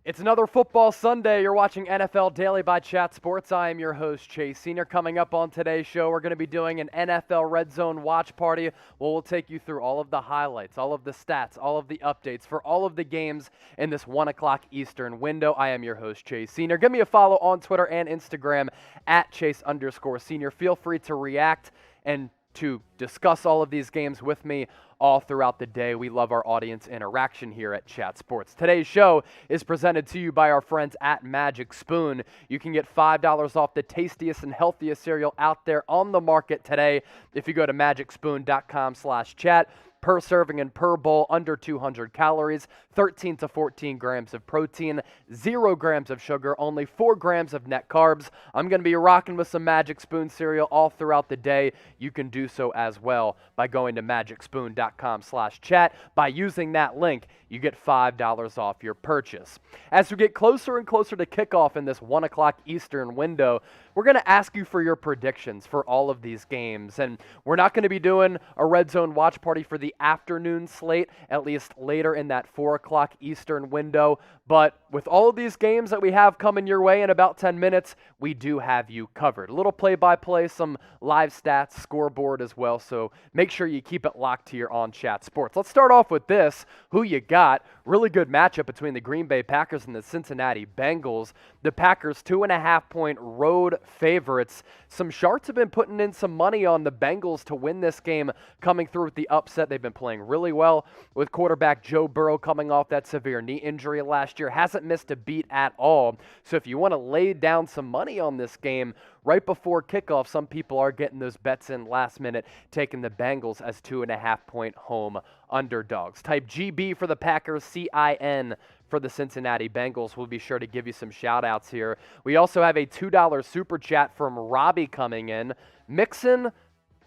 It's another football Sunday. You're watching NFL Daily by Chat Sports. I am your host, Chase Senior. Coming up on today's show, we're going to be doing an NFL RedZone watch party where we'll take you through all of the highlights, all of the stats, all of the updates for all of the games in this 1 o'clock Eastern window. I am your host, Chase Senior. Give me a follow on Twitter and Instagram at Chase_Senior. Feel free to react and to discuss all of these games with me all throughout the day. We love our audience interaction here at Chat Sports. Today's show is presented to you by our friends at Magic Spoon. You can get $5 off the tastiest and healthiest cereal out there on the market today if you go to magicspoon.com/chat. Per serving and per bowl, under 200 calories, 13 to 14 grams of protein, 0 grams of sugar, only 4 grams of net carbs. I'm going to be rocking with some Magic Spoon cereal all throughout the day. You can do so as well by going to magicspoon.com/chat. By using that link, you get $5 off your purchase. As we get closer and closer to kickoff in this 1 o'clock Eastern window, we're going to ask you for your predictions for all of these games. And we're not going to be doing a Red Zone watch party for the afternoon slate, at least later in that 4 o'clock Eastern window. But with all of these games that we have coming your way in about 10 minutes, we do have you covered. A little play-by-play, some live stats, scoreboard as well. So make sure you keep it locked here on Chat Sports. Let's start off with this. Who you got? Really good matchup between the Green Bay Packers and the Cincinnati Bengals. The Packers 2.5-point road favorites. Some sharks have been putting in some money on the Bengals to win this game, coming through with the upset. They've been playing really well with quarterback Joe Burrow coming off that severe knee injury last year. Hasn't missed a beat at all. So if you want to lay down some money on this game right before kickoff, some people are getting those bets in last minute, taking the Bengals as 2.5-point home underdogs. Type GB for the Packers, CIN for the Cincinnati Bengals. We'll be sure to give you some shout outs here. We also have a $2 super chat from Robbie coming in. Mixon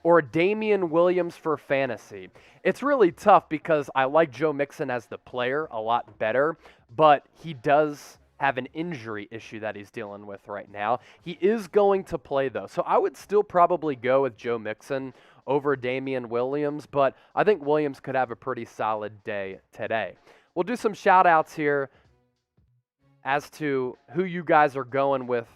or Damian Williams for fantasy? It's really tough because I like Joe Mixon as the player a lot better, but he does have an injury issue that he's dealing with right now. He is going to play, though, so I would still probably go with Joe Mixon over Damian Williams, but I think Williams could have a pretty solid day today. We'll do some shout-outs here as to who you guys are going with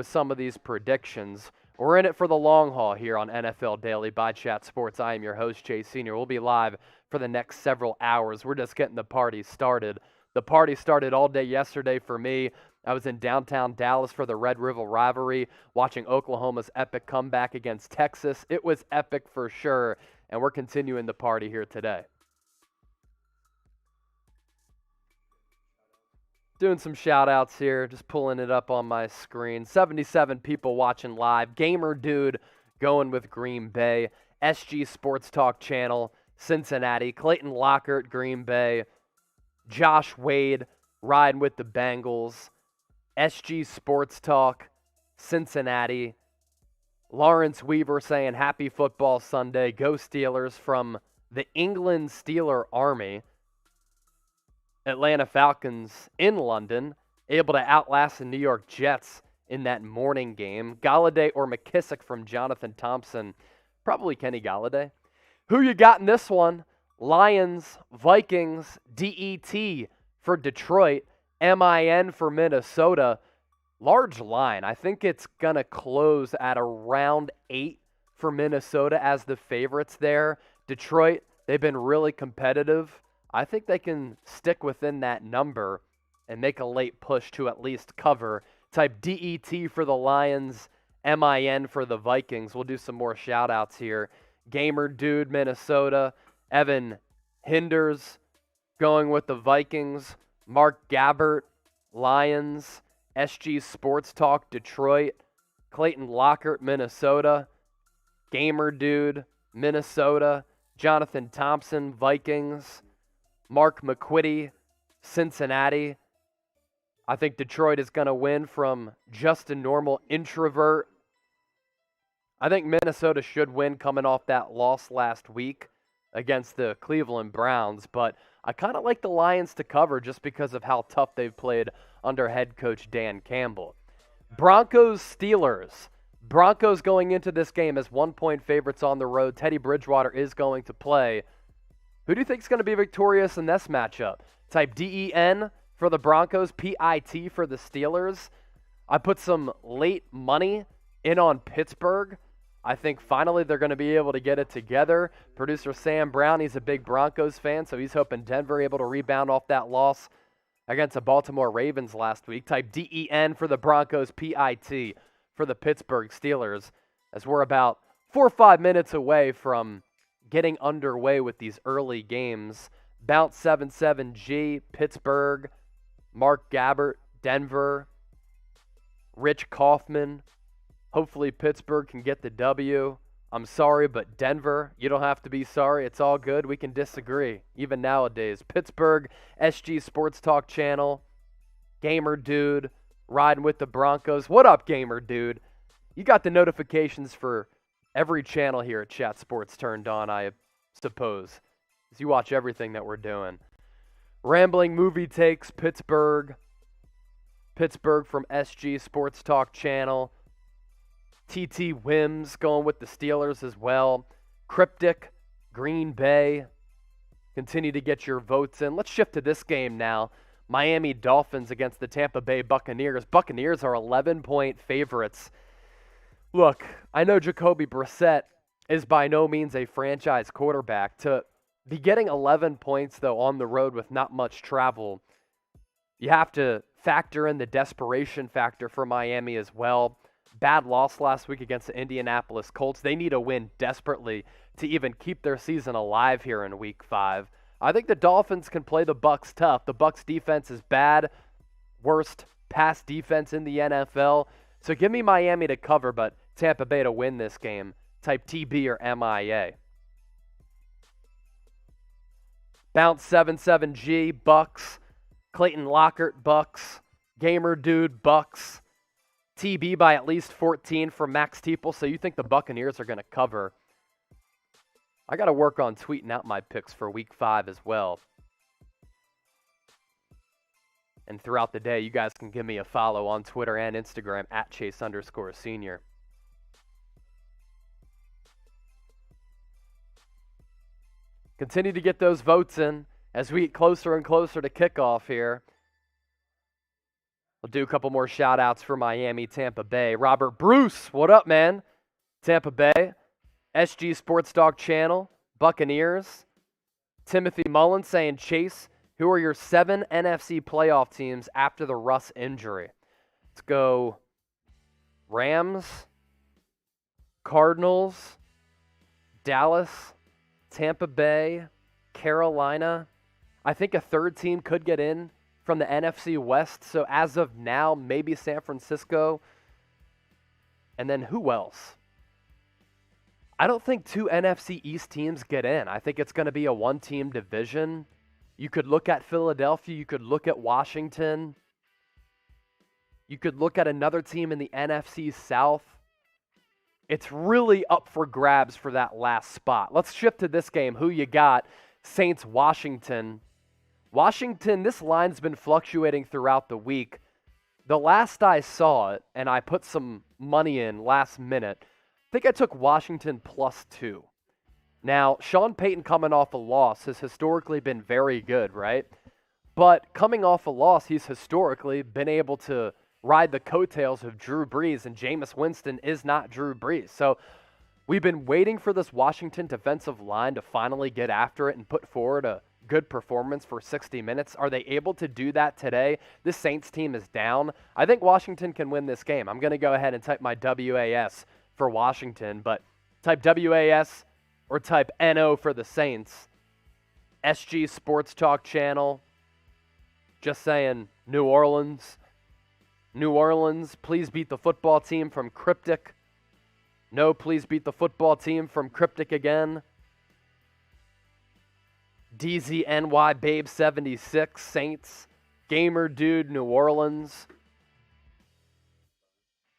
some of these predictions. We're in it for the long haul here on NFL Daily by Chat Sports. I am your host, Chase Senior. We'll be live for the next several hours. We're just getting the party started. The party started all day yesterday for me. I was in downtown Dallas for the Red River rivalry, watching Oklahoma's epic comeback against Texas. It was epic for sure, and we're continuing the party here today. Doing some shout-outs here, just pulling it up on my screen. 77 people watching live. Gamer Dude going with Green Bay. SG Sports Talk Channel, Cincinnati. Clayton Lockhart, Green Bay. Josh Wade riding with the Bengals. SG Sports Talk, Cincinnati. Lawrence Weaver saying happy football Sunday. Go Steelers from the England Steeler Army. Atlanta Falcons in London, able to outlast the New York Jets in that morning game. Galladay or McKissick from Jonathan Thompson. Probably Kenny Galladay. Who you got in this one? Lions, Vikings, DET for Detroit, MIN for Minnesota. Large line. I think it's going to close at around 8 for Minnesota as the favorites there. Detroit, they've been really competitive. I think they can stick within that number and make a late push to at least cover. Type DET for the Lions, MIN for the Vikings. We'll do some more shout-outs here. Gamer Dude, Minnesota. Evan Hinders going with the Vikings. Mark Gabbert, Lions. SG Sports Talk, Detroit. Clayton Lockhart, Minnesota. Gamer Dude, Minnesota. Jonathan Thompson, Vikings. Mark McQuitty, Cincinnati. I think Detroit is going to win from just a normal introvert. I think Minnesota should win coming off that loss last week against the Cleveland Browns, but I kind of like the Lions to cover just because of how tough they've played under head coach Dan Campbell. Broncos, Steelers. Broncos going into this game as 1-point favorites on the road. Teddy Bridgewater is going to play. Who do you think is going to be victorious in this matchup? Type DEN for the Broncos, PIT for the Steelers. I put some late money in on Pittsburgh. I think finally they're going to be able to get it together. Producer Sam Brown, he's a big Broncos fan, so he's hoping Denver able to rebound off that loss against the Baltimore Ravens last week. Type DEN for the Broncos, PIT for the Pittsburgh Steelers, as we're about 4 or 5 minutes away from getting underway with these early games. Bounce 77G, Pittsburgh, Mark Gabbert, Denver, Rich Kaufman. Hopefully Pittsburgh can get the W. I'm sorry, but Denver, you don't have to be sorry. It's all good. We can disagree, even nowadays. Pittsburgh, SG Sports Talk channel, Gamer Dude, riding with the Broncos. What up, Gamer Dude? You got the notifications for every channel here at Chat Sports turned on, I suppose, as you watch everything that we're doing. Rambling Movie Takes, Pittsburgh from SG Sports Talk channel. TT Wims going with the Steelers as well. Cryptic, Green Bay. Continue to get your votes in. Let's shift to this game now. Miami Dolphins against the Tampa Bay Buccaneers. Buccaneers are 11-point favorites. Look, I know Jacoby Brissett is by no means a franchise quarterback. To be getting 11 points, though, on the road with not much travel, you have to factor in the desperation factor for Miami as well. Bad loss last week against the Indianapolis Colts. They need a win desperately to even keep their season alive here in Week 5. I think the Dolphins can play the Bucs tough. The Bucs defense is bad. Worst pass defense in the NFL. So give me Miami to cover, but Tampa Bay to win this game. Type TB or MIA. Bounce 77G, Bucs. Clayton Lockhart, Bucs. Gamer Dude, Bucs. TB by at least 14 for Max Teeple, so you think the Buccaneers are going to cover. I got to work on tweeting out my picks for Week 5 as well. And throughout the day, you guys can give me a follow on Twitter and Instagram at Chase_Senior. Continue to get those votes in as we get closer and closer to kickoff here. We'll do a couple more shout-outs for Miami, Tampa Bay. Robert Bruce, what up, man? Tampa Bay. SG Sports Dog Channel, Buccaneers. Timothy Mullen saying, Chase, who are your 7 NFC playoff teams after the Russ injury? Let's go Rams, Cardinals, Dallas, Tampa Bay, Carolina. I think a third team could get in from the NFC West. So as of now, maybe San Francisco. And then who else? I don't think 2 NFC East teams get in. I think it's going to be a 1-team division. You could look at Philadelphia. You could look at Washington. You could look at another team in the NFC South. It's really up for grabs for that last spot. Let's shift to this game. Who you got? Saints, Washington. Washington, this line's been fluctuating throughout the week. The last I saw it, and I put some money in last minute, I think I took Washington +2. Now, Sean Payton coming off a loss has historically been very good, right? But coming off a loss, he's historically been able to ride the coattails of Drew Brees, and Jameis Winston is not Drew Brees. So we've been waiting for this Washington defensive line to finally get after it and put forward a good performance for 60 minutes. Are they able to do that today? This Saints team is down. I think Washington can win this game. I'm going to go ahead and type my WAS for Washington, but type WAS or type NO for the Saints. SG Sports Talk channel. Just saying, New Orleans. New Orleans, please beat the football team from Cryptic. No, please beat the football team from Cryptic again. DZNY Babe 76, Saints. Gamer Dude, New Orleans.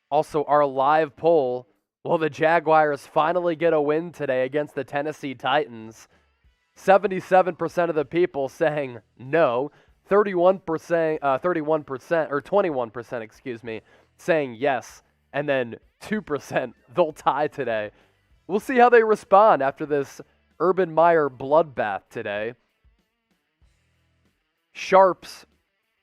Also, our live poll, will the Jaguars finally get a win today against the Tennessee Titans? 77% of the people saying no. 31%, or 21%, excuse me, saying yes. And then 2%, they'll tie today. We'll see how they respond after this Urban Meyer bloodbath today. Sharps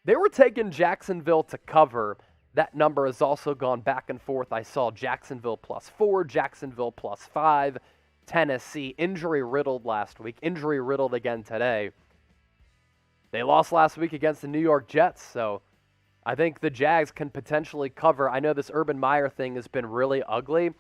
They were taking Jacksonville to cover. That number has also gone back and forth. I saw Jacksonville +4, Jacksonville +5, Tennessee injury-riddled last week, injury-riddled again today. They lost last week against the New York Jets, so I think the Jags can potentially cover. I know this Urban Meyer thing has been really ugly,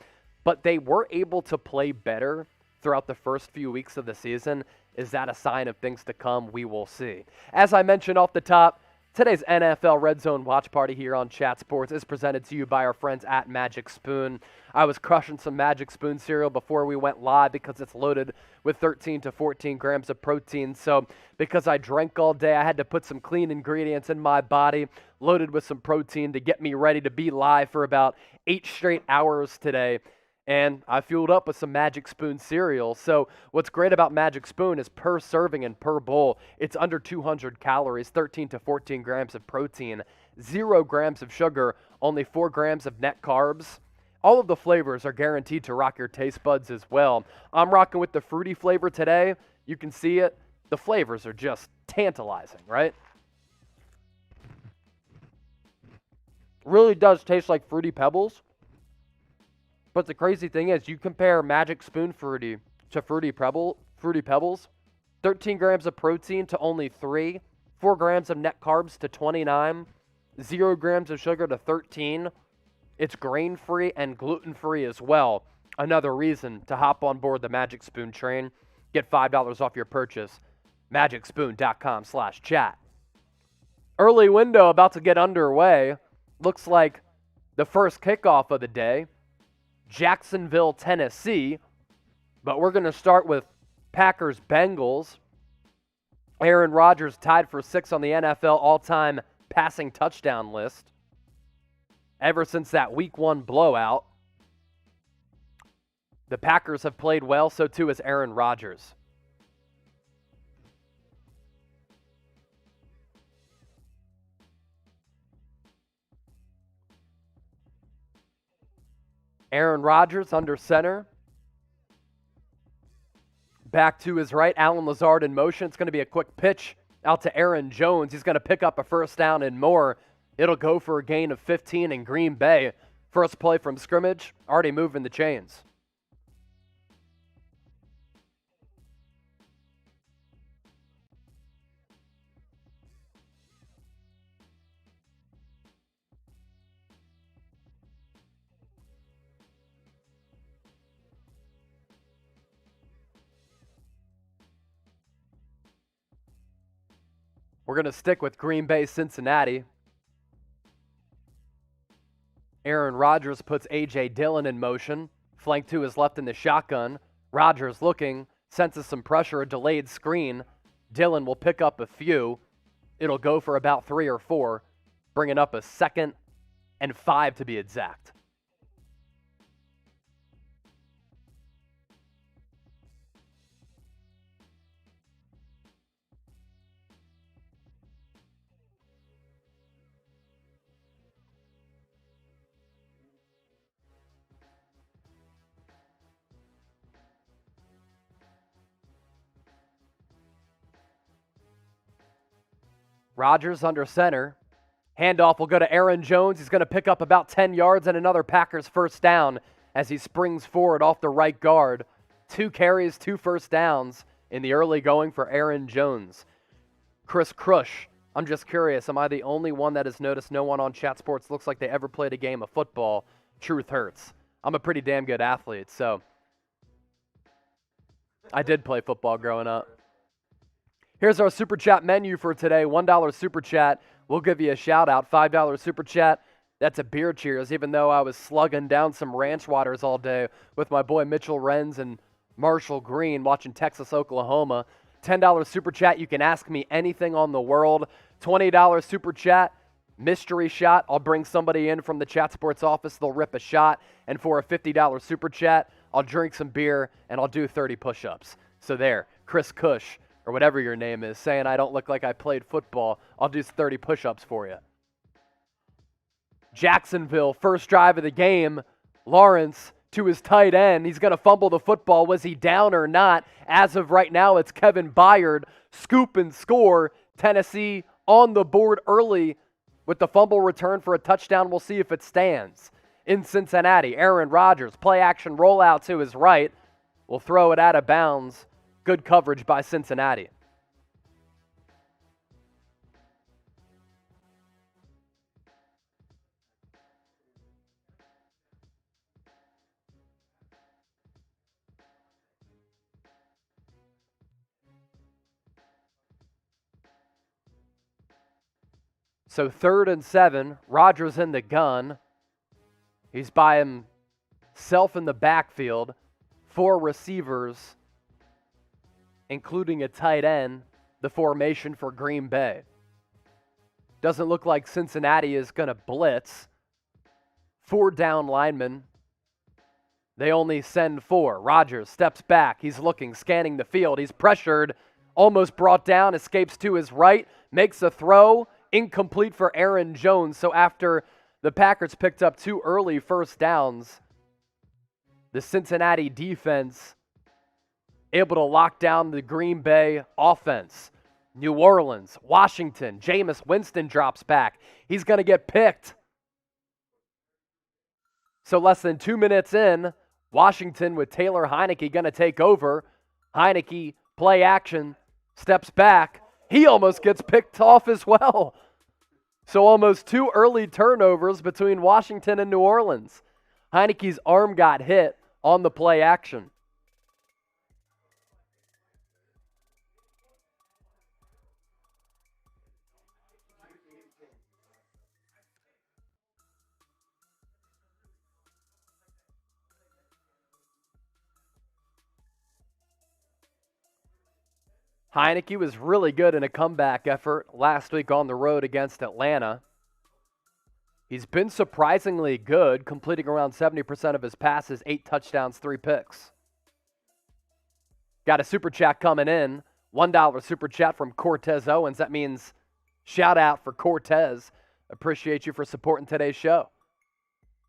but they were able to play better throughout the first few weeks of the season. Is that a sign of things to come? We will see. As I mentioned off the top, today's NFL Red Zone watch party here on Chat Sports is presented to you by our friends at Magic Spoon. I was crushing some Magic Spoon cereal before we went live because it's loaded with 13 to 14 grams of protein. So because I drank all day, I had to put some clean ingredients in my body, loaded with some protein to get me ready to be live for about 8 straight hours today. And I fueled up with some Magic Spoon cereal. So what's great about Magic Spoon is per serving and per bowl, it's under 200 calories, 13 to 14 grams of protein, 0 grams of sugar, only 4 grams of net carbs. All of the flavors are guaranteed to rock your taste buds as well. I'm rocking with the fruity flavor today. You can see it. The flavors are just tantalizing, right? Really does taste like Fruity Pebbles. But the crazy thing is, you compare Magic Spoon Fruity to Fruity Pebbles, 13 grams of protein to only 3, 4 grams of net carbs to 29, 0 grams of sugar to 13. It's grain-free and gluten-free as well. Another reason to hop on board the Magic Spoon train. Get $5 off your purchase. MagicSpoon.com/chat. Early window about to get underway. Looks like the first kickoff of the day. Jacksonville, Tennessee, but we're going to start with Packers-Bengals. Aaron Rodgers tied for 6th on the NFL all-time passing touchdown list ever since that Week 1 blowout. The Packers have played well, so too has Aaron Rodgers. Aaron Rodgers under center. Back to his right, Allen Lazard in motion. It's going to be a quick pitch out to Aaron Jones. He's going to pick up a first down and more. It'll go for a gain of 15 in Green Bay. First play from scrimmage, already moving the chains. We're going to stick with Green Bay, Cincinnati. Aaron Rodgers puts A.J. Dillon in motion, flanked to his left in the shotgun. Rodgers looking, senses some pressure, a delayed screen. Dillon will pick up a few. It'll go for about 3 or 4, bringing up a 2nd and 5 to be exact. Rodgers under center. Handoff will go to Aaron Jones. He's going to pick up about 10 yards and another Packers first down as he springs forward off the right guard. 2 carries, 2 first downs in the early going for Aaron Jones. Chris Crush, I'm just curious, am I the only one that has noticed no one on Chat Sports looks like they ever played a game of football? Truth hurts. I'm a pretty damn good athlete, so I did play football growing up. Here's our Super Chat menu for today. $1 Super Chat, we'll give you a shout-out. $5 Super Chat, that's a beer cheers, even though I was slugging down some ranch waters all day with my boy Mitchell Renz and Marshall Green watching Texas, Oklahoma. $10 Super Chat, you can ask me anything on the world. $20 Super Chat, mystery shot. I'll bring somebody in from the Chat Sports office. They'll rip a shot. And for a $50 Super Chat, I'll drink some beer and I'll do 30 push-ups. So there, Chris Cush, or whatever your name is, saying I don't look like I played football. I'll do 30 push-ups for you. Jacksonville, first drive of the game. Lawrence to his tight end. He's going to fumble the football. Was he down or not? As of right now, it's Kevin Byard. Scoop and score. Tennessee on the board early with the fumble return for a touchdown. We'll see if it stands. In Cincinnati, Aaron Rodgers, play action rollout to his right, will throw it out of bounds. Good coverage by Cincinnati. So 3rd and 7, Rodgers in the gun. He's by himself in the backfield. 4 receivers, including a tight end, the formation for Green Bay. Doesn't look like Cincinnati is going to blitz. 4 down linemen. They only send 4. Rodgers steps back. He's looking, scanning the field. He's pressured, almost brought down, escapes to his right, makes a throw. Incomplete for Aaron Jones. So after the Packers picked up 2 early first downs, the Cincinnati defense able to lock down the Green Bay offense. New Orleans, Washington, Jameis Winston drops back. He's going to get picked. So less than 2 minutes in, Washington with Taylor Heineke going to take over. Heineke, play action, steps back. He almost gets picked off as well. So almost 2 early turnovers between Washington and New Orleans. Heineke's arm got hit on the play action. Heineke was really good in a comeback effort last week on the road against Atlanta. He's been surprisingly good, completing around 70% of his passes, 8 touchdowns, 3 picks. Got a super chat coming in, $1 super chat from Cortez Owens. That means shout out for Cortez. Appreciate you for supporting today's show.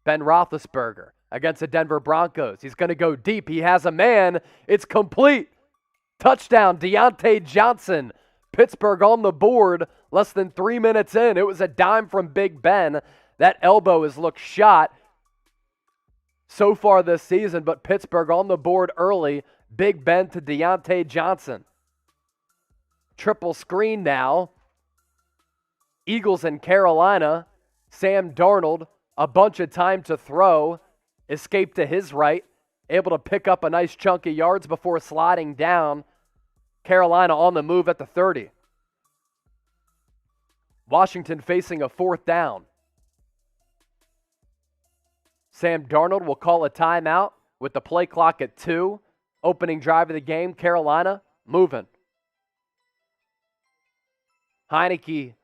Ben Roethlisberger against the Denver Broncos. He's going to go deep. He has a man. It's complete. Touchdown, Deontay Johnson. Pittsburgh on the board less than 3 minutes in. It was a dime from Big Ben. That elbow has looked shot so far this season, but Pittsburgh on the board early. Big Ben to Deontay Johnson. Triple screen now. Eagles in Carolina. Sam Darnold, a bunch of time to throw. Escape to his right. Able to pick up a nice chunk of yards before sliding down. Carolina on the move at the 30. Washington facing a 4th down. Sam Darnold will call a timeout with the play clock at 2. Opening drive of the game, Carolina moving. Heineke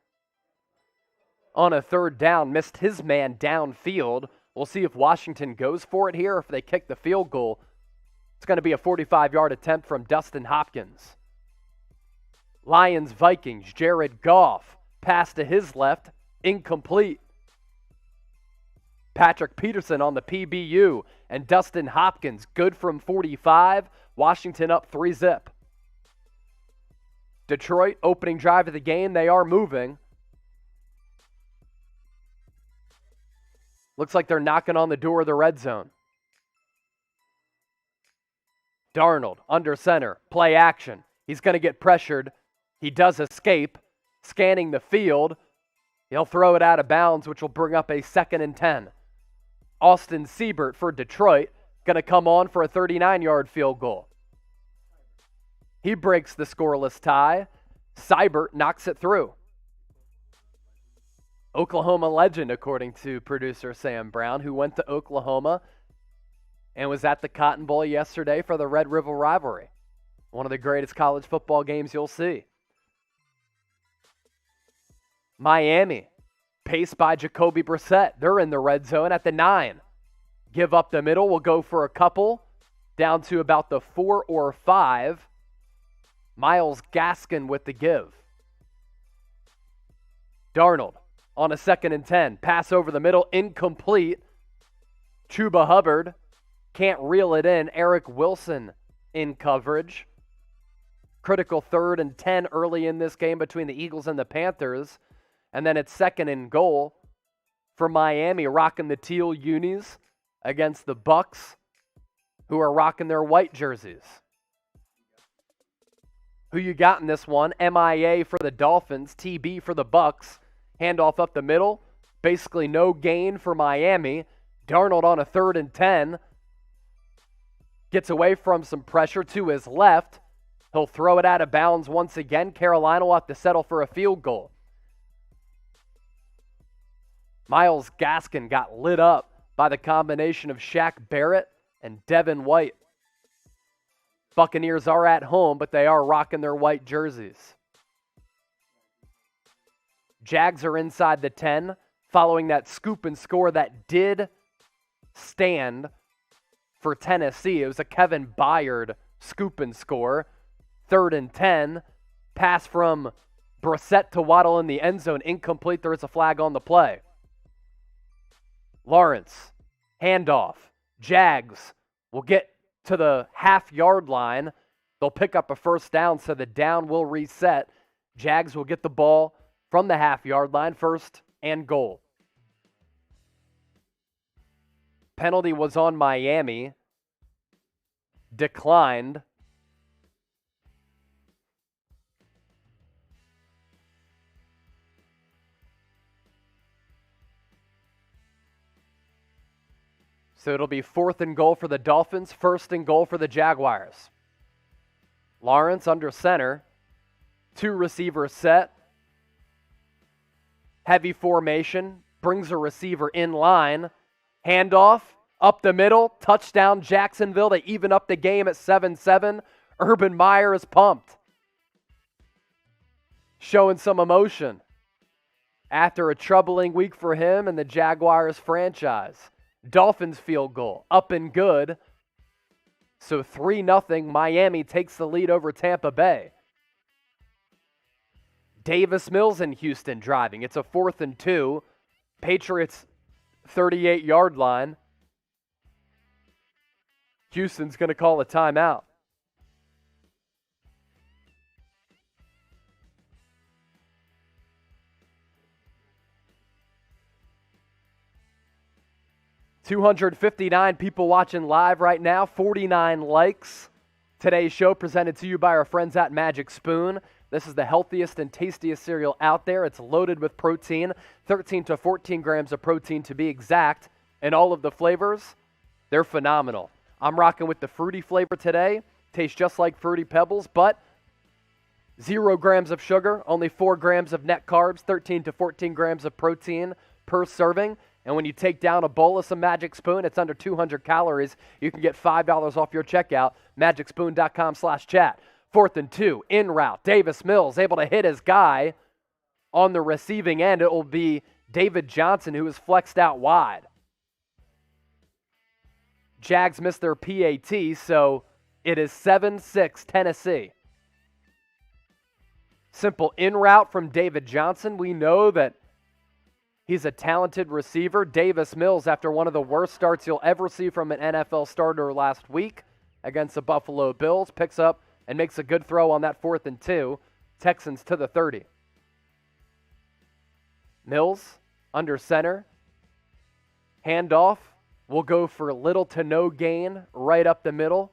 on a 3rd down, missed his man downfield. We'll see if Washington goes for it here or if they kick the field goal. It's going to be a 45-yard attempt from Dustin Hopkins. Lions, Vikings, Jared Goff. Pass to his left, incomplete. Patrick Peterson on the PBU. And Dustin Hopkins, good from 45. Washington up 3-zip. Detroit, opening drive of the game. They are moving. Looks like they're knocking on the door of the red zone. Darnold, under center, play action. He's going to get pressured. He does escape. Scanning the field. He'll throw it out of bounds, which will bring up a 2nd and 10. Austin Seibert for Detroit, going to come on for a 39-yard field goal. He breaks the scoreless tie. Seibert knocks it through. Oklahoma legend, according to producer Sam Brown, who went to Oklahoma and was at the Cotton Bowl yesterday for the Red River rivalry. One of the greatest college football games you'll see. Miami, paced by Jacoby Brissett. They're in the red zone at the 9. Give up the middle. We'll go for a couple. Down to about the 4 or 5. Myles Gaskin with the give. Darnold on a 2nd and 10. Pass over the middle. Incomplete. Chuba Hubbard can't reel it in. Eric Wilson in coverage. critical 3rd and 10 early in this game between the Eagles and the Panthers. And then it's 2nd and goal for Miami, rocking the teal unis against the Bucs, who are rocking their white jerseys. Who you got in this one? MIA for the Dolphins, TB for the Bucs. Handoff up the middle. Basically no gain for Miami. Darnold on a 3rd and 10. Gets away from some pressure to his left. He'll throw it out of bounds once again. Carolina will have to settle for a field goal. Myles Gaskin got lit up by the combination of Shaq Barrett and Devin White. Buccaneers are at home, but they are rocking their white jerseys. Jags are inside the 10, following that scoop and score that did stand for Tennessee. It was a Kevin Byard scoop and score. 3rd and 10. Pass from Brissett to Waddle in the end zone. Incomplete. There is a flag on the play. Lawrence. Handoff. Jags will get to the half-yard line. They'll pick up a 1st down, so the down will reset. Jags will get the ball from the half-yard line, 1st and goal. Penalty was on Miami. Declined. So it'll be 4th and goal for the Dolphins, 1st and goal for the Jaguars. Lawrence under center. 2 receivers set. Heavy formation. Brings a receiver in line. Handoff up the middle. Touchdown Jacksonville to even up the game at 7-7. Urban Meyer is pumped. Showing some emotion after a troubling week for him and the Jaguars franchise. Dolphins field goal, up and good. So 3-0, Miami takes the lead over Tampa Bay. Davis Mills in Houston driving. It's a 4th and 2. Patriots 38-yard line. Houston's going to call a timeout. $259 people watching live right now, 49 likes. Today's show presented to you by our friends at Magic Spoon. This is the healthiest and tastiest cereal out there. It's loaded with protein, 13 to 14 grams of protein to be exact. And all of the flavors, they're phenomenal. I'm rocking with the fruity flavor today. Tastes just like Fruity Pebbles, but 0 grams of sugar, only 4 grams of net carbs, 13 to 14 grams of protein per serving. And when you take down a bowl of some Magic Spoon, it's under 200 calories. You can get $5 off your checkout, magicspoon.com/chat. 4th and 2, in route. Davis Mills able to hit his guy on the receiving end. It will be David Johnson, who is flexed out wide. Jags missed their PAT, so it is 7-6 Tennessee. Simple in route from David Johnson. We know that he's a talented receiver. Davis Mills, after one of the worst starts you'll ever see from an NFL starter last week against the Buffalo Bills, picks up and makes a good throw on that 4th and 2. Texans to the 30. Mills under center. Handoff will go for little to no gain right up the middle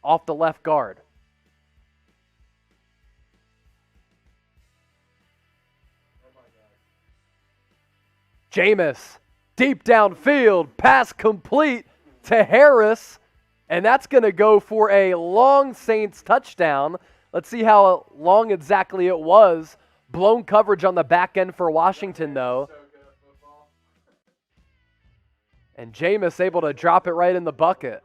off the left guard. Jameis, deep downfield, pass complete to Harris, and that's going to go for a long Saints touchdown. Let's see how long exactly it was. Blown coverage on the back end for Washington, though. And Jameis able to drop it right in the bucket.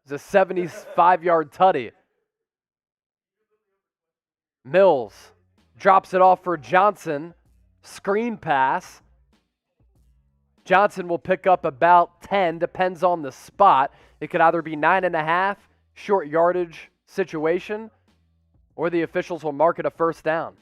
It's a 75-yard tutty. Mills drops it off for Johnson. Screen pass. Johnson will pick up about 10, depends on the spot. It could either be 9.5, short yardage situation, or the officials will mark it a 1st down.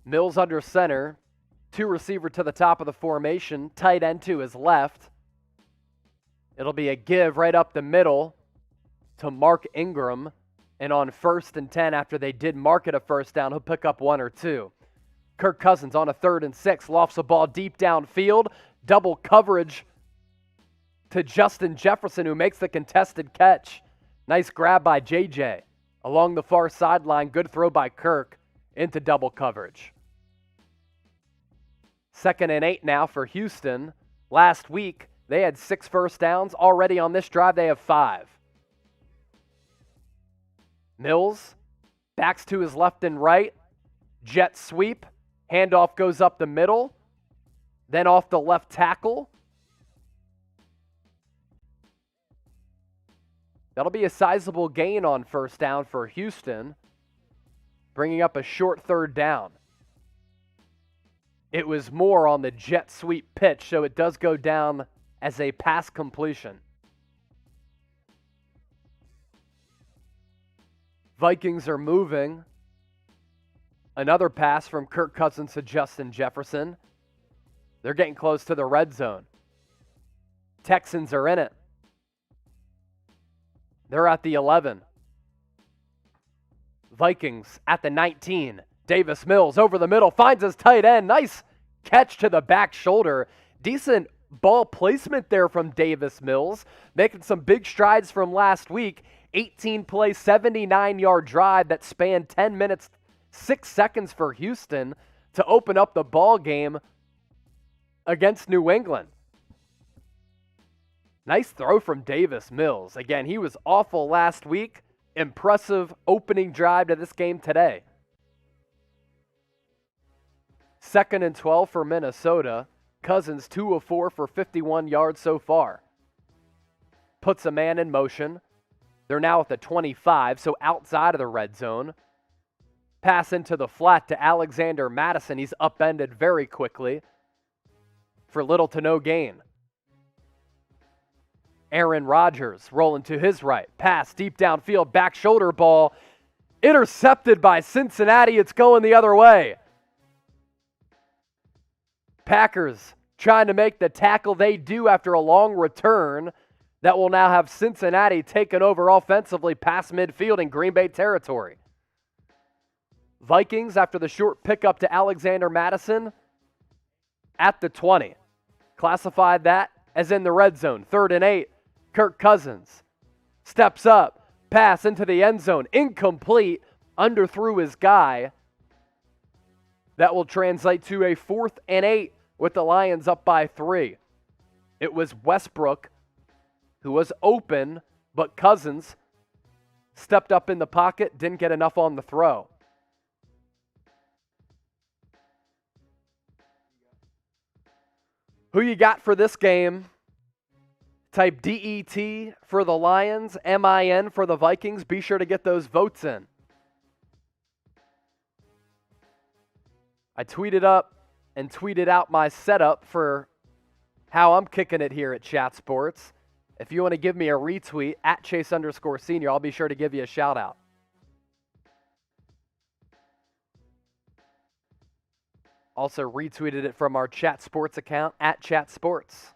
Mills under center. 2 receiver to the top of the formation. Tight end to his left. It'll be a give right up the middle to Mark Ingram. And on 1st and 10, after they did mark it a first down, he'll pick up 1 or 2. Kirk Cousins on a 3rd and 6, lofts a ball deep downfield. Double coverage to Justin Jefferson, who makes the contested catch. Nice grab by JJ along the far sideline. Good throw by Kirk into double coverage. 2nd and 8 now for Houston. Last week, they had 6 first downs. Already on this drive, they have 5. Mills backs to his left and right. Jet sweep. Handoff goes up the middle. Then off the left tackle. That'll be a sizable gain on first down for Houston, bringing up a short 3rd down. It was more on the jet sweep pitch, so it does go down as a pass completion. Vikings are moving. Another pass from Kirk Cousins to Justin Jefferson. They're getting close to the red zone. Texans are in it. They're at the 11. Vikings at the 19. Davis Mills over the middle, finds his tight end. Nice catch to the back shoulder. Decent ball placement there from Davis Mills. Making some big strides from last week. 18-play, 79-yard drive that spanned 10 minutes, 6 seconds for Houston to open up the ball game against New England. Nice throw from Davis Mills. Again, he was awful last week. Impressive opening drive to this game today. 2nd and 12 for Minnesota. Cousins 2 of 4 for 51 yards so far. Puts a man in motion. They're now at the 25, so outside of the red zone. Pass into the flat to Alexander Madison. He's upended very quickly for little to no gain. Aaron Rodgers rolling to his right. Pass deep downfield, back shoulder ball. Intercepted by Cincinnati. It's going the other way. Packers trying to make the tackle they do after a long return that will now have Cincinnati taken over offensively past midfield in Green Bay territory. Vikings, after the short pickup to Alexander Madison, at the 20. Classified that as in the red zone. 3rd and 8. Kirk Cousins steps up, pass into the end zone, incomplete, underthrew his guy. That will translate to a 4th and 8 with the Lions up by 3. It was Westbrook who was open, but Cousins stepped up in the pocket, didn't get enough on the throw. Who you got for this game? Type DET for the Lions, MIN for the Vikings. Be sure to get those votes in. I tweeted up and tweeted out my setup for how I'm kicking it here at Chat Sports. If you want to give me a retweet at Chase_Senior, I'll be sure to give you a shout out. Also retweeted it from our Chat Sports account at Chat Sports.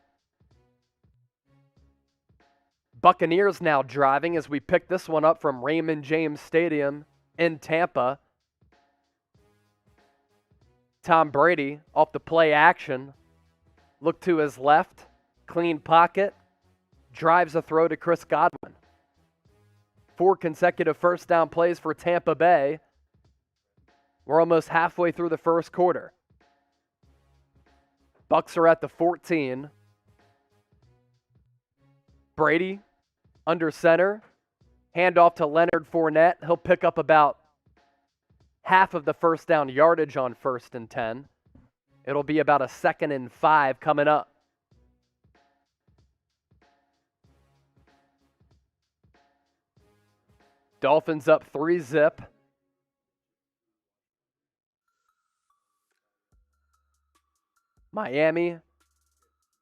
Buccaneers now driving as we pick this one up from Raymond James Stadium in Tampa. Tom Brady off the play action. Look to his left. Clean pocket. Drives a throw to Chris Godwin. 4 consecutive first down plays for Tampa Bay. We're almost halfway through the first quarter. Bucs are at the 14. Brady under center. Handoff to Leonard Fournette. He'll pick up about half of the first down yardage on 1st and 10. It'll be about a 2nd and 5 coming up. Dolphins up 3-zip. Miami,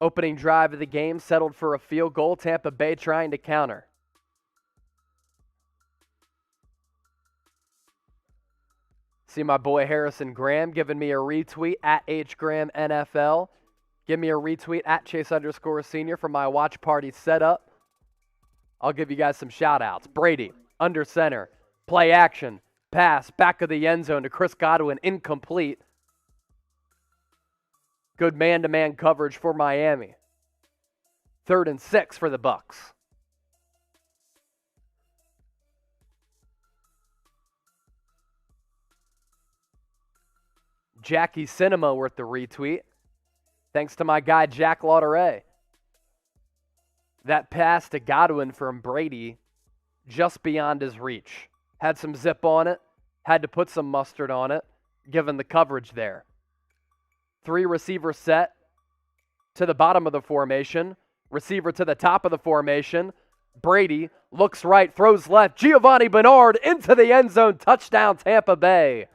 opening drive of the game, settled for a field goal. Tampa Bay trying to counter. See my boy Harrison Graham giving me a retweet at HGrahamNFL. Give me a retweet at Chase_Senior for my watch party setup. I'll give you guys some shout-outs. Brady, under center, play action, pass, back of the end zone to Chris Godwin, incomplete. Good man-to-man coverage for Miami. 3rd and 6 for the Bucs. Jackie Cinema worth the retweet. Thanks to my guy, Jack Lauderay. That pass to Godwin from Brady, just beyond his reach. Had some zip on it. Had to put some mustard on it, given the coverage there. 3 receiver set to the bottom of the formation. Receiver to the top of the formation. Brady looks right, throws left. Giovanni Bernard into the end zone. Touchdown, Tampa Bay.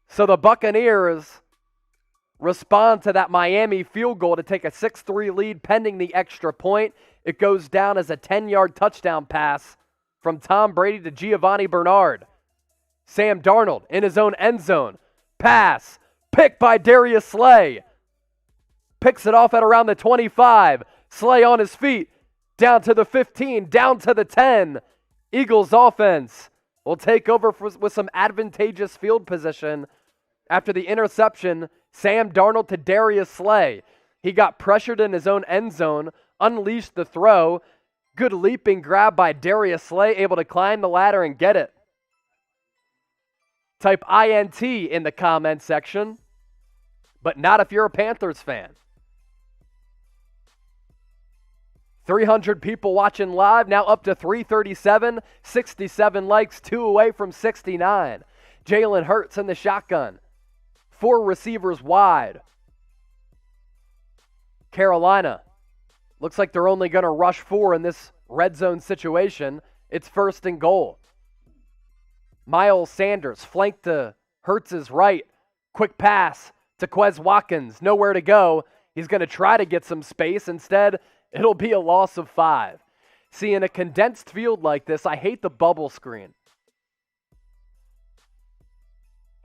So the Buccaneers respond to that Miami field goal to take a 6-3 lead pending the extra point. It goes down as a 10-yard touchdown pass from Tom Brady to Giovanni Bernard. Sam Darnold in his own end zone. Pass. Picked by Darius Slay. Picks it off at around the 25. Slay on his feet. Down to the 15. Down to the 10. Eagles offense will take over with some advantageous field position after the interception. Sam Darnold to Darius Slay. He got pressured in his own end zone, unleashed the throw. Good leaping grab by Darius Slay, able to climb the ladder and get it. Type INT in the comment section, but not if you're a Panthers fan. 300 people watching live, now up to 337, 67 likes, 2 away from 69. Jalen Hurts in the shotgun. 4 receivers wide. Carolina. Looks like they're only going to rush 4 in this red zone situation. It's 1st and goal. Miles Sanders flanked to Hurts' right. Quick pass to Quez Watkins. Nowhere to go. He's going to try to get some space. Instead, it'll be a loss of 5. See, in a condensed field like this, I hate the bubble screen.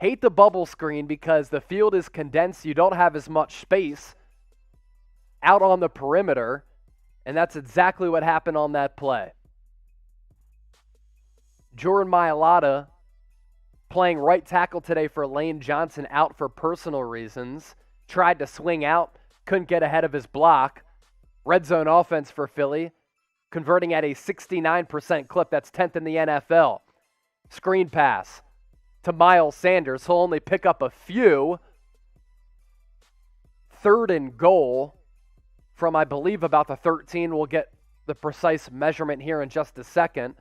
Hate the bubble screen because the field is condensed. You don't have as much space out on the perimeter, and that's exactly what happened on that play. Jordan Mailata playing right tackle today for Lane Johnson, out for personal reasons. Tried to swing out, couldn't get ahead of his block. Red zone offense for Philly, converting at a 69% clip. That's 10th in the NFL. Screen pass to Miles Sanders. He'll only pick up a few. 3rd and goal from, I believe, about the 13. We'll get the precise measurement here in just a second.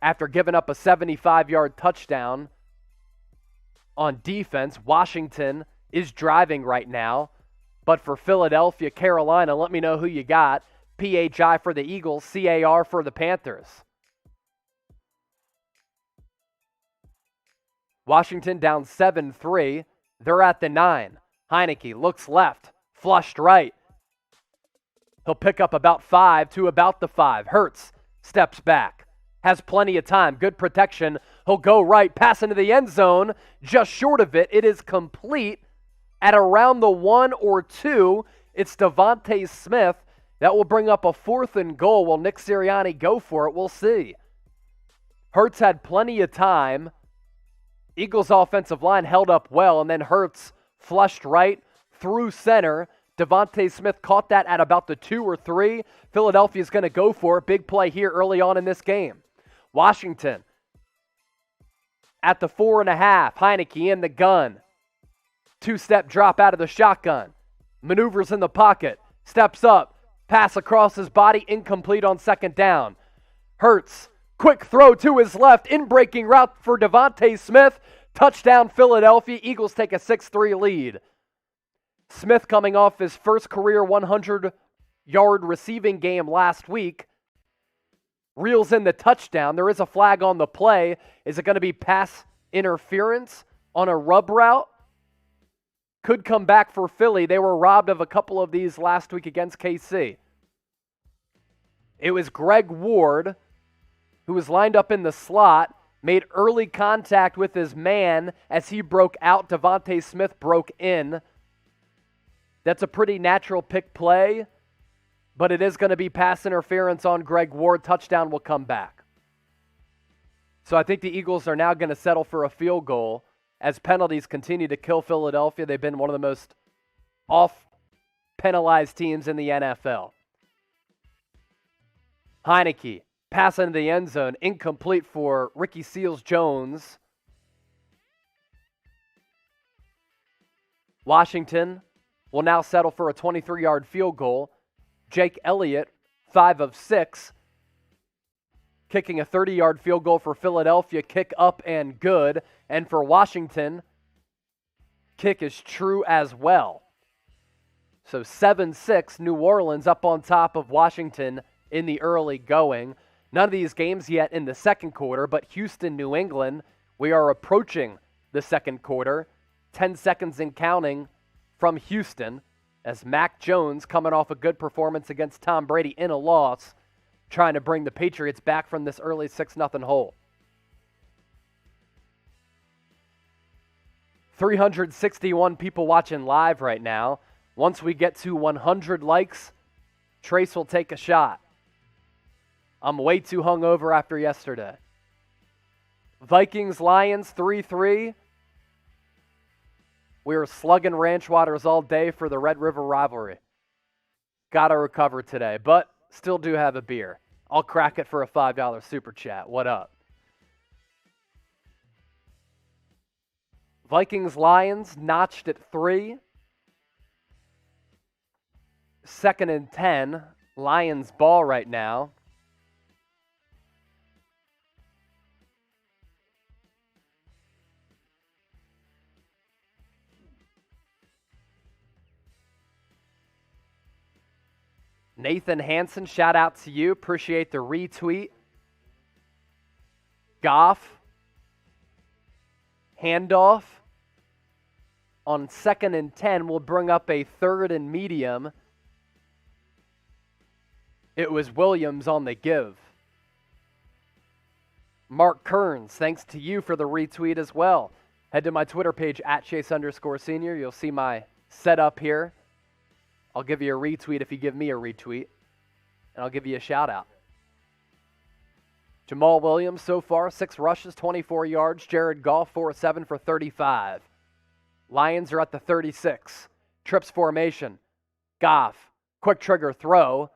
After giving up a 75-yard touchdown on defense, Washington is driving right now. But for Philadelphia, Carolina, let me know who you got. PHI for the Eagles, CAR for the Panthers. Washington down 7-3. They're at the 9. Heineke looks left, flushed right. He'll pick up about 5 to about the 5. Hurts steps back, has plenty of time, good protection. He'll go right, pass into the end zone, just short of it. It is complete at around the 1 or 2. It's Devontae Smith. That will bring up a 4th and goal. Will Nick Sirianni go for it? We'll see. Hurts had plenty of time. Eagles' offensive line held up well, and then Hurts flushed right through center. Devontae Smith caught that at about the 2 or 3. Philadelphia's going to go for it. Big play here early on in this game. Washington at the 4.5. Heineke in the gun. 2-step drop out of the shotgun. Maneuvers in the pocket. Steps up. Pass across his body. Incomplete on 2nd down. Hurts. Quick throw to his left. In-breaking route for Devontae Smith. Touchdown Philadelphia. Eagles take a 6-3 lead. Smith coming off his first career 100-yard receiving game last week. Reels in the touchdown. There is a flag on the play. Is it going to be pass interference on a rub route? Could come back for Philly. They were robbed of a couple of these last week against KC. It was Greg Ward who was lined up in the slot. made early contact with his man as he broke out. Devontae Smith broke in. That's a pretty natural pick play, but it is going to be pass interference on Greg Ward. Touchdown will come back. So I think the Eagles are now going to settle for a field goal as penalties continue to kill Philadelphia. They've been one of the most off-penalized teams in the NFL. Heineke, pass into the end zone, incomplete for Ricky Seals-Jones. Washington will now settle for a 23-yard field goal. Jake Elliott, 5 of 6, kicking a 30-yard field goal for Philadelphia. Kick up and good. And for Washington, kick is true as well. So 7-6, New Orleans up on top of Washington in the early going. None of these games yet in the second quarter, but Houston, New England, we are approaching the second quarter. 10 seconds and counting from Houston as Mac Jones, coming off a good performance against Tom Brady in a loss, trying to bring the Patriots back from this early 6-0 hole. 361 people watching live right now. Once we get to 100 likes, Trace will take a shot. I'm way too hungover after yesterday. Vikings, Lions, 3-3. We were slugging ranch waters all day for the Red River rivalry. Got to recover today, but still do have a beer. I'll crack it for a $5 super chat. What up? Vikings, Lions, notched at 3. 2nd and 10. Lions ball right now. Nathan Hansen, shout out to you. Appreciate the retweet. Goff. Handoff. On 2nd and 10, we'll bring up a 3rd and medium. It was Williams on the give. Mark Kearns, thanks to you for the retweet as well. Head to my Twitter page, @Chase_Senior. You'll see my setup here. I'll give you a retweet if you give me a retweet, and I'll give you a shout-out. Jamal Williams, so far, 6 rushes, 24 yards. Jared Goff, 4 of 7 for 35. Lions are at the 36. Trips formation. Goff, quick trigger throw.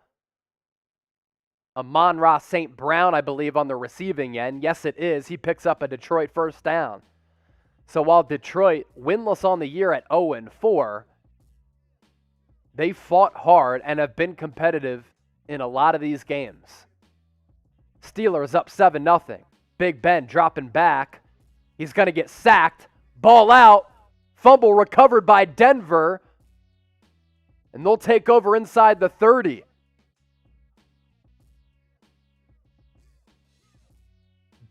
Amon-Ra St. Brown, I believe, on the receiving end. Yes, it is. He picks up a Detroit first down. So while Detroit, winless on the year at 0-4, they fought hard and have been competitive in a lot of these games. Steelers up 7-0. Big Ben dropping back. He's going to get sacked. Ball out. Fumble recovered by Denver. And they'll take over inside the 30.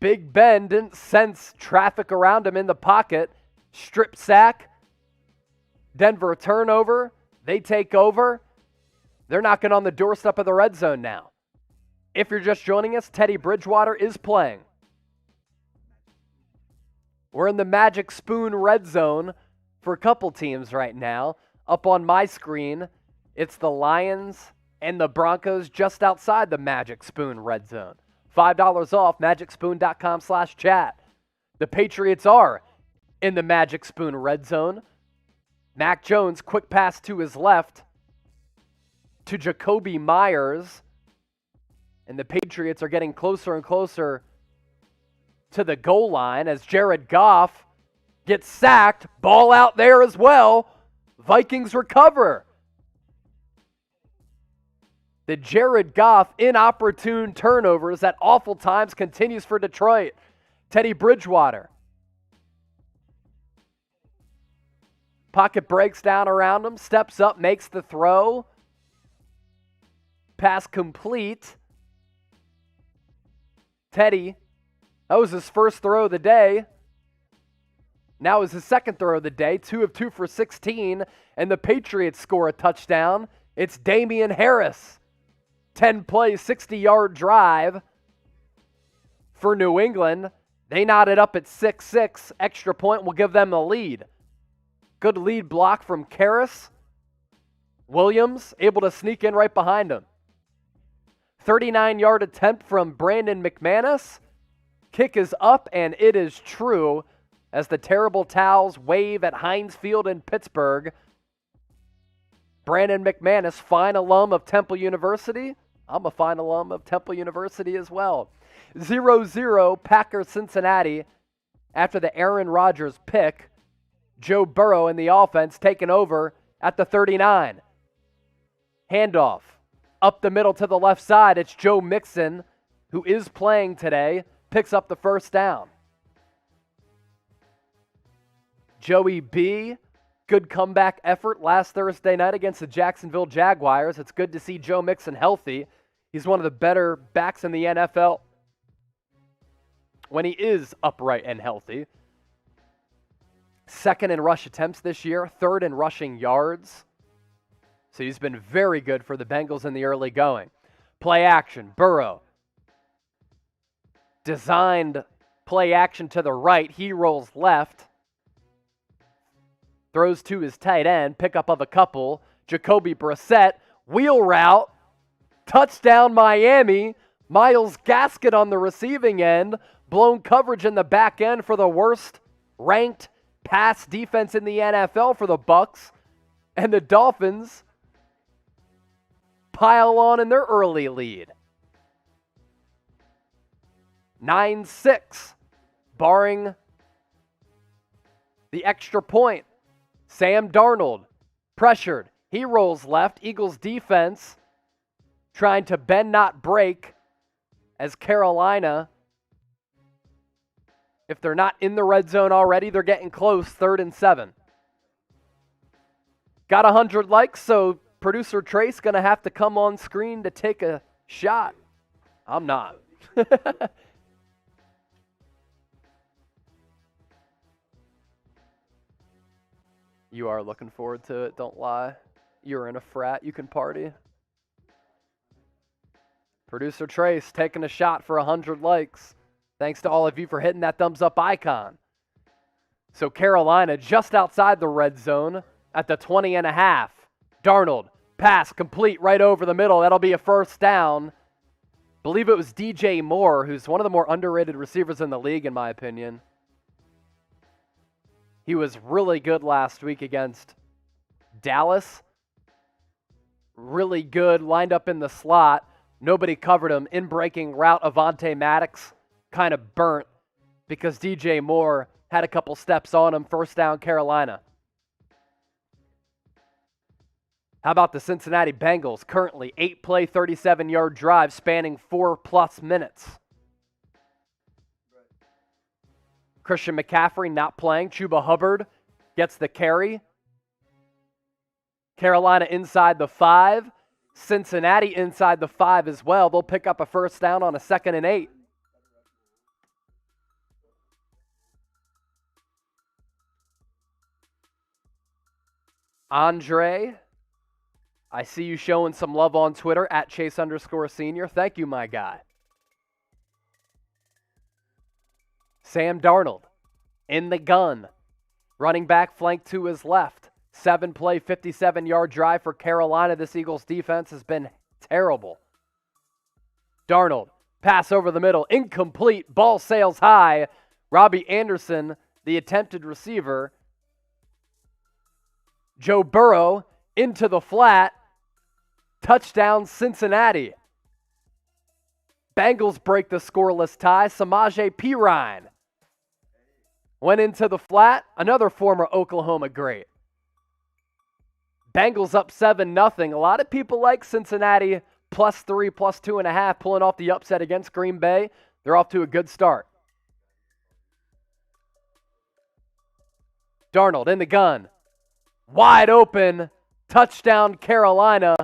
Big Ben didn't sense traffic around him in the pocket. Strip sack. Denver turnover. They take over. They're knocking on the doorstep of the red zone now. If you're just joining us, Teddy Bridgewater is playing. We're in the Magic Spoon red zone for a couple teams right now. Up on my screen, it's the Lions and the Broncos just outside the Magic Spoon red zone. $5 off, magicspoon.com/chat. The Patriots are in the Magic Spoon red zone. Mac Jones, quick pass to his left to Jacoby Myers. And the Patriots are getting closer and closer to the goal line as Jared Goff gets sacked. Ball out there as well. Vikings recover. The Jared Goff inopportune turnovers at awful times continues for Detroit. Teddy Bridgewater. Pocket breaks down around him, steps up, makes the throw. Pass complete. Teddy, that was his first throw of the day. Now is his second throw of the day, 2 of 2 for 16, and the Patriots score a touchdown. It's Damian Harris. 10-play, 60-yard drive for New England. They knotted up at 6-6. Extra point will give them the lead. Good lead block from Karras. Williams able to sneak in right behind him. 39-yard attempt from Brandon McManus. Kick is up, and it is true as the terrible towels wave at Heinz Field in Pittsburgh. Brandon McManus, fine alum of Temple University. I'm a fine alum of Temple University as well. 0-0 Packers Cincinnati after the Aaron Rodgers pick. Joe Burrow in the offense taking over at the 39. Handoff up the middle to the left side. It's Joe Mixon, who is playing today, picks up the first down. Joey B, good comeback effort last Thursday night against the Jacksonville Jaguars. It's good to see Joe Mixon healthy. He's one of the better backs in the NFL when he is upright and healthy. Second in rush attempts this year, third in rushing yards. So he's been very good for the Bengals in the early going. Play action, Burrow. Designed play action to the right. He rolls left. Throws to his tight end. Pickup of a couple. Jacoby Brissett. Wheel route. Touchdown Miami. Myles Gaskin on the receiving end. Blown coverage in the back end for the worst ranked pass defense in the NFL for the Bucs. And the Dolphins pile on in their early lead. 9-6, barring the extra point. Sam Darnold, pressured. He rolls left. Eagles defense trying to bend, not break, as Carolina, if they're not in the red zone already, they're getting close, 3rd and 7. Got 100 likes, so producer Trace going to have to come on screen to take a shot. I'm not. You are looking forward to it, don't lie. You're in a frat, you can party. Producer Trace taking a shot for 100 likes. Thanks to all of you for hitting that thumbs up icon. So Carolina just outside the red zone at the 20.5. Darnold, pass complete right over the middle. That'll be a first down. Believe it was DJ Moore, who's one of the more underrated receivers in the league, in my opinion. He was really good last week against Dallas. Really good, lined up in the slot. Nobody covered him. In-breaking route, Avonte Maddox kind of burnt because DJ Moore had a couple steps on him. First down, Carolina. How about the Cincinnati Bengals? Currently 8-play, 37-yard drive spanning 4+ minutes. Christian McCaffrey not playing. Chuba Hubbard gets the carry. Carolina inside the 5. Cincinnati inside the 5 as well. They'll pick up a first down on a 2nd and 8. Andre, I see you showing some love on Twitter at Chase_senior. Thank you, my guy. Sam Darnold in the gun. Running back flank to his left. 7-play, 57-yard drive for Carolina. This Eagles defense has been terrible. Darnold, pass over the middle. Incomplete. Ball sails high. Robbie Anderson, the attempted receiver. Joe Burrow into the flat. Touchdown, Cincinnati. Bengals break the scoreless tie. Samaje Perine went into the flat. Another former Oklahoma great. Bengals up 7-0. A lot of people like Cincinnati +3, +2.5, pulling off the upset against Green Bay. They're off to a good start. Darnold in the gun. Wide open. Touchdown, Carolina.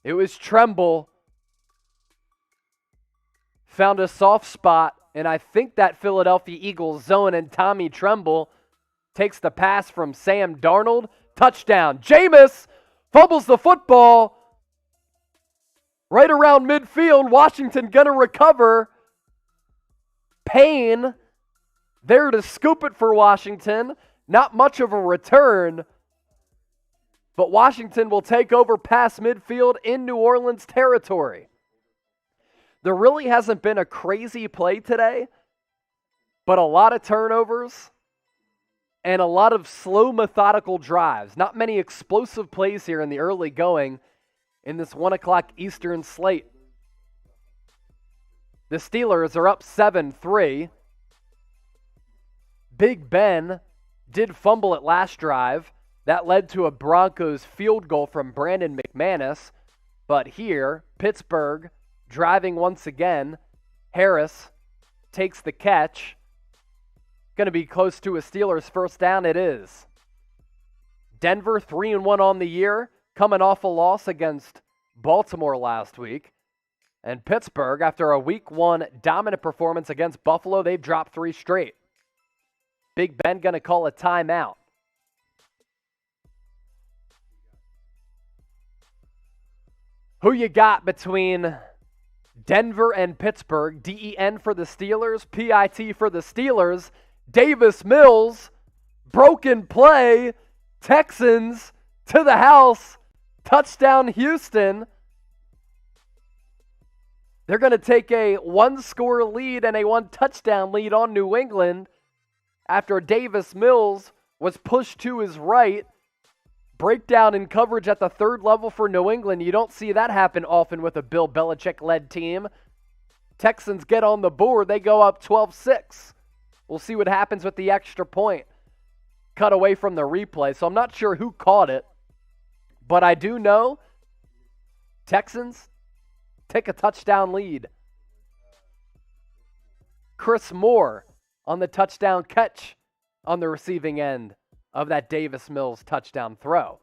It was Tremble. Found a soft spot, and I think that Philadelphia Eagles zone, and Tommy Tremble takes the pass from Sam Darnold. Touchdown. Jameis fumbles the football right around midfield. Washington going to recover. Payne there to scoop it for Washington. Not much of a return, but Washington will take over past midfield in New Orleans territory. There really hasn't been a crazy play today, but a lot of turnovers and a lot of slow, methodical drives. Not many explosive plays here in the early going in this 1 o'clock Eastern slate. The Steelers are up 7-3. Big Ben did fumble it last drive. That led to a Broncos field goal from Brandon McManus. But here, Pittsburgh driving once again. Harris takes the catch. Going to be close to a Steelers first down. It is. Denver 3-1 on the year, coming off a loss against Baltimore last week. And Pittsburgh, after a week 1 dominant performance against Buffalo, they've dropped 3 straight. Big Ben going to call a timeout. Who you got between Denver and Pittsburgh? DEN for the Steelers, PIT for the Steelers. Davis Mills, broken play, Texans to the house, touchdown Houston. They're going to take a 1-score lead and a 1-touchdown lead on New England after Davis Mills was pushed to his right. Breakdown in coverage at the 3rd level for New England. You don't see that happen often with a Bill Belichick-led team. Texans get on the board. They go up 12-6. We'll see what happens with the extra point. Cut away from the replay, so I'm not sure who caught it. But I do know Texans take a touchdown lead. Chris Moore on the touchdown catch on the receiving end of that Davis Mills touchdown throw.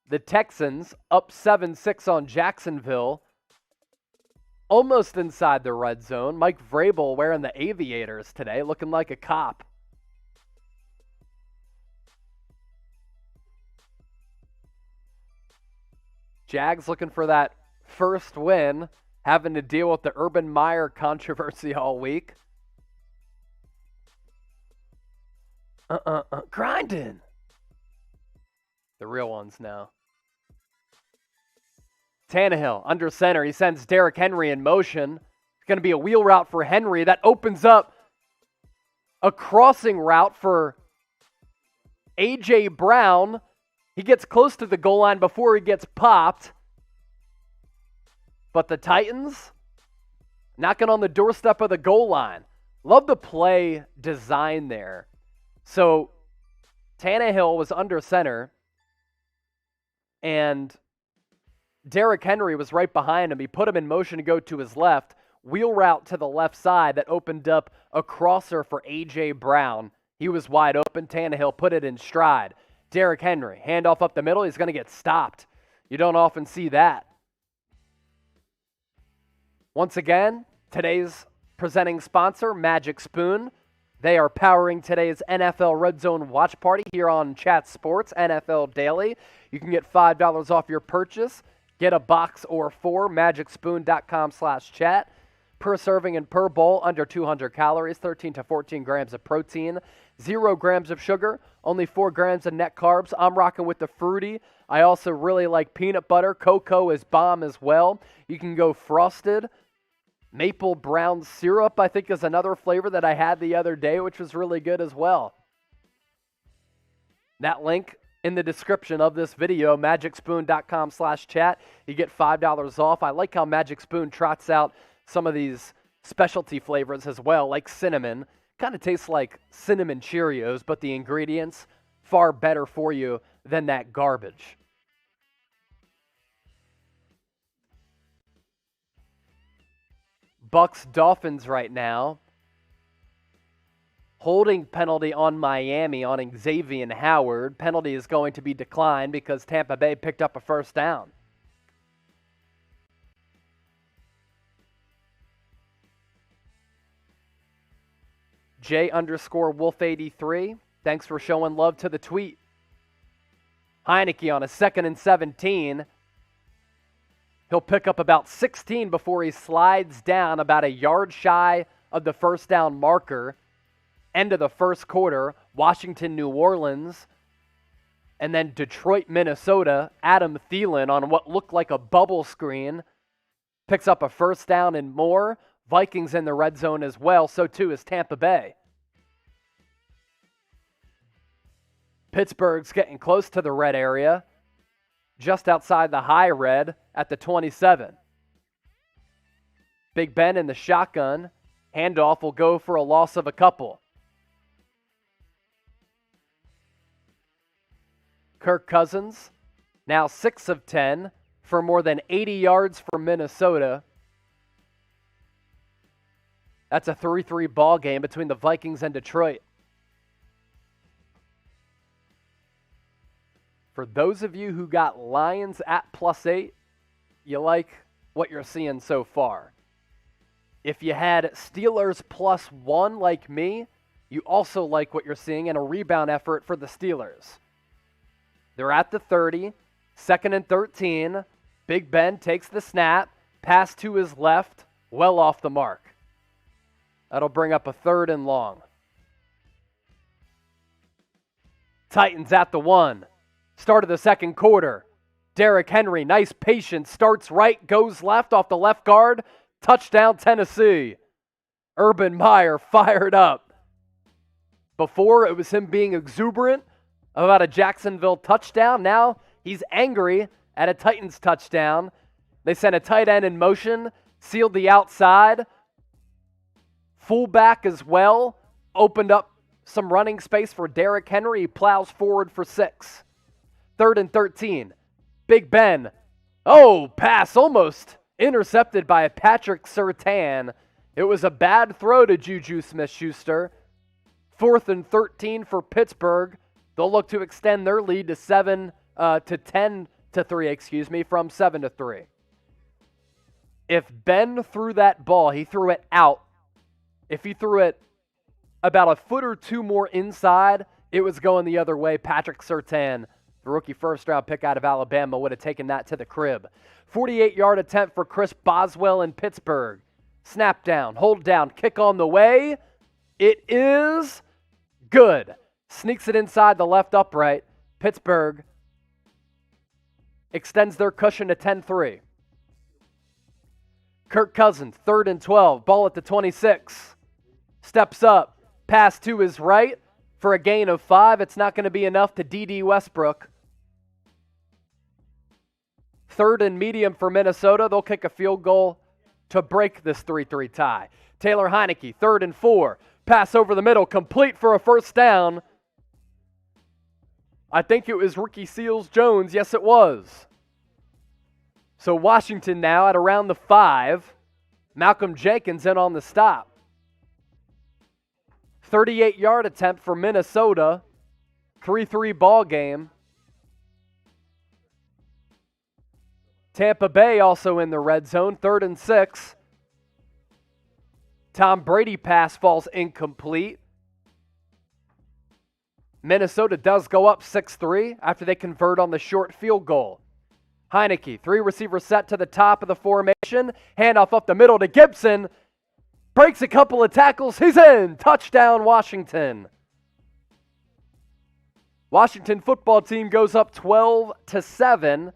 The Texans up 7-6 on Jacksonville. Almost inside the red zone. Mike Vrabel wearing the aviators today, looking like a cop. Jags looking for that first win, having to deal with the Urban Meyer controversy all week. Grinding. The real ones now. Tannehill under center. He sends Derrick Henry in motion. It's going to be a wheel route for Henry. That opens up a crossing route for A.J. Brown. He gets close to the goal line before he gets popped. But the Titans knocking on the doorstep of the goal line. Love the play design there. So Tannehill was under center, and Derrick Henry was right behind him. He put him in motion to go to his left. Wheel route to the left side that opened up a crosser for A.J. Brown. He was wide open. Tannehill put it in stride. Derrick Henry, handoff up the middle. He's going to get stopped. You don't often see that. Once again, today's presenting sponsor, Magic Spoon. They are powering today's NFL Red Zone watch party here on Chat Sports, NFL Daily. You can get $5 off your purchase. Get a box or 4, magicspoon.com/chat. Per serving and per bowl, under 200 calories, 13 to 14 grams of protein, 0 grams of sugar, only 4 grams of net carbs. I'm rocking with the fruity. I also really like peanut butter. Cocoa is bomb as well. You can go frosted. Maple brown syrup, I think, is another flavor that I had the other day, which was really good as well. That link in the description of this video, magicspoon.com/chat. You get $5 off. I like how Magic Spoon trots out some of these specialty flavors as well, like cinnamon. Kind of tastes like cinnamon Cheerios, but the ingredients far better for you than that garbage. Bucks Dolphins right now. Holding penalty on Miami on Xavier Howard. Penalty is going to be declined because Tampa Bay picked up a first down. J_Wolf83. Thanks for showing love to the tweet. Heineke on a 2nd and 17. He'll pick up about 16 before he slides down about a yard shy of the first down marker. End of the first quarter, Washington, New Orleans, and then Detroit, Minnesota. Adam Thielen on what looked like a bubble screen picks up a first down and more. Vikings in the red zone as well, so too is Tampa Bay. Pittsburgh's getting close to the red area, just outside the high red at the 27. Big Ben in the shotgun. Handoff will go for a loss of a couple. Kirk Cousins, now 6 of 10 for more than 80 yards for Minnesota. That's a 3-3 ball game between the Vikings and Detroit. For those of you who got Lions at +8, you like what you're seeing so far. If you had Steelers +1 like me, you also like what you're seeing in a rebound effort for the Steelers. They're at the 30, 2nd and 13. Big Ben takes the snap, pass to his left, well off the mark. That'll bring up a 3rd and long. Titans at the 1. Start of the second quarter. Derrick Henry, nice patience, starts right, goes left off the left guard. Touchdown, Tennessee. Urban Meyer fired up. Before, it was him being exuberant about a Jacksonville touchdown. Now, he's angry at a Titans touchdown. They sent a tight end in motion, sealed the outside. Fullback as well, opened up some running space for Derrick Henry. He plows forward for 6. 3rd and 13. Big Ben. Oh, pass almost intercepted by Patrick Surtain. It was a bad throw to Juju Smith-Schuster. 4th and 13 for Pittsburgh. They'll look to extend their lead to 10-3, from 7-3. If Ben threw that ball, he threw it out. If he threw it about a foot or two more inside, it was going the other way. Patrick Surtain, the rookie first-round pick out of Alabama, would have taken that to the crib. 48-yard attempt for Chris Boswell in Pittsburgh. Snap down, hold down, kick on the way. It is good. Sneaks it inside the left upright. Pittsburgh extends their cushion to 10-3. Kirk Cousins, 3rd and 12, ball at the 26. Steps up, pass to his right for a gain of 5. It's not going to be enough to D.D. Westbrook. 3rd and medium for Minnesota. They'll kick a field goal to break this 3-3 tie. Taylor Heineke, 3rd and 4. Pass over the middle, complete for a first down. I think it was Ricky Seals-Jones. Yes, it was. So Washington now at around the 5. Malcolm Jenkins in on the stop. 38-yard attempt for Minnesota. 3-3 ball game. Tampa Bay also in the red zone. 3rd and 6. Tom Brady pass falls incomplete. Minnesota does go up 6-3 after they convert on the short field goal. Heineke, 3 receivers set to the top of the formation. Handoff up the middle to Gibson. Breaks a couple of tackles. He's in. Touchdown, Washington. Washington football team goes up 12-7.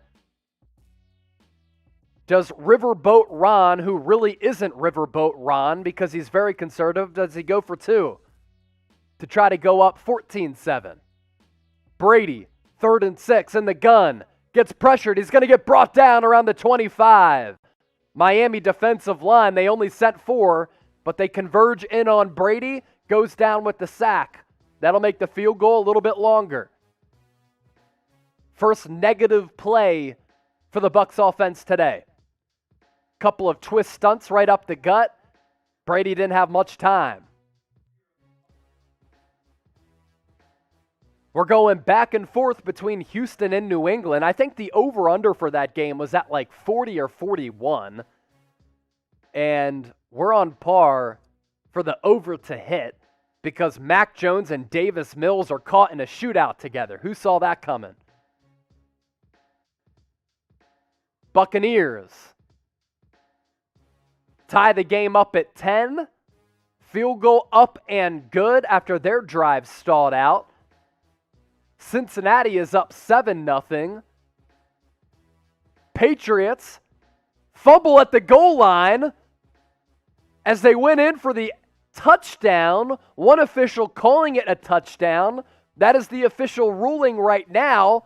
Does Riverboat Ron, who really isn't Riverboat Ron because he's very conservative, does he go for 2 to try to go up 14-7? Brady, 3rd and 6 in the gun. Gets pressured. He's going to get brought down around the 25. Miami defensive line, they only sent 4, but they converge in on Brady. Goes down with the sack. That'll make the field goal a little bit longer. First negative play for the Bucs offense today. Couple of twist stunts right up the gut. Brady didn't have much time. We're going back and forth between Houston and New England. I think the over-under for that game was at like 40 or 41. And we're on par for the over to hit because Mac Jones and Davis Mills are caught in a shootout together. Who saw that coming? Buccaneers tie the game up at 10. Field goal up and good after their drive stalled out. Cincinnati is up 7-0. Patriots fumble at the goal line as they went in for the touchdown. One official calling it a touchdown. That is the official ruling right now.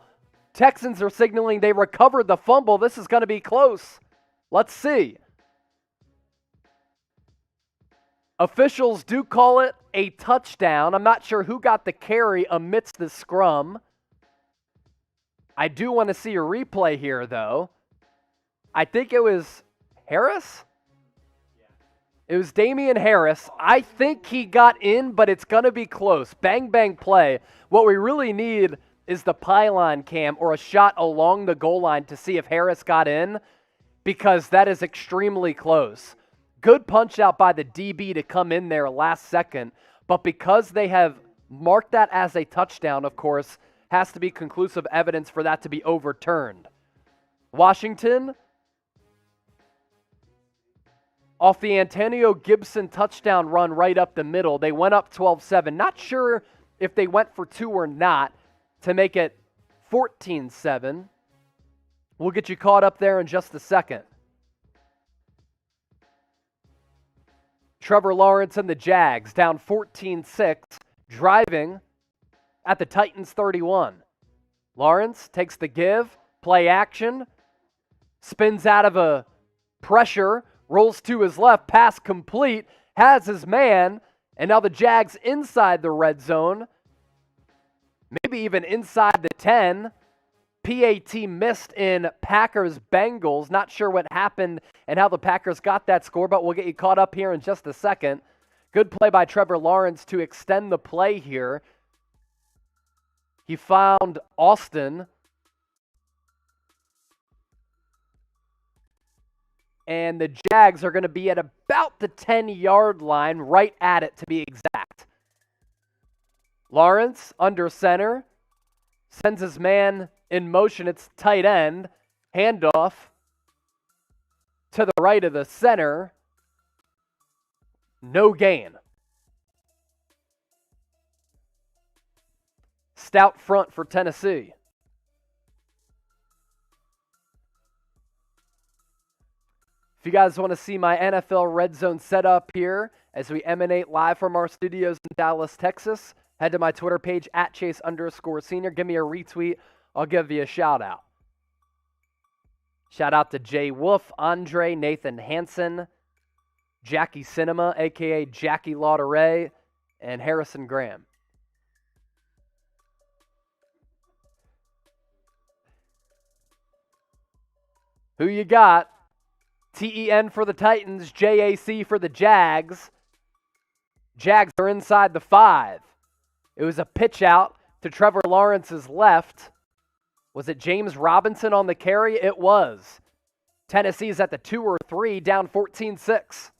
Texans are signaling they recovered the fumble. This is going to be close. Let's see. Officials do call it a touchdown. I'm not sure who got the carry amidst the scrum. I do want to see a replay here, though. I think it was Harris? It was Damian Harris. I think he got in, but it's going to be close. Bang, bang play. What we really need is the pylon cam or a shot along the goal line to see if Harris got in, because that is extremely close. Good punch out by the DB to come in there last second, but because they have marked that as a touchdown, of course, has to be conclusive evidence for that to be overturned. Washington, off the Antonio Gibson touchdown run right up the middle, they went up 12-7. Not sure if they went for two or not to make it 14-7. We'll get you caught up there in just a second. Trevor Lawrence and the Jags down 14-6, driving at the Titans 31. Lawrence takes the give, play action, spins out of a pressure, rolls to his left, pass complete, has his man, and now the Jags inside the red zone, maybe even inside the 10. PAT missed in Packers-Bengals. Not sure what happened and how the Packers got that score, but we'll get you caught up here in just a second. Good play by Trevor Lawrence to extend the play here. He found Austin. And the Jags are going to be at about the 10-yard line, right at it to be exact. Lawrence under center, sends his man in motion. It's tight end. Handoff to the right of the center. No gain. Stout front for Tennessee. If you guys want to see my NFL Red Zone setup here as we emanate live from our studios in Dallas, Texas, head to my Twitter page at Chase_Senior. Give me a retweet. I'll give you a shout out. Shout out to Jay Wolf, Andre, Nathan Hansen, Jackie Cinema, a.k.a. Jackie Lauderay, and Harrison Graham. Who you got? TEN for the Titans, JAC for the Jags. Jags are inside the 5. It was a pitch out to Trevor Lawrence's left. Was it James Robinson on the carry? It was. Tennessee's at the 2 or 3, down 14-6.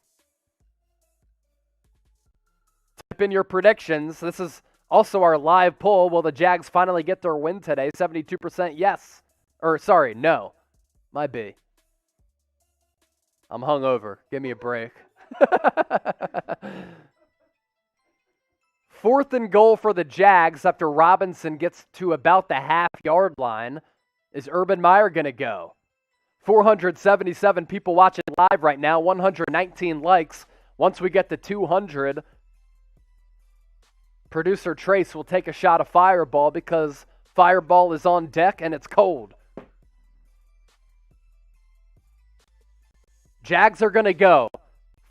Type in your predictions. This is also our live poll. Will the Jags finally get their win today? 72% yes. Or, sorry, no. Might be. I'm hungover. Give me a break. 4th and goal for the Jags after Robinson gets to about the half-yard line. Is Urban Meyer going to go? 477 people watching live right now. 119 likes. Once we get to 200, producer Trace will take a shot of Fireball because Fireball is on deck and it's cold. Jags are going to go.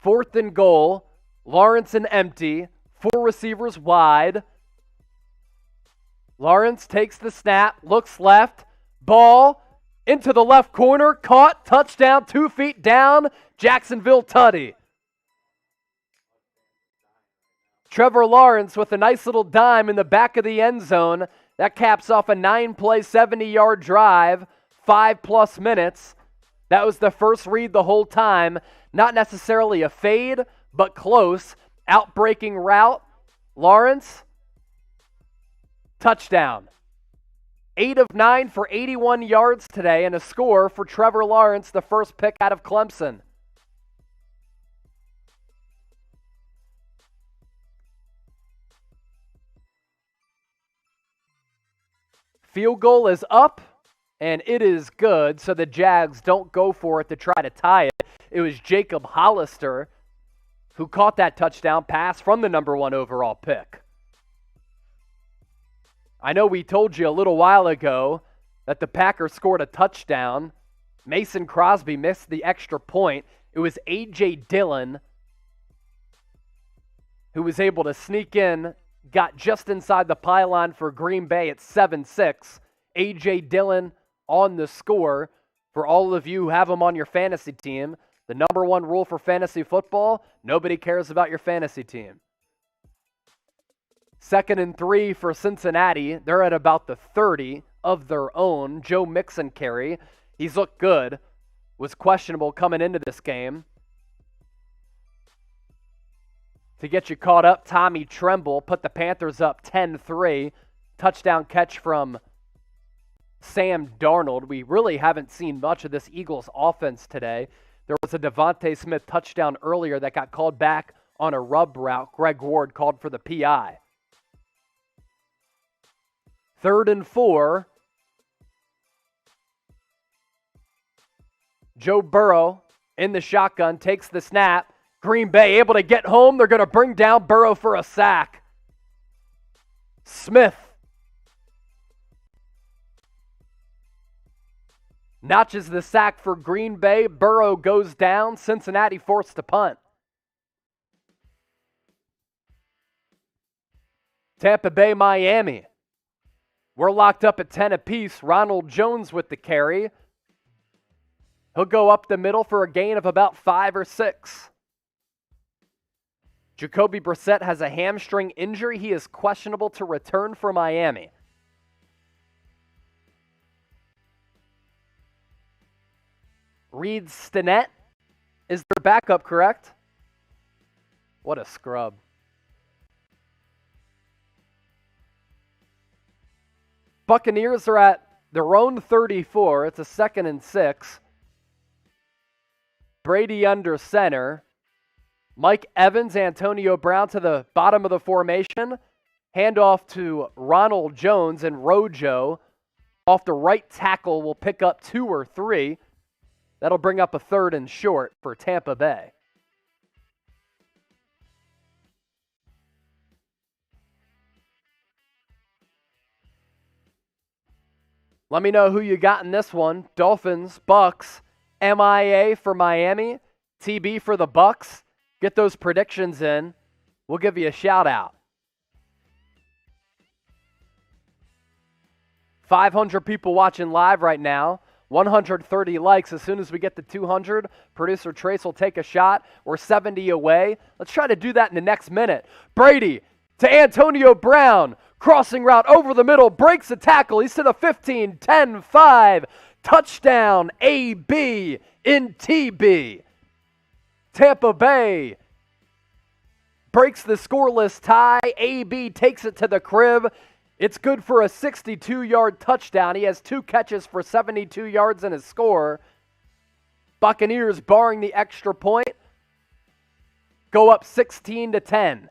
4th and goal. Lawrence and empty. 4 receivers wide. Lawrence takes the snap, looks left. Ball into the left corner. Caught. Touchdown. 2 feet down. Jacksonville tutty. Trevor Lawrence with a nice little dime in the back of the end zone. That caps off a 9-play, 70-yard drive. 5+ minutes. That was the first read the whole time. Not necessarily a fade, but close. Outbreaking route. Lawrence. Touchdown. 8 of 9 for 81 yards today and a score for Trevor Lawrence, the first pick out of Clemson. Field goal is up, and it is good, so the Jags don't go for it to try to tie it. It was Jacob Hollister who caught that touchdown pass from the number 1 overall pick. I know we told you a little while ago that the Packers scored a touchdown. Mason Crosby missed the extra point. It was A.J. Dillon who was able to sneak in, got just inside the pylon for Green Bay at 7-6. A.J. Dillon on the score. For all of you who have him on your fantasy team, the number 1 rule for fantasy football, nobody cares about your fantasy team. 2nd and 3 for Cincinnati. They're at about the 30 of their own. Joe Mixon carry. He's looked good. Was questionable coming into this game. To get you caught up, Tommy Tremble put the Panthers up 10-3. Touchdown catch from Sam Darnold. We really haven't seen much of this Eagles offense today. There was a Devontae Smith touchdown earlier that got called back on a rub route. Greg Ward called for the PI. 3rd and 4. Joe Burrow in the shotgun takes the snap. Green Bay able to get home. They're going to bring down Burrow for a sack. Smith notches the sack for Green Bay. Burrow goes down. Cincinnati forced to punt. Tampa Bay, Miami. We're locked up at 10 apiece. Ronald Jones with the carry. He'll go up the middle for a gain of about 5 or 6. Jacoby Brissett has a hamstring injury. He is questionable to return for Miami. Reed Stinnett is their backup, correct? What a scrub. Buccaneers are at their own 34. It's a 2nd and 6. Brady under center. Mike Evans, Antonio Brown to the bottom of the formation. Handoff to Ronald Jones, and Rojo off the right tackle will pick up 2 or 3. That'll bring up a 3rd and short for Tampa Bay. Let me know who you got in this one. Dolphins, Bucks, MIA for Miami, TB for the Bucks. Get those predictions in. We'll give you a shout out. 500 people watching live right now. 130 likes. As soon as we get to 200, producer Trace will take a shot. We're 70 away. Let's try to do that in the next minute. Brady to Antonio Brown. Crossing route over the middle. Breaks a tackle. He's to the 15. 10, 5. Touchdown. AB in TB. Tampa Bay breaks the scoreless tie. AB takes it to the crib. It's good for a 62-yard touchdown. He has 2 catches for 72 yards and a score. Buccaneers, barring the extra point, go up 16-10.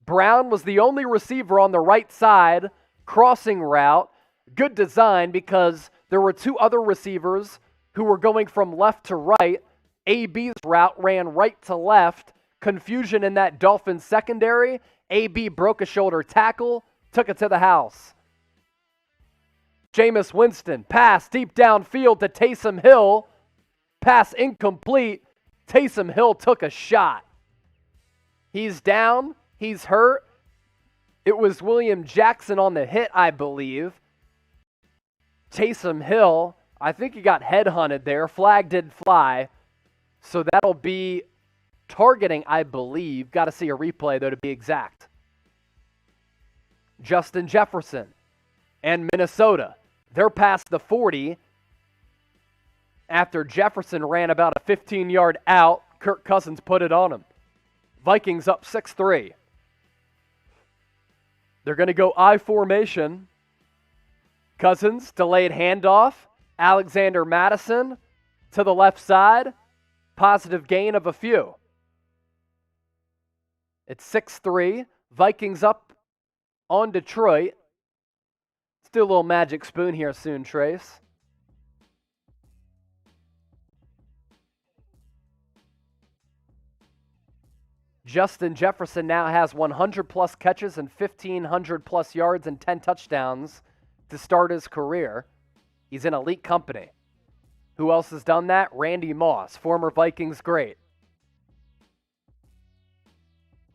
Brown was the only receiver on the right side, crossing route. Good design because there were 2 other receivers who were going from left to right. AB's route ran right to left. Confusion in that Dolphins secondary. AB broke a shoulder tackle, took it to the house. Jameis Winston, pass deep downfield to Taysom Hill. Pass incomplete. Taysom Hill took a shot. He's down. He's hurt. It was William Jackson on the hit, I believe. Taysom Hill, I think he got headhunted there. Flag did fly. So that'll be targeting, I believe. Got to see a replay, though, to be exact. Justin Jefferson and Minnesota. They're past the 40 after Jefferson ran about a 15-yard out. Kirk Cousins put it on him. Vikings up 6-3. They're going to go I formation. Cousins, delayed handoff. Alexander Madison to the left side. Positive gain of a few. It's 6-3. Vikings up on Detroit. Let's do a little magic spoon here soon, Trace. Justin Jefferson now has 100-plus catches and 1,500-plus yards and 10 touchdowns to start his career. He's in elite company. Who else has done that? Randy Moss, former Vikings great.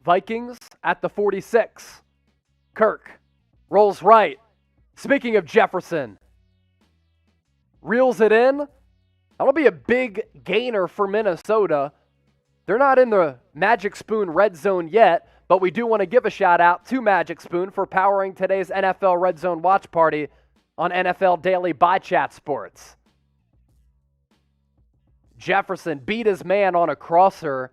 Vikings at the 46. Kirk rolls right. Speaking of Jefferson, reels it in. That'll be a big gainer for Minnesota. They're not in the Magic Spoon Red Zone yet, but we do want to give a shout out to Magic Spoon for powering today's NFL Red Zone watch party on NFL Daily by Chat Sports. Jefferson beat his man on a crosser.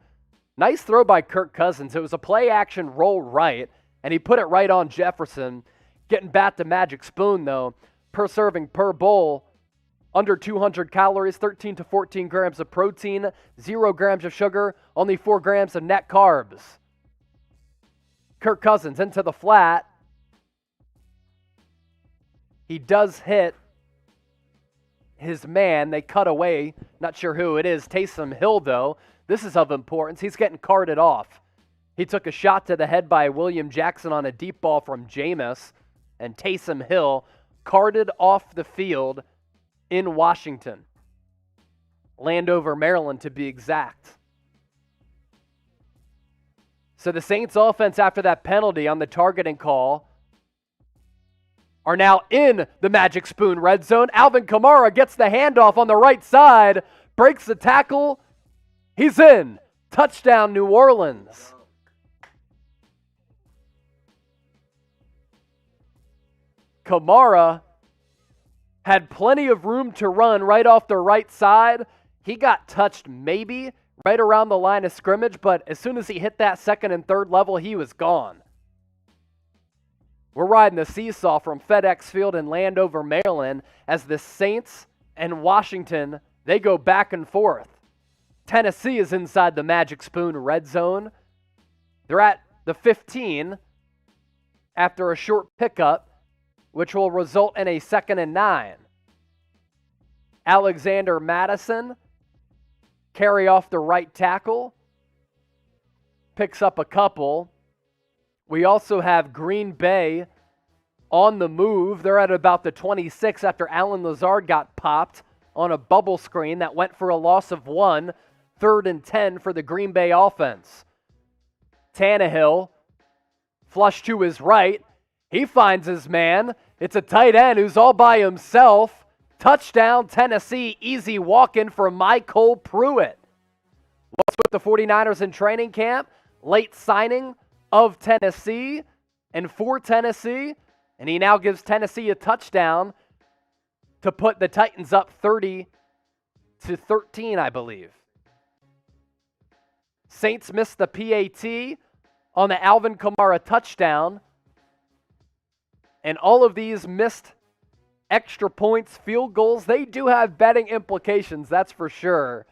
Nice throw by Kirk Cousins. It was a play-action roll right, and he put it right on Jefferson. Getting back to Magic Spoon, though, per serving, per bowl, under 200 calories, 13 to 14 grams of protein, 0 grams of sugar, only 4 grams of net carbs. Kirk Cousins into the flat. He does hit his man. They cut away. Not sure who it is. Taysom Hill, though. This is of importance. He's getting carted off. He took a shot to the head by William Jackson on a deep ball from Jameis, and Taysom Hill carted off the field in Washington. Landover, Maryland, to be exact. So the Saints offense, after that penalty on the targeting call, are now in the Magic Spoon Red Zone. Alvin Kamara gets the handoff on the right side, breaks the tackle. He's in. Touchdown, New Orleans. Kamara had plenty of room to run right off the right side. He got touched maybe right around the line of scrimmage, but as soon as he hit that second and third level, he was gone. We're riding the seesaw from FedEx Field in Landover, Maryland, as the Saints and Washington, they go back and forth. Tennessee is inside the Magic Spoon Red Zone. They're at the 15 after a short pickup, which will result in a 2nd and 9. Alexander Madison, carry off the right tackle, picks up a couple. We also have Green Bay on the move. They're at about the 26 after Allen Lazard got popped on a bubble screen that went for a loss of 1, 3rd and 10 for the Green Bay offense. Tannehill, flush to his right. He finds his man. It's a tight end who's all by himself. Touchdown, Tennessee. Easy walk-in for Michael Pruitt. What's with the 49ers in training camp? Late signing of Tennessee and for Tennessee. And he now gives Tennessee a touchdown to put the Titans up 30-13, I believe. Saints missed the PAT on the Alvin Kamara touchdown. And all of these missed extra points, field goals, they do have betting implications, that's for sure.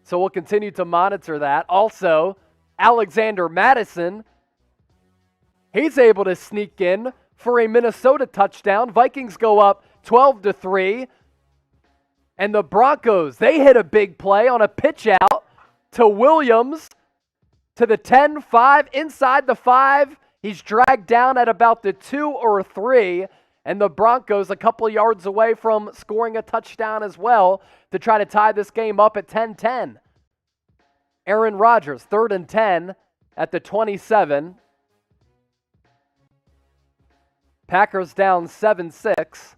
So we'll continue to monitor that. Also, Alexander Madison, he's able to sneak in for a Minnesota touchdown. Vikings go up 12-3. And the Broncos, they hit a big play on a pitch out to Williams to the 10-5, inside the 5. He's dragged down at about the 2 or 3, and the Broncos a couple yards away from scoring a touchdown as well to try to tie this game up at 10-10. Aaron Rodgers, 3rd and 10 at the 27. Packers down 7-6.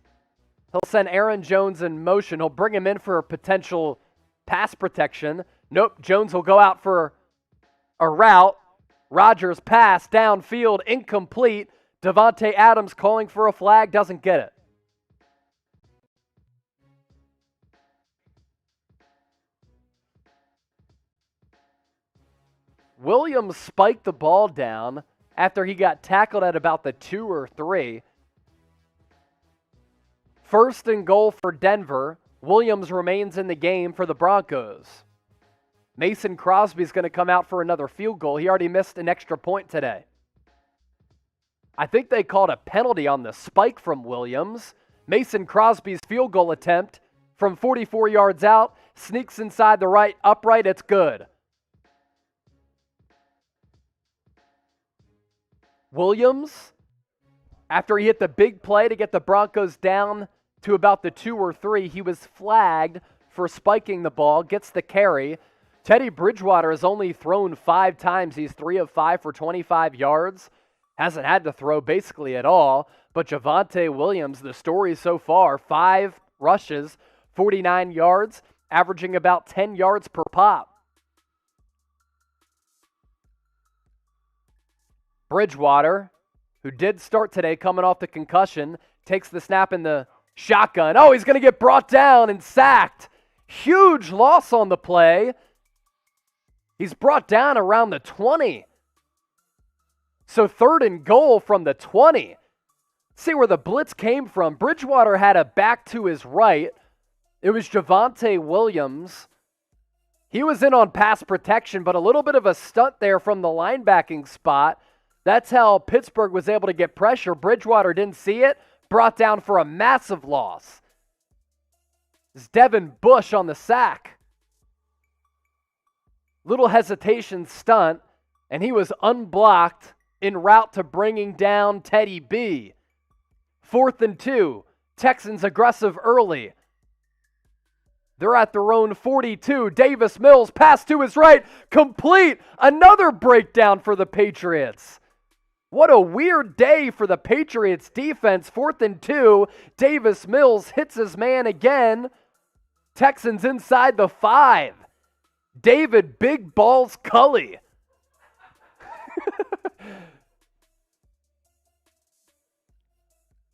He'll send Aaron Jones in motion. He'll bring him in for a potential pass protection. Nope, Jones will go out for a route. Rodgers pass downfield, incomplete. Devontae Adams calling for a flag, doesn't get it. Williams spiked the ball down after he got tackled at about the 2 or 3. First and goal for Denver. Williams remains in the game for the Broncos. Mason Crosby's going to come out for another field goal. He already missed an extra point today. I think they called a penalty on the spike from Williams. Mason Crosby's field goal attempt from 44 yards out sneaks inside the right upright. It's good. Williams, after he hit the big play to get the Broncos down to about the 2 or 3, he was flagged for spiking the ball, gets the carry. Teddy Bridgewater has only thrown 5 times. He's 3 of 5 for 25 yards. Hasn't had to throw basically at all. But Javonte Williams, the story so far, 5 rushes, 49 yards, averaging about 10 yards per pop. Bridgewater, who did start today coming off the concussion, takes the snap in the shotgun. Oh, he's going to get brought down and sacked. Huge loss on the play. He's brought down around the 20. So 3rd and goal from the 20. See where the blitz came from. Bridgewater had a back to his right. It was Javonte Williams. He was in on pass protection, but a little bit of a stunt there from the linebacking spot. That's how Pittsburgh was able to get pressure. Bridgewater didn't see it, brought down for a massive loss. It's Devin Bush on the sack. Little hesitation stunt, and he was unblocked en route to bringing down Teddy B. 4th and 2. Texans aggressive early. They're at their own 42. Davis Mills, pass to his right, complete. Another breakdown for the Patriots. What a weird day for the Patriots defense. 4th and 2. Davis Mills hits his man again. Texans inside the 5. David Big Balls Cully.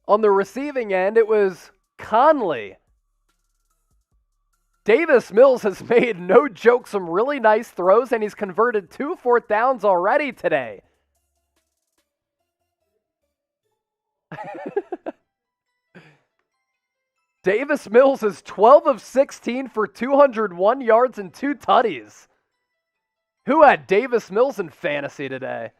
On the receiving end, it was Conley. Davis Mills has made, no joke, some really nice throws, and he's converted 2 4th downs already today. Davis Mills is 12 of 16 for 201 yards and 2 tutties. Who had Davis Mills in fantasy today?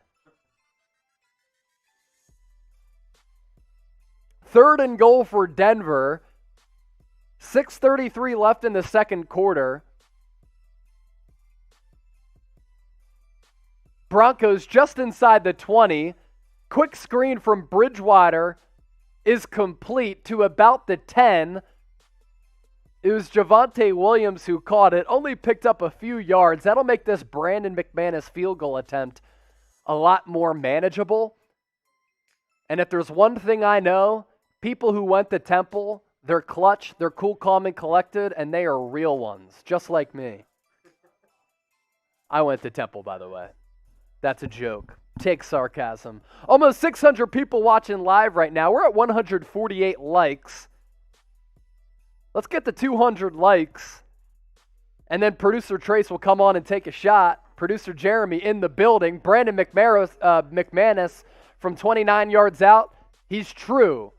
3rd and goal for Denver. 6:33 left in the second quarter. Broncos just inside the 20. Quick screen from Bridgewater is complete to about the 10. It was Javonte Williams who caught it, only picked up a few yards. That'll make this Brandon McManus field goal attempt a lot more manageable. And if there's one thing I know, people who went to Temple, they're clutch, they're cool, calm, and collected, and they are real ones, just like me. I went to Temple, by the way. That's a joke. Take sarcasm. Almost 600 people watching live right now. We're at 148 likes. Let's get to 200 likes. And then producer Trace will come on and take a shot. Producer Jeremy in the building. Brandon McManus from 29 yards out. He's true.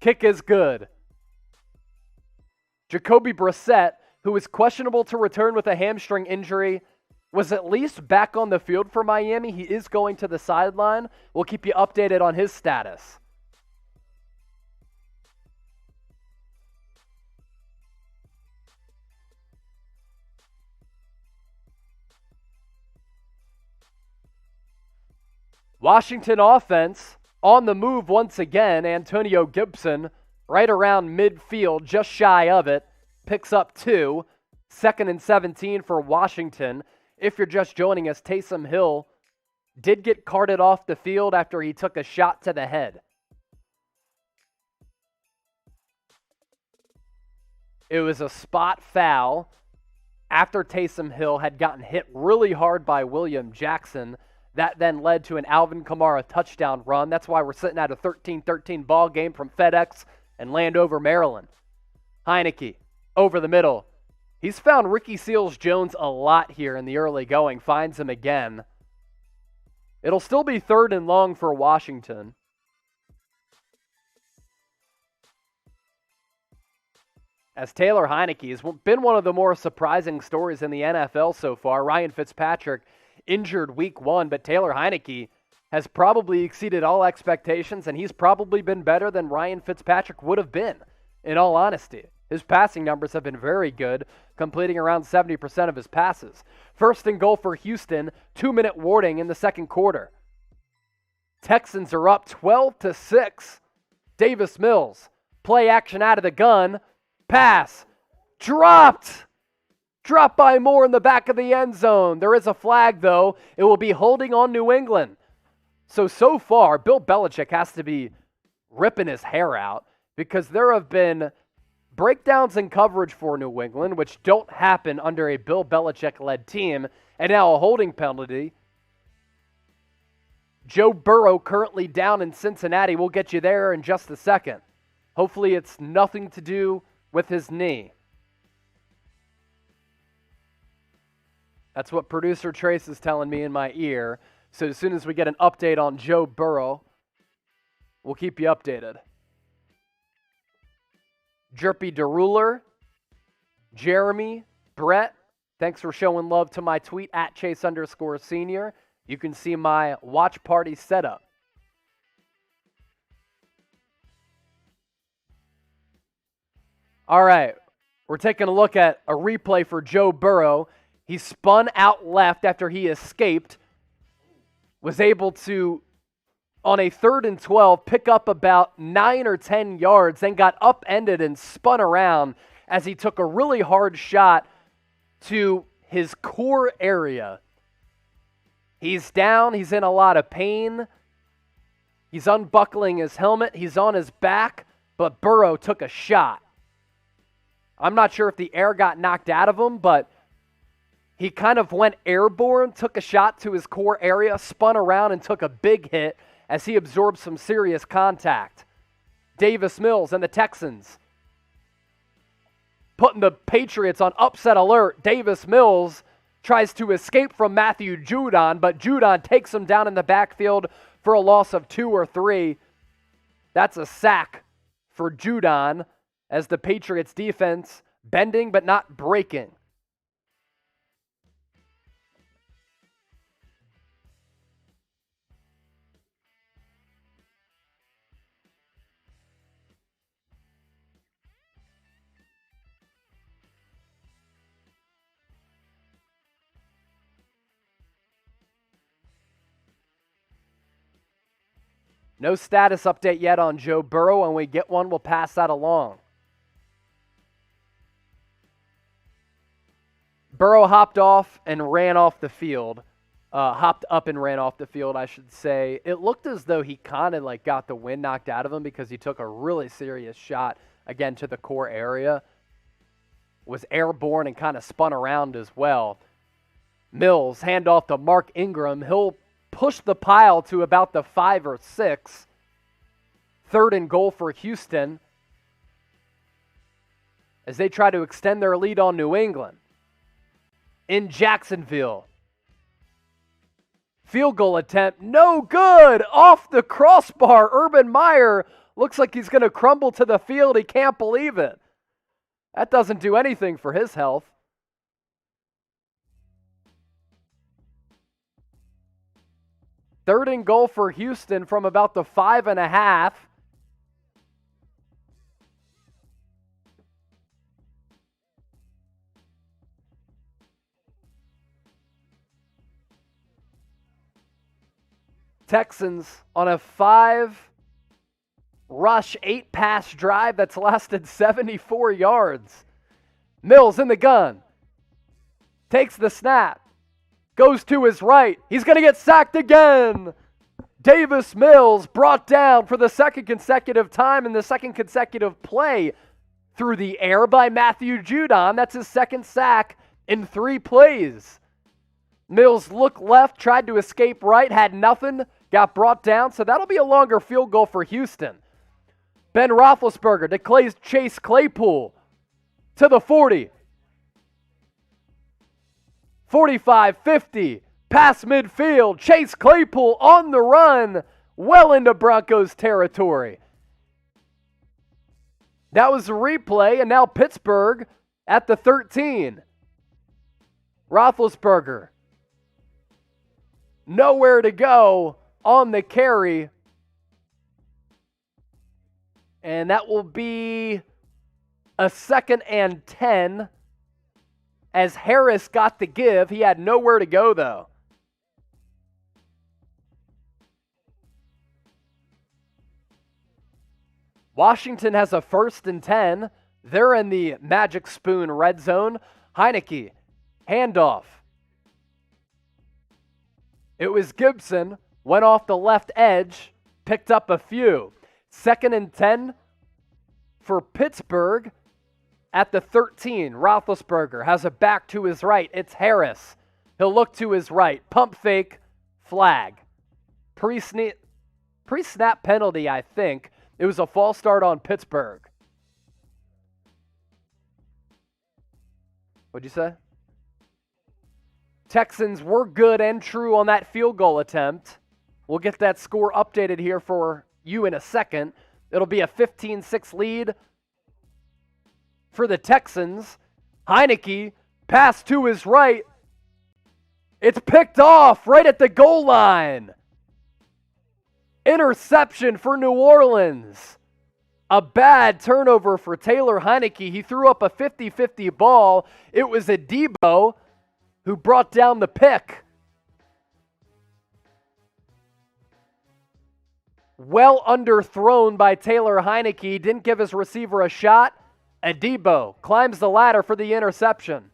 Kick is good. Jacoby Brissett, who is questionable to return with a hamstring injury, was at least back on the field for Miami. He is going to the sideline. We'll keep you updated on his status. Washington offense on the move once again. Antonio Gibson right around midfield, just shy of it. Picks up 2. 2nd and 17 for Washington. If you're just joining us, Taysom Hill did get carted off the field after he took a shot to the head. It was a spot foul after Taysom Hill had gotten hit really hard by William Jackson. That then led to an Alvin Kamara touchdown run. That's why we're sitting at a 13-13 ball game from FedEx and Landover, Maryland. Heineke over the middle. He's found Ricky Seals-Jones a lot here in the early going. Finds him again. It'll still be 3rd and long for Washington. as Taylor Heinicke has been one of the more surprising stories in the NFL so far. Ryan Fitzpatrick injured week 1, but Taylor Heinicke has probably exceeded all expectations, and he's probably been better than Ryan Fitzpatrick would have been, in all honesty. His passing numbers have been very good, completing around 70% of his passes. First and goal for Houston, 2-minute warning in the second quarter. Texans are up 12-6. Davis Mills, play action out of the gun, pass, dropped by Moore in the back of the end zone. There is a flag, though. It will be holding on New England. So far, Bill Belichick has to be ripping his hair out because there have been breakdowns in coverage for New England, which don't happen under a Bill Belichick-led team, and now a holding penalty. Joe Burrow currently down in Cincinnati. We'll get you there in just a second. Hopefully it's nothing to do with his knee. That's what producer Trace is telling me in my ear. So as soon as we get an update on Joe Burrow, we'll keep you updated. Jerpy DeRuler, Jeremy, Brett, thanks for showing love to my tweet at Chase_senior. You can see my watch party setup. All right, we're taking a look at a replay for Joe Burrow. He spun out left after he escaped, was able to, on a 3rd and 12, pick up about 9 or 10 yards, then got upended and spun around as he took a really hard shot to his core area. He's down. He's in a lot of pain. He's unbuckling his helmet. He's on his back, but Burrow took a shot. I'm not sure if the air got knocked out of him, but he kind of went airborne, took a shot to his core area, spun around, and took a big hit as he absorbed some serious contact. Davis Mills and the Texans putting the Patriots on upset alert. Davis Mills tries to escape from Matthew Judon, but Judon takes him down in the backfield for a loss of 2 or 3. That's a sack for Judon as the Patriots defense bending but not breaking. No status update yet on Joe Burrow. When we get one, we'll pass that along. Burrow hopped up and ran off the field. I should say. It looked as though he kind of got the wind knocked out of him because he took a really serious shot, again, to the core area. Was airborne and kind of spun around as well. Mills, handoff to Mark Ingram. He'll push the pile to about the 5 or 6. 3rd and goal for Houston as they try to extend their lead on New England. In Jacksonville, field goal attempt, no good, off the crossbar. Urban Meyer looks like he's going to crumble to the field. He can't believe it. That doesn't do anything for his health. 3rd and goal for Houston from about the 5.5. Texans on a 5-rush, 8-pass drive that's lasted 74 yards. Mills in the gun. Takes the snap. Goes to his right. He's going to get sacked again. Davis Mills brought down for the 2nd consecutive time and the 2nd consecutive play through the air by Matthew Judon. That's his 2nd sack in 3 plays. Mills looked left, tried to escape right, had nothing, got brought down. So that'll be a longer field goal for Houston. Ben Roethlisberger to Chase Claypool to the 40. 45, 50, past midfield. Chase Claypool on the run, well into Broncos territory. That was a replay, and now Pittsburgh at the 13. Roethlisberger. Nowhere to go on the carry. And that will be a 2nd and 10 as Harris got the give. He had nowhere to go, though. Washington has a 1st and 10. They're in the Magic Spoon red zone. Heineke, handoff. It was Gibson, went off the left edge, picked up a few. 2nd and 10 for Pittsburgh at the 13. Roethlisberger has a back to his right. It's Harris. He'll look to his right. Pump fake, flag. Pre-snap penalty, I think. It was a false start on Pittsburgh. What'd you say? Texans were good and true on that field goal attempt. We'll get that score updated here for you in a second. It'll be a 15-6 lead for the Texans. Heineke, pass to his right. It's picked off right at the goal line. Interception for New Orleans. A bad turnover for Taylor Heineke. He threw up a 50-50 ball. It was Adebo who brought down the pick. Well underthrown by Taylor Heineke. Didn't give his receiver a shot. Adebo climbs the ladder for the interception.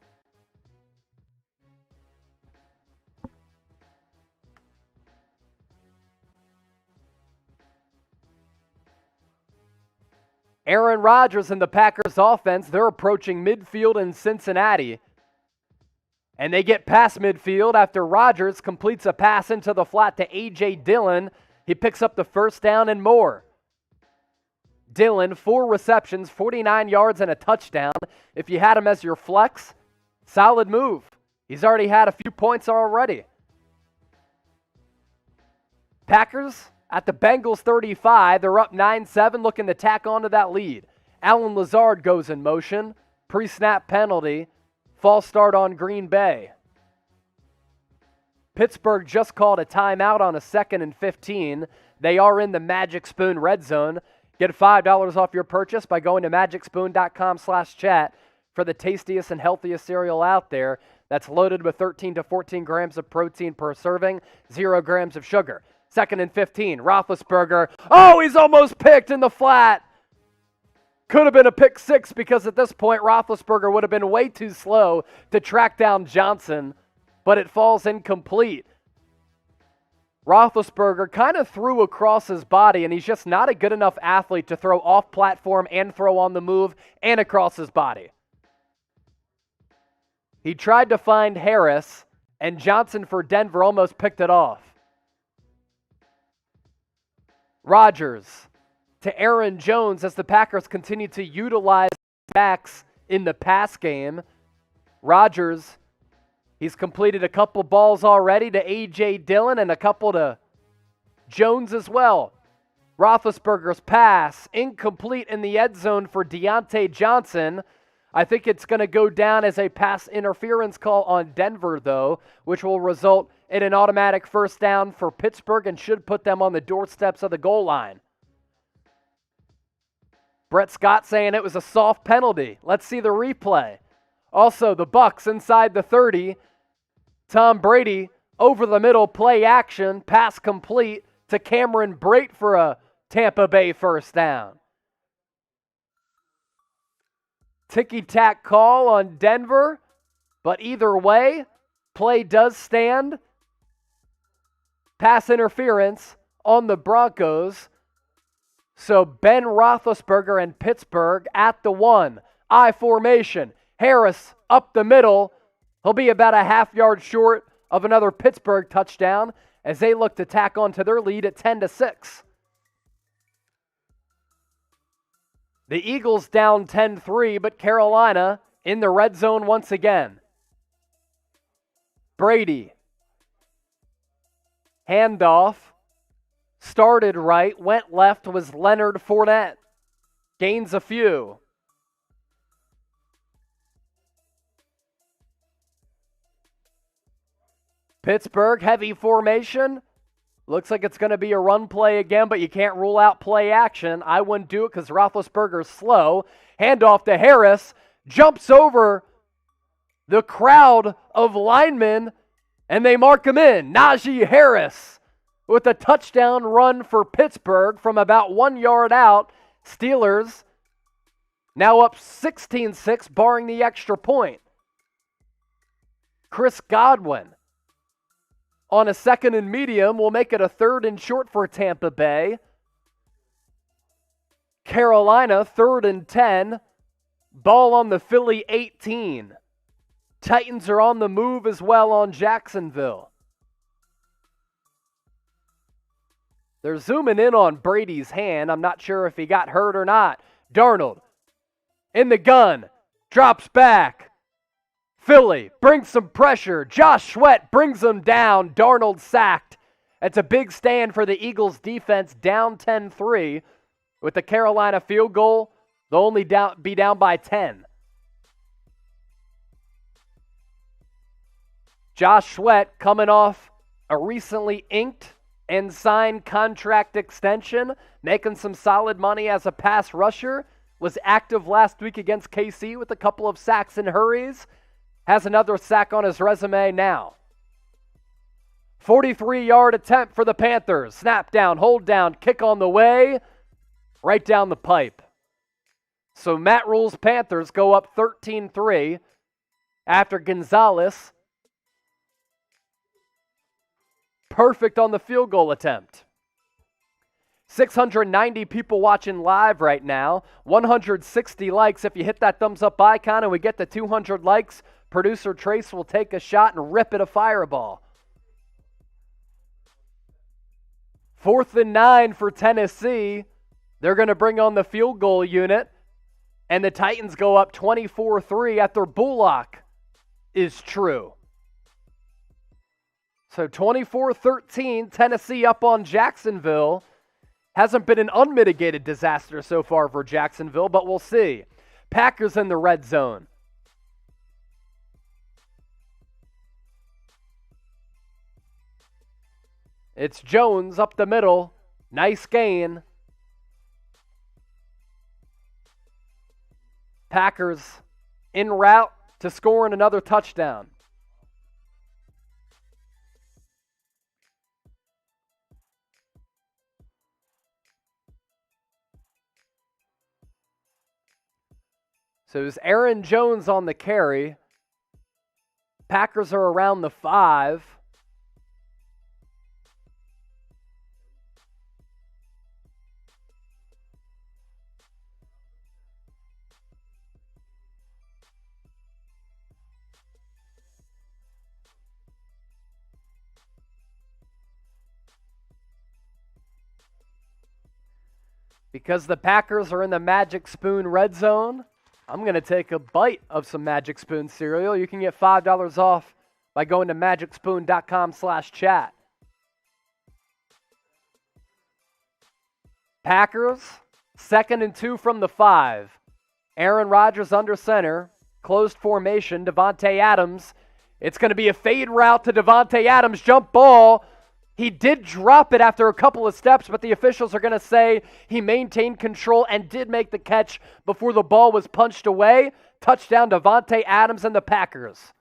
Aaron Rodgers and the Packers offense, they're approaching midfield in Cincinnati. And they get past midfield after Rodgers completes a pass into the flat to A.J. Dillon. He picks up the first down and more. Dillon, 4 receptions, 49 yards and a touchdown. If you had him as your flex, solid move. He's already had a few points already. Packers at the Bengals 35. They're up 9-7, looking to tack onto that lead. Allen Lazard goes in motion. Pre-snap penalty. False start on Green Bay. Pittsburgh just called a timeout on a 2nd and 15. They are in the Magic Spoon red zone. Get $5 off your purchase by going to magicspoon.com/chat for the tastiest and healthiest cereal out there that's loaded with 13 to 14 grams of protein per serving, 0 grams of sugar. 2nd and 15. Roethlisberger. Oh, he's almost picked in the flat. Could have been a pick 6 because at this point, Roethlisberger would have been way too slow to track down Johnson, but it falls incomplete. Roethlisberger kind of threw across his body, and he's just not a good enough athlete to throw off platform and throw on the move and across his body. He tried to find Harris, and Johnson for Denver almost picked it off. Rodgers to Aaron Jones as the Packers continue to utilize backs in the pass game. Rodgers, he's completed a couple balls already to A.J. Dillon and a couple to Jones as well. Roethlisberger's pass, incomplete in the end zone for Deontay Johnson. I think it's going to go down as a pass interference call on Denver, though, which will result in an automatic first down for Pittsburgh and should put them on the doorsteps of the goal line. Brett Scott saying it was a soft penalty. Let's see the replay. Also, the Bucs inside the 30. Tom Brady over the middle, play action, pass complete to Cameron Brate for a Tampa Bay first down. Ticky-tack call on Denver, but either way, play does stand. Pass interference on the Broncos. So Ben Roethlisberger and Pittsburgh at the 1. I formation. Harris up the middle. He'll be about a half yard short of another Pittsburgh touchdown as they look to tack on to their lead at 10-6. The Eagles down 10-3, but Carolina in the red zone once again. Brady. Handoff. Started right, went left, was Leonard Fournette. gains a few. Pittsburgh, heavy formation. Looks like it's going to be a run play again, but you can't rule out play action. I wouldn't do it because Roethlisberger's slow. Handoff to Harris. Jumps over the crowd of linemen, and they mark him in. Najee Harris with a touchdown run for Pittsburgh from about 1 yard out. Steelers now up 16-6, barring the extra point. Chris Godwin on a 2nd and medium will make it a 3rd and short for Tampa Bay. Carolina, 3rd and 10. Ball on the Philly 18. Titans are on the move as well on Jacksonville. They're zooming in on Brady's hand. I'm not sure if he got hurt or not. Darnold in the gun. Drops back. Philly brings some pressure. Josh Sweat brings them down. Darnold sacked. It's a big stand for the Eagles defense, down 10-3. With the Carolina field goal, they'll only be down by 10. Josh Sweat coming off a recently inked and signed contract extension, making some solid money as a pass rusher. Was active last week against KC with a couple of sacks and hurries. Has another sack on his resume now. 43-yard attempt for the Panthers. Snap down, hold down, kick on the way. Right down the pipe. So Matt Rule's Panthers go up 13-3 after Gonzalez. Perfect on the field goal attempt. 690 people watching live right now. 160 likes. If you hit that thumbs up icon and we get to 200 likes, producer Trace will take a shot and rip it a fireball. 4th and 9 for Tennessee. They're going to bring on the field goal unit. And the Titans go up 24-3 after Bullock is true. So 24-13, Tennessee up on Jacksonville. Hasn't been an unmitigated disaster so far for Jacksonville, but we'll see. Packers in the red zone. It's Jones up the middle. Nice gain. Packers en route to scoring another touchdown. So it's Aaron Jones on the carry. Packers are around the 5. Because the Packers are in the Magic Spoon red zone, I'm going to take a bite of some Magic Spoon cereal. You can get $5 off by going to magicspoon.com/chat. Packers, 2nd and 2 from the 5. Aaron Rodgers under center. Closed formation. Devontae Adams. It's going to be a fade route to Devontae Adams. Jump ball. He did drop it after a couple of steps, but the officials are going to say he maintained control and did make the catch before the ball was punched away. Touchdown, Devontae Adams and the Packers.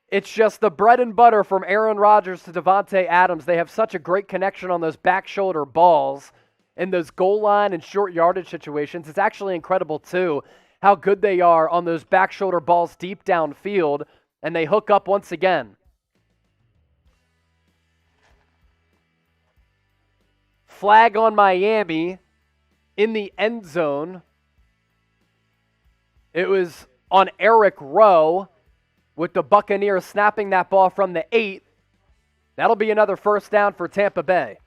It's just the bread and butter from Aaron Rodgers to Devontae Adams. They have such a great connection on those back shoulder balls in those goal line and short yardage situations. It's actually incredible, too, how good they are on those back shoulder balls deep downfield, and they hook up once again. Flag on Miami in the end zone. It was on Eric Rowe with the Buccaneers snapping that ball from the 8. That'll be another first down for Tampa Bay.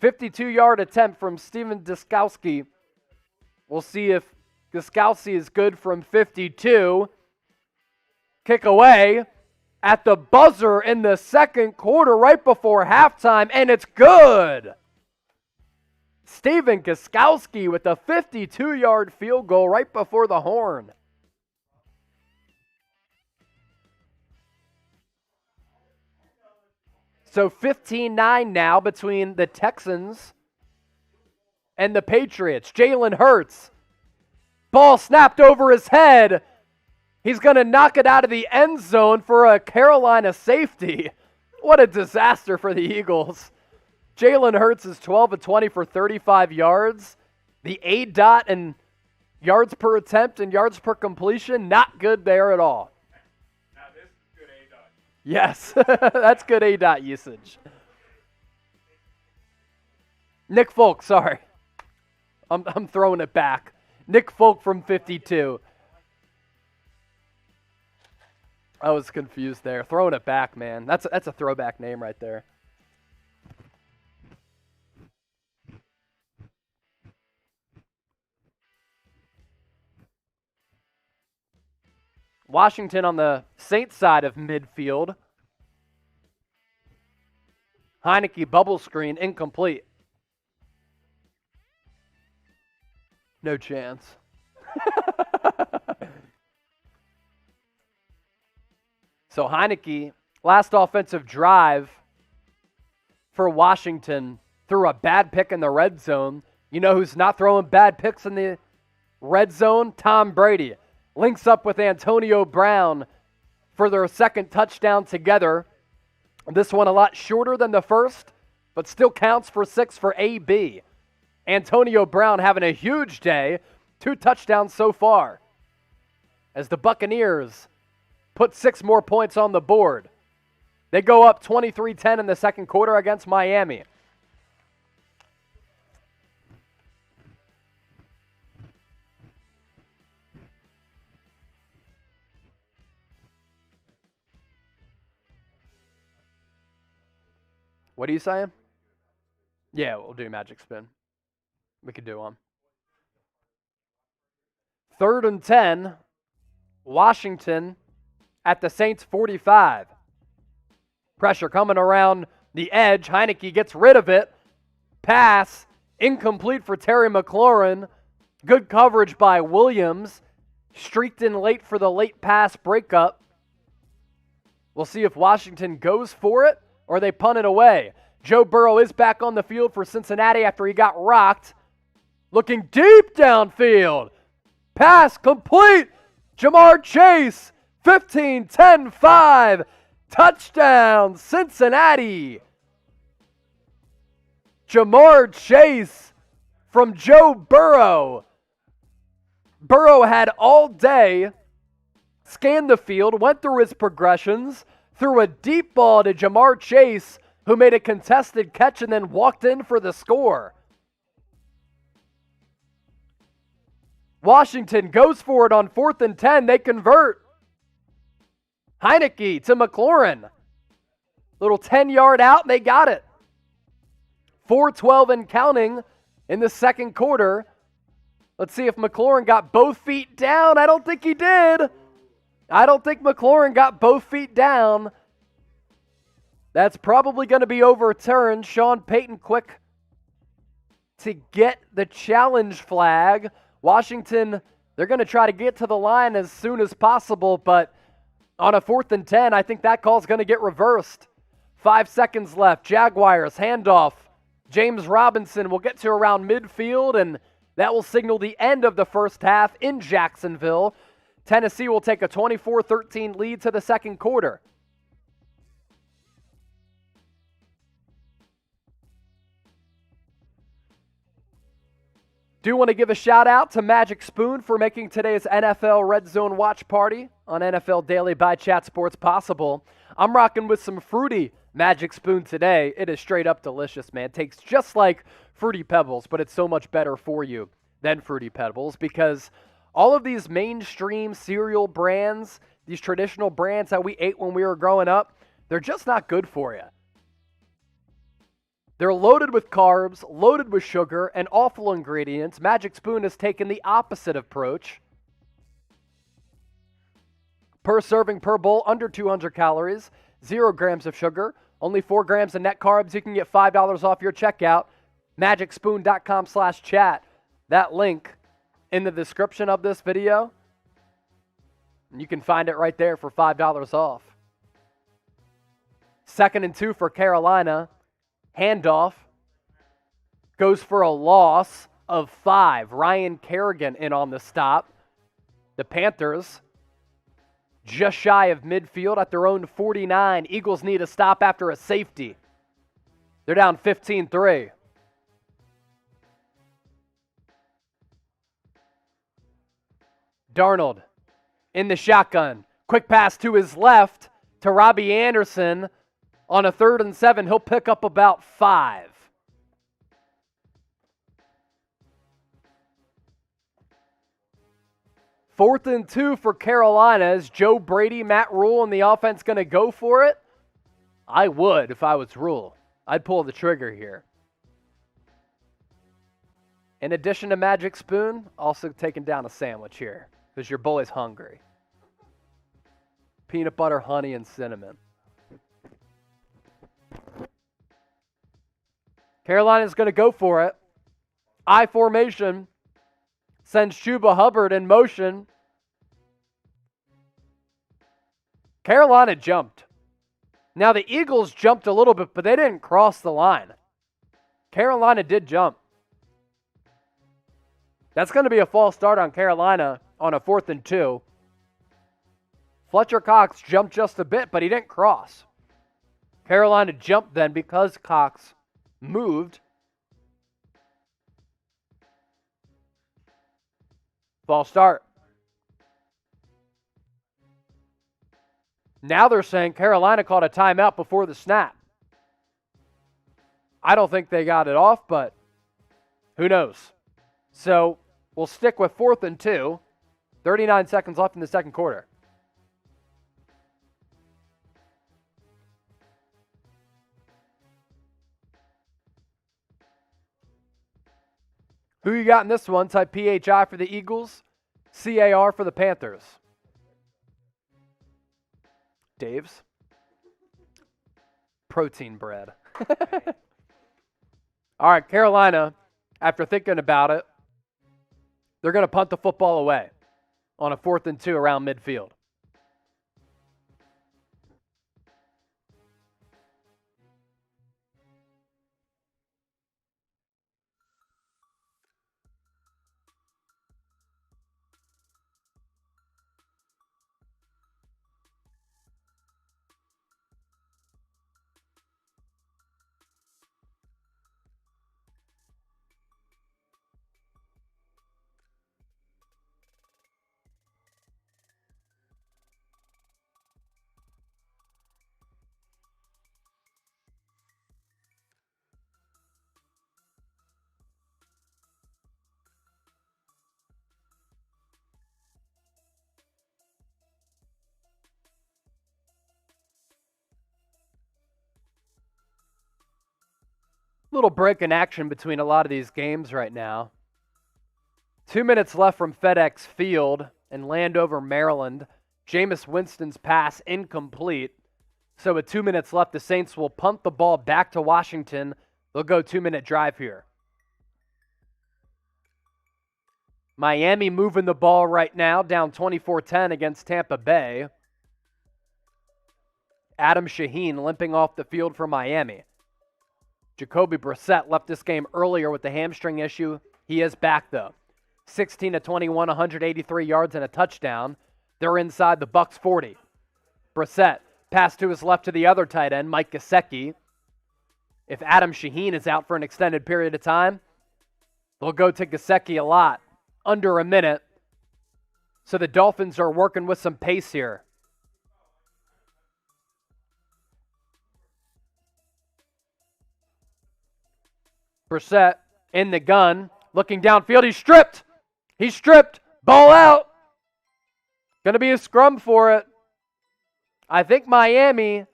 $52-yard attempt from Steven Gostkowski. We'll see if Gostkowski is good from 52. Kick away. at the buzzer in the second quarter right before halftime, and it's good. Steven Gostkowski with a 52-yard field goal right before the horn. So 15-9 now between the Texans and the Patriots. Jalen Hurts. Ball snapped over his head. He's going to knock it out of the end zone for a Carolina safety. What a disaster for the Eagles. Jalen Hurts is 12 of 20 for 35 yards. The A-dot and yards per attempt and yards per completion, not good there at all. Now this is good A-dot. Yes, that's good A-dot usage. Nick Folk, sorry. I'm throwing it back. Nick Folk from 52. I was confused there. Throwing it back, man. That's a throwback name right there. Washington on the Saints side of midfield. Heineke bubble screen, incomplete. No chance. So Heineke, last offensive drive for Washington, threw a bad pick in the red zone. You know who's not throwing bad picks in the red zone? Tom Brady. Links up with Antonio Brown for their second touchdown together. This one a lot shorter than the first, but still counts for 6 for AB. Antonio Brown having a huge day. 2 touchdowns so far. As the Buccaneers put 6 more points on the board. They go up 23-10 in the second quarter against Miami. What are you saying? Yeah, we'll do Magic Spin. We could do one. 3rd and 10. Washington at the Saints 45. Pressure coming around the edge. Heineke gets rid of it. Pass incomplete for Terry McLaurin. Good coverage by Williams. Streaked in late for the late pass breakup. We'll see if Washington goes for it or they punt it away. Joe Burrow is back on the field for Cincinnati after he got rocked. Looking deep downfield. Pass complete. Jamar Chase. 15, 10, 5. Touchdown, Cincinnati. Jamar Chase from Joe Burrow. Burrow had all day, scanned the field, went through his progressions, threw a deep ball to Jamar Chase, who made a contested catch and then walked in for the score. Washington goes for it on 4th and 10. They convert. Heineke to McLaurin. Little 10-yard out, and they got it. 4:12 and counting in the second quarter. Let's see if McLaurin got both feet down. I don't think he did. I don't think McLaurin got both feet down. That's probably going to be overturned. Sean Payton quick to get the challenge flag. Washington, they're going to try to get to the line as soon as possible, but on a 4th and 10, I think that call's going to get reversed. 5 seconds left. Jaguars, handoff. James Robinson will get to around midfield, and that will signal the end of the first half in Jacksonville. Tennessee will take a 24-13 lead to the second quarter. Do want to give a shout out to Magic Spoon for making today's NFL Red Zone watch party on NFL Daily by Chat Sports possible. I'm rocking with some fruity Magic Spoon today. It is straight up delicious, man. Tastes just like Fruity Pebbles, but it's so much better for you than Fruity Pebbles because all of these mainstream cereal brands, these traditional brands that we ate when we were growing up, they're just not good for you. They're loaded with carbs, loaded with sugar, and awful ingredients. Magic Spoon has taken the opposite approach. per serving per bowl, under 200 calories, 0 grams of sugar, only 4 grams of net carbs. You can get $5 off your checkout. MagicSpoon.com/chat. That link in the description of this video. You can find it right there for $5 off. 2nd and 2 for Carolina. Handoff. Goes for a loss of 5. Ryan Kerrigan in on the stop. The Panthers just shy of midfield at their own 49. Eagles need a stop after a safety. They're down 15-3. Darnold in the shotgun. Quick pass to his left to Robbie Anderson. On a 3rd and 7, he'll pick up about 5. Fourth and 2 for Carolina. Is Joe Brady, Matt Rule, and the offense going to go for it? I would if I was Rule. I'd pull the trigger here. In addition to Magic Spoon, also taking down a sandwich here because your boy's hungry. Peanut butter, honey, and cinnamon. Carolina's going to go for it. I formation. Sends Chuba Hubbard in motion. Carolina jumped. Now the Eagles jumped a little bit, but they didn't cross the line. Carolina did jump. That's going to be a false start on Carolina on a 4th and 2. Fletcher Cox jumped just a bit, but he didn't cross. Carolina jumped then because Cox moved. False start. Now they're saying Carolina called a timeout before the snap. I don't think they got it off, but who knows? So we'll stick with 4th and 2. 39 seconds left in the second quarter. Who you got in this one? Type PHI for the Eagles, CAR for the Panthers. Dave's. Protein bread. All right, Carolina, after thinking about it, they're going to punt the football away on a 4th and 2 around midfield. Little break in action between a lot of these games right now. 2 minutes left from FedEx Field in Landover, Maryland. Jameis Winston's pass incomplete. So with 2 minutes left, the Saints will punt the ball back to Washington. They'll go 2-minute drive here. Miami moving the ball right now, down 24-10 against Tampa Bay. Adam Shaheen limping off the field for Miami. Jacoby Brissett left this game earlier with the hamstring issue. He is back, though. 16-21, 183 yards and a touchdown. They're inside the Bucs 40. Brissett, pass to his left to the other tight end, Mike Gesicki. If Adam Shaheen is out for an extended period of time, they'll go to Gesicki a lot. Under a minute. So the Dolphins are working with some pace here. Brissett in the gun, looking downfield. He's stripped. He's stripped. Ball out. Going to be a scrum for it. I think Miami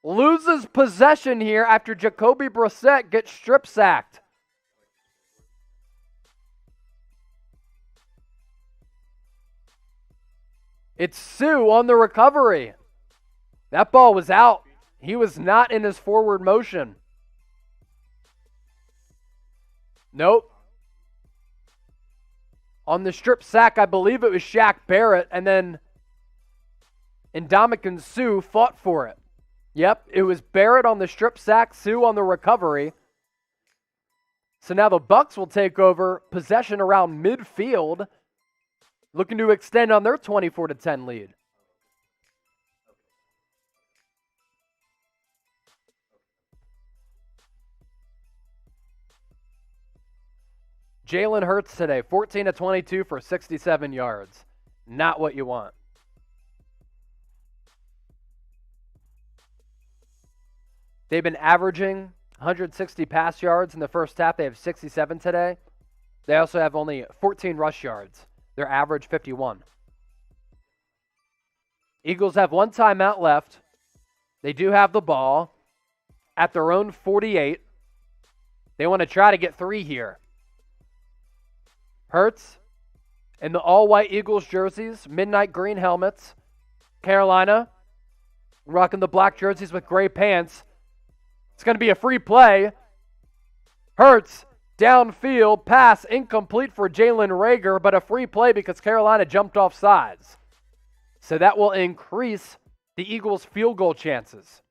loses possession here after Jacoby Brissett gets strip sacked. It's Sue on the recovery. That ball was out. He was not in his forward motion. Nope. On the strip sack, I believe it was Shaq Barrett, and then Ndamukong Suh fought for it. Yep, it was Barrett on the strip sack, Suh on the recovery. So now the Bucs will take over possession around midfield, looking to extend on their 24-10 lead. Jalen Hurts today, 14-22 for 67 yards. Not what you want. They've been averaging 160 pass yards in the first half. They have 67 today. They also have only 14 rush yards. Their average 51. Eagles have one timeout left. They do have the ball at their own 48. They want to try to get 3 here. Hurts in the all-white Eagles jerseys, midnight green helmets. Carolina rocking the black jerseys with gray pants. It's going to be a free play. Hurts, downfield, pass incomplete for Jalen Reagor, but a free play because Carolina jumped off sides. So that will increase the Eagles' field goal chances.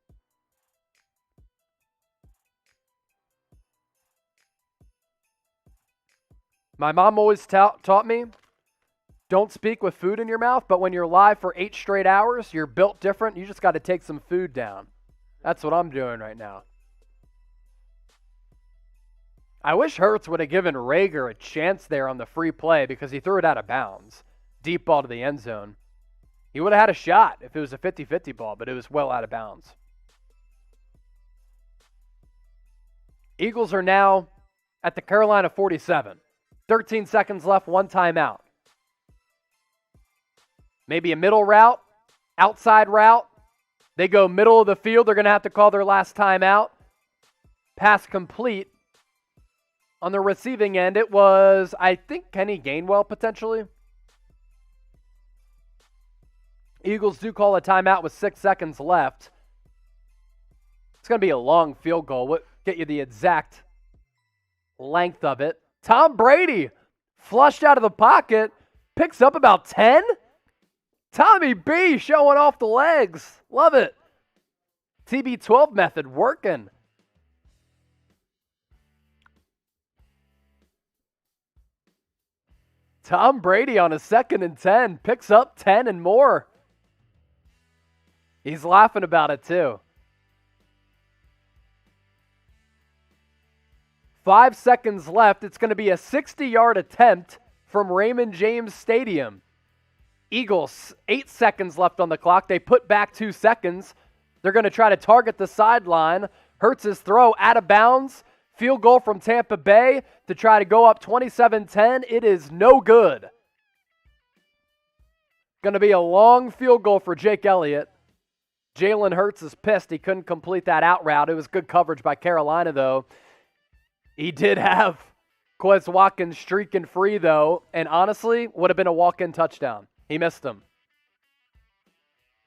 My mom always taught me, don't speak with food in your mouth, but when you're live for 8 straight hours, you're built different. You just got to take some food down. That's what I'm doing right now. I wish Hurts would have given Reagor a chance there on the free play because he threw it out of bounds. Deep ball to the end zone. He would have had a shot if it was a 50-50 ball, but it was well out of bounds. Eagles are now at the Carolina 47. 13 seconds left, one timeout. Maybe a middle route, outside route. They go middle of the field. They're going to have to call their last timeout. Pass complete. On the receiving end, it was, I think, Kenny Gainwell potentially. Eagles do call a timeout with 6 seconds left. It's going to be a long field goal. We'll get you the exact length of it. Tom Brady, flushed out of the pocket, picks up about 10. Tommy B showing off the legs. Love it. TB12 method working. Tom Brady on a 2nd and 10, picks up 10 and more. He's laughing about it too. 5 seconds left. It's going to be a 60-yard attempt from Raymond James Stadium. Eagles, 8 seconds left on the clock. They put back 2 seconds. They're going to try to target the sideline. Hurts' throw out of bounds. Field goal from Tampa Bay to try to go up 27-10. It is no good. Going to be a long field goal for Jake Elliott. Jalen Hurts is pissed he couldn't complete that out route. It was good coverage by Carolina, though. He did have Quez Watkins streaking free, though, and honestly, would have been a walk-in touchdown. He missed him.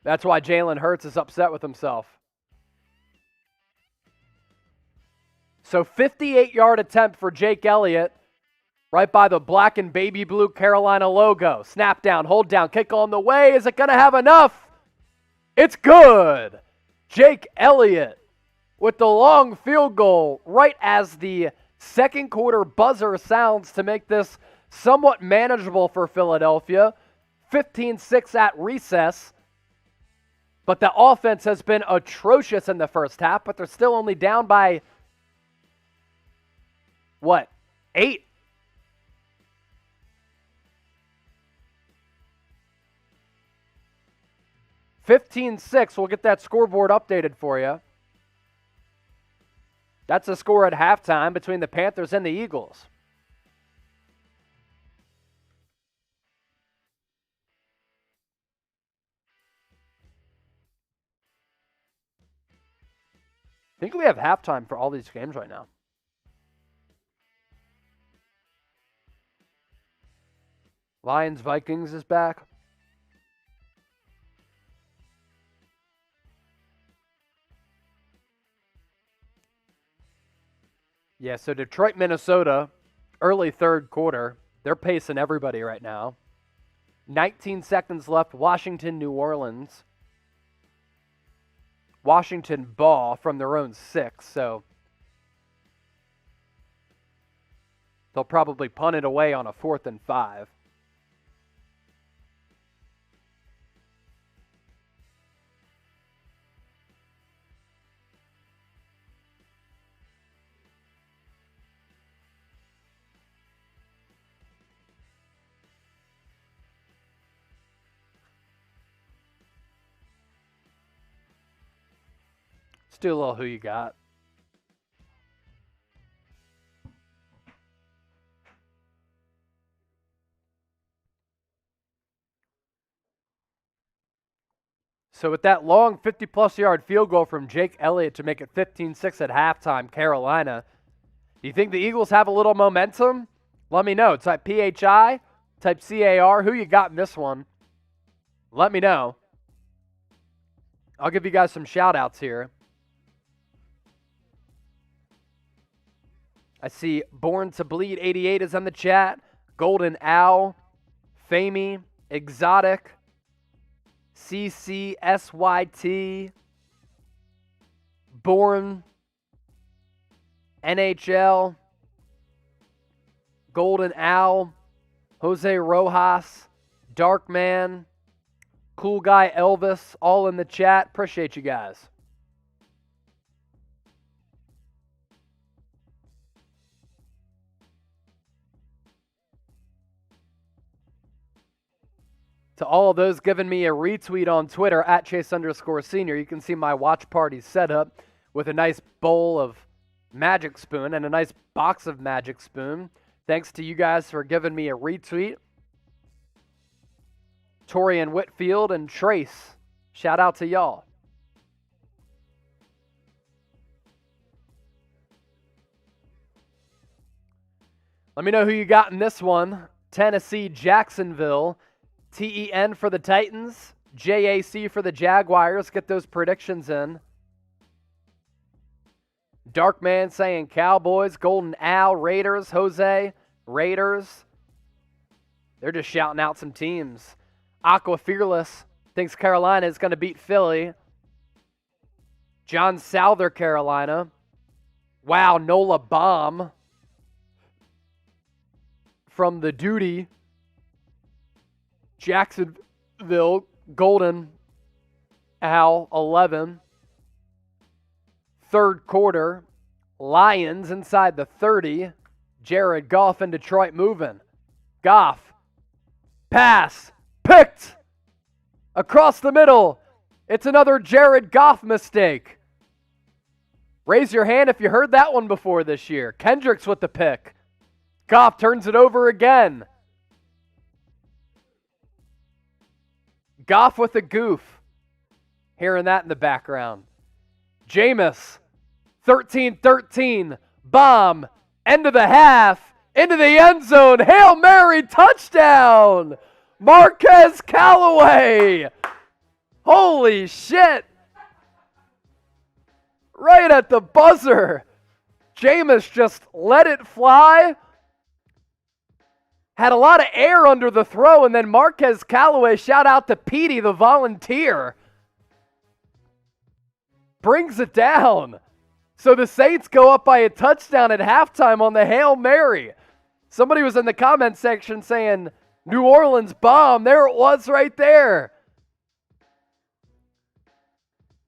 That's why Jalen Hurts is upset with himself. So 58-yard attempt for Jake Elliott, right by the black and baby blue Carolina logo. Snap down, hold down, kick on the way. Is it going to have enough? It's good. Jake Elliott with the long field goal right as the second quarter buzzer sounds to make this somewhat manageable for Philadelphia. 15-6 at recess. But the offense has been atrocious in the first half, but they're still only down by, 8? (15-6). We'll get that scoreboard updated for you. That's a score at halftime between the Panthers and the Eagles. I think we have halftime for all these games right now. Lions Vikings is back. Yeah, so Detroit, Minnesota, early third quarter. They're pacing everybody right now. 19 seconds left. Washington, New Orleans. Washington ball from their own 6, so they'll probably punt it away on a 4th and 5. Let's do a little who you got. So with that long 50-plus yard field goal from Jake Elliott to make it 15-6 at halftime, Carolina, do you think the Eagles have a little momentum? Let me know. Type PHI, type CAR. Who you got in this one? Let me know. I'll give you guys some shout-outs here. I see Born to Bleed 88 is in the chat. Golden Owl, Famey, Exotic, CCSYT, Born, NHL, Golden Owl, Jose Rojas, Darkman, Cool Guy Elvis, all in the chat. Appreciate you guys. To all of those giving me a retweet on Twitter at Chase_Senior, you can see my watch party set up with a nice bowl of Magic Spoon and a nice box of Magic Spoon. Thanks to you guys for giving me a retweet. Torian Whitfield and Trace, shout out to y'all. Let me know who you got in this one. Tennessee, Jacksonville. TEN for the Titans, JAC for the Jaguars. Get those predictions in. Darkman saying Cowboys, Golden Owl, Raiders, Jose, Raiders. They're just shouting out some teams. Aqua Fearless thinks Carolina is going to beat Philly. John Souther, Carolina. Wow, Nola Bomb from the Duty. Jacksonville, Golden Owl, 11. Third quarter, Lions inside the 30. Jared Goff in Detroit moving. Goff, pass, picked, across the middle. It's another Jared Goff mistake. Raise your hand if you heard that one before this year. Kendricks with the pick. Goff turns it over again. Goff with a goof. Hearing that in the background. Jameis, 13-13. Bomb. End of the half. Into the end zone. Hail Mary touchdown. Marquez Callaway. Holy shit. Right at the buzzer. Jameis just let it fly. Had a lot of air under the throw, and then Marquez Callaway, shout out to Petey, the volunteer, brings it down. So the Saints go up by a touchdown at halftime on the Hail Mary. Somebody was in the comment section saying, New Orleans bomb. There it was right there.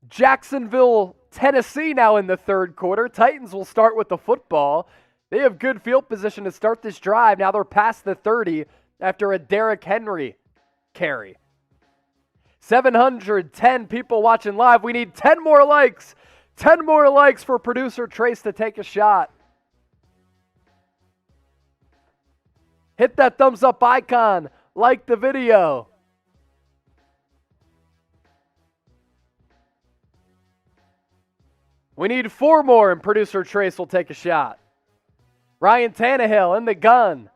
Jacksonville, Tennessee now in the third quarter. Titans will start with the football. They have good field position to start this drive. Now they're past the 30 after a Derrick Henry carry. 710 people watching live. We need 10 more likes. 10 more likes for producer Trace to take a shot. Hit that thumbs up icon. Like the video. We need 4 more and producer Trace will take a shot. Ryan Tannehill in the gun.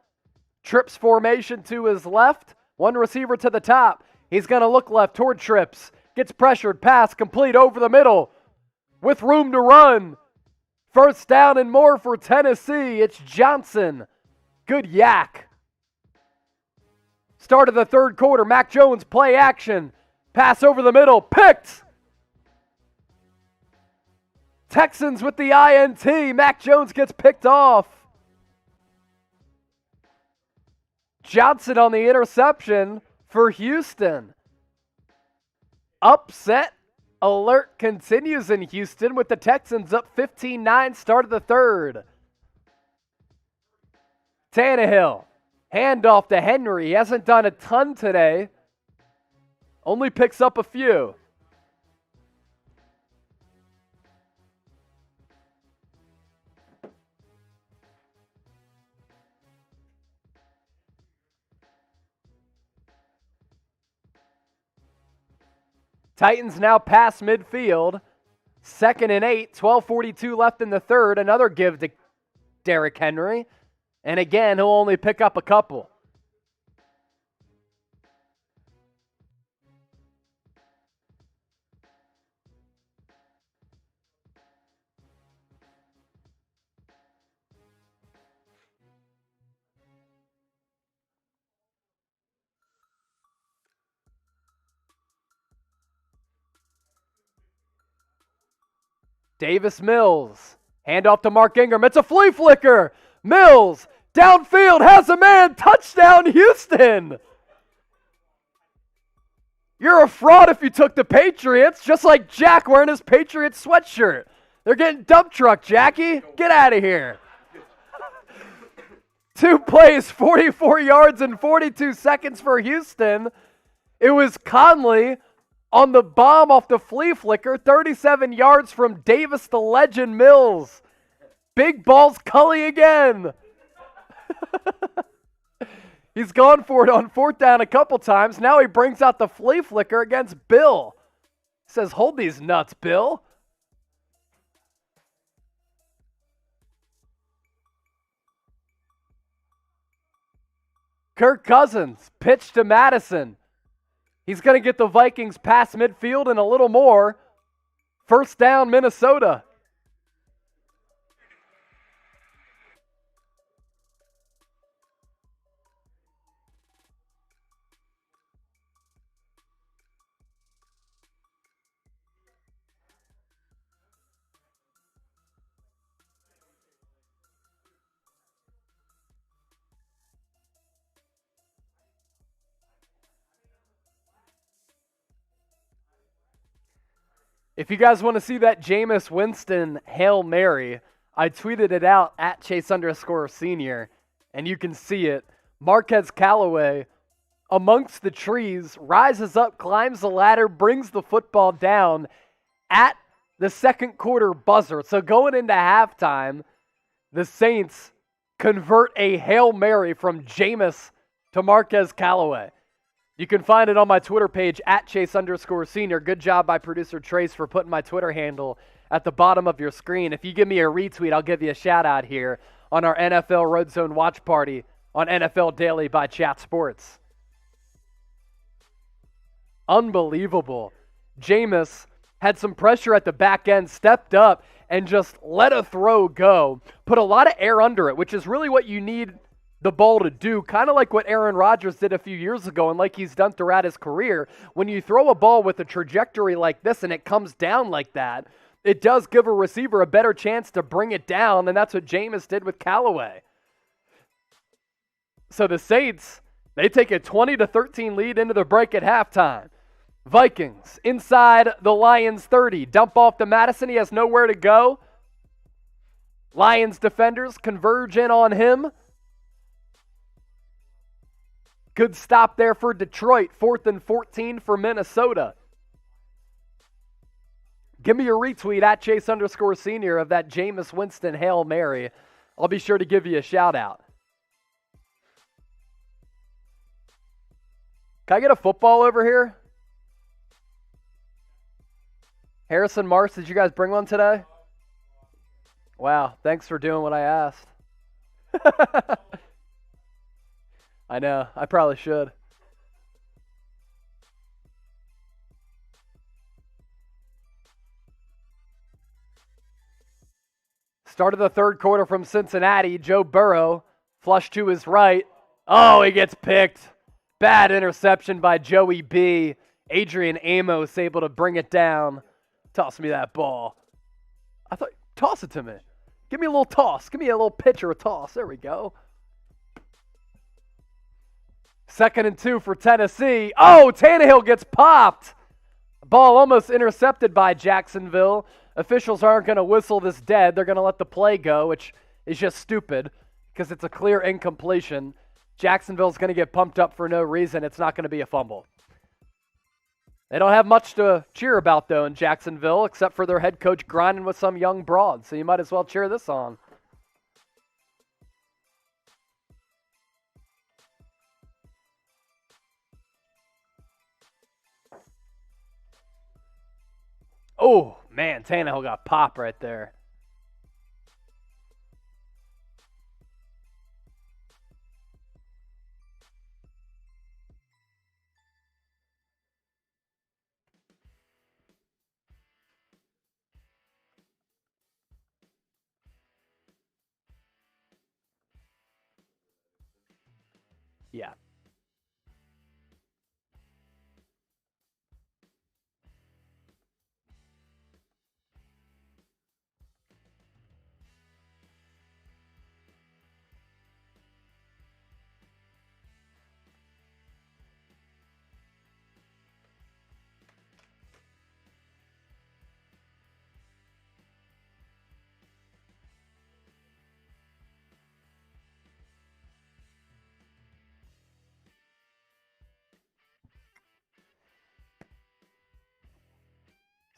Trips formation to his left. One receiver to the top. He's going to look left toward Trips. Gets pressured. Pass complete over the middle. With room to run. First down and more for Tennessee. It's Johnson. Good yak. Start of the third quarter. Mac Jones, play action. Pass over the middle. Picked. Texans with the INT. Mac Jones gets picked off. Johnson on the interception for Houston. Upset alert continues in Houston with the Texans up 15-9, start of the third. Tannehill, handoff to Henry. He hasn't done a ton today. Only picks up a few. Titans now past midfield. 2nd and 8, 12:42 left in the third. Another give to Derrick Henry. And again, he'll only pick up a couple. Davis Mills, handoff to Mark Ingram. It's a flea flicker. Mills, downfield, has a man. Touchdown, Houston. You're a fraud if you took the Patriots, just like Jack wearing his Patriots sweatshirt. They're getting dump truck, Jackie. Get out of here. 2 plays, 44 yards in 42 seconds for Houston. It was Conley on the bomb off the flea flicker, 37 yards from Davis the Legend Mills. Big balls Cully again. He's gone for it on 4th down a couple times. Now he brings out the flea flicker against Bill. He says, hold these nuts, Bill. Kirk Cousins, pitch to Madison. He's going to get the Vikings past midfield and a little more. First down, Minnesota. If you guys want to see that Jameis Winston Hail Mary, I tweeted it out at Chase_senior, and you can see it. Marquez Callaway, amongst the trees, rises up, climbs the ladder, brings the football down at the second quarter buzzer. So going into halftime, the Saints convert a Hail Mary from Jameis to Marquez Callaway. You can find it on my Twitter page at Chase_senior. Good job by producer Trace for putting my Twitter handle at the bottom of your screen. If you give me a retweet, I'll give you a shout out here on our NFL RedZone watch party on NFL Daily by Chat Sports. Unbelievable. Jameis had some pressure at the back end, stepped up, and just let a throw go. Put a lot of air under it, which is really what you need the ball to do, kind of like what Aaron Rodgers did a few years ago and like he's done throughout his career. When you throw a ball with a trajectory like this and it comes down like that, it does give a receiver a better chance to bring it down, and that's what Jameis did with Callaway. So the Saints, they take a 20-13 lead into the break at halftime. Vikings inside the Lions 30. Dump off to Madison. He has nowhere to go. Lions defenders converge in on him. Good stop there for Detroit. 4th and 14 for Minnesota. Give me a retweet at Chase_senior of that Jameis Winston Hail Mary. I'll be sure to give you a shout out. Can I get a football over here? Harrison Mars, did you guys bring one today? Wow, thanks for doing what I asked. I know, I probably should. Start of the third quarter from Cincinnati. Joe Burrow, flush to his right. Oh, he gets picked. Bad interception by Joey B. Adrian Amos able to bring it down. Toss me that ball. Toss it to me. Give me a little toss. Give me a little pitch or a toss. There we go. 2nd and 2 for Tennessee. Oh, Tannehill gets popped. Ball almost intercepted by Jacksonville. Officials aren't going to whistle this dead. They're going to let the play go, which is just stupid because it's a clear incompletion. Jacksonville's going to get pumped up for no reason. It's not going to be a fumble. They don't have much to cheer about, though, in Jacksonville, except for their head coach grinding with some young broad. So you might as well cheer this on. Oh, man, Tannehill got popped right there. Yeah.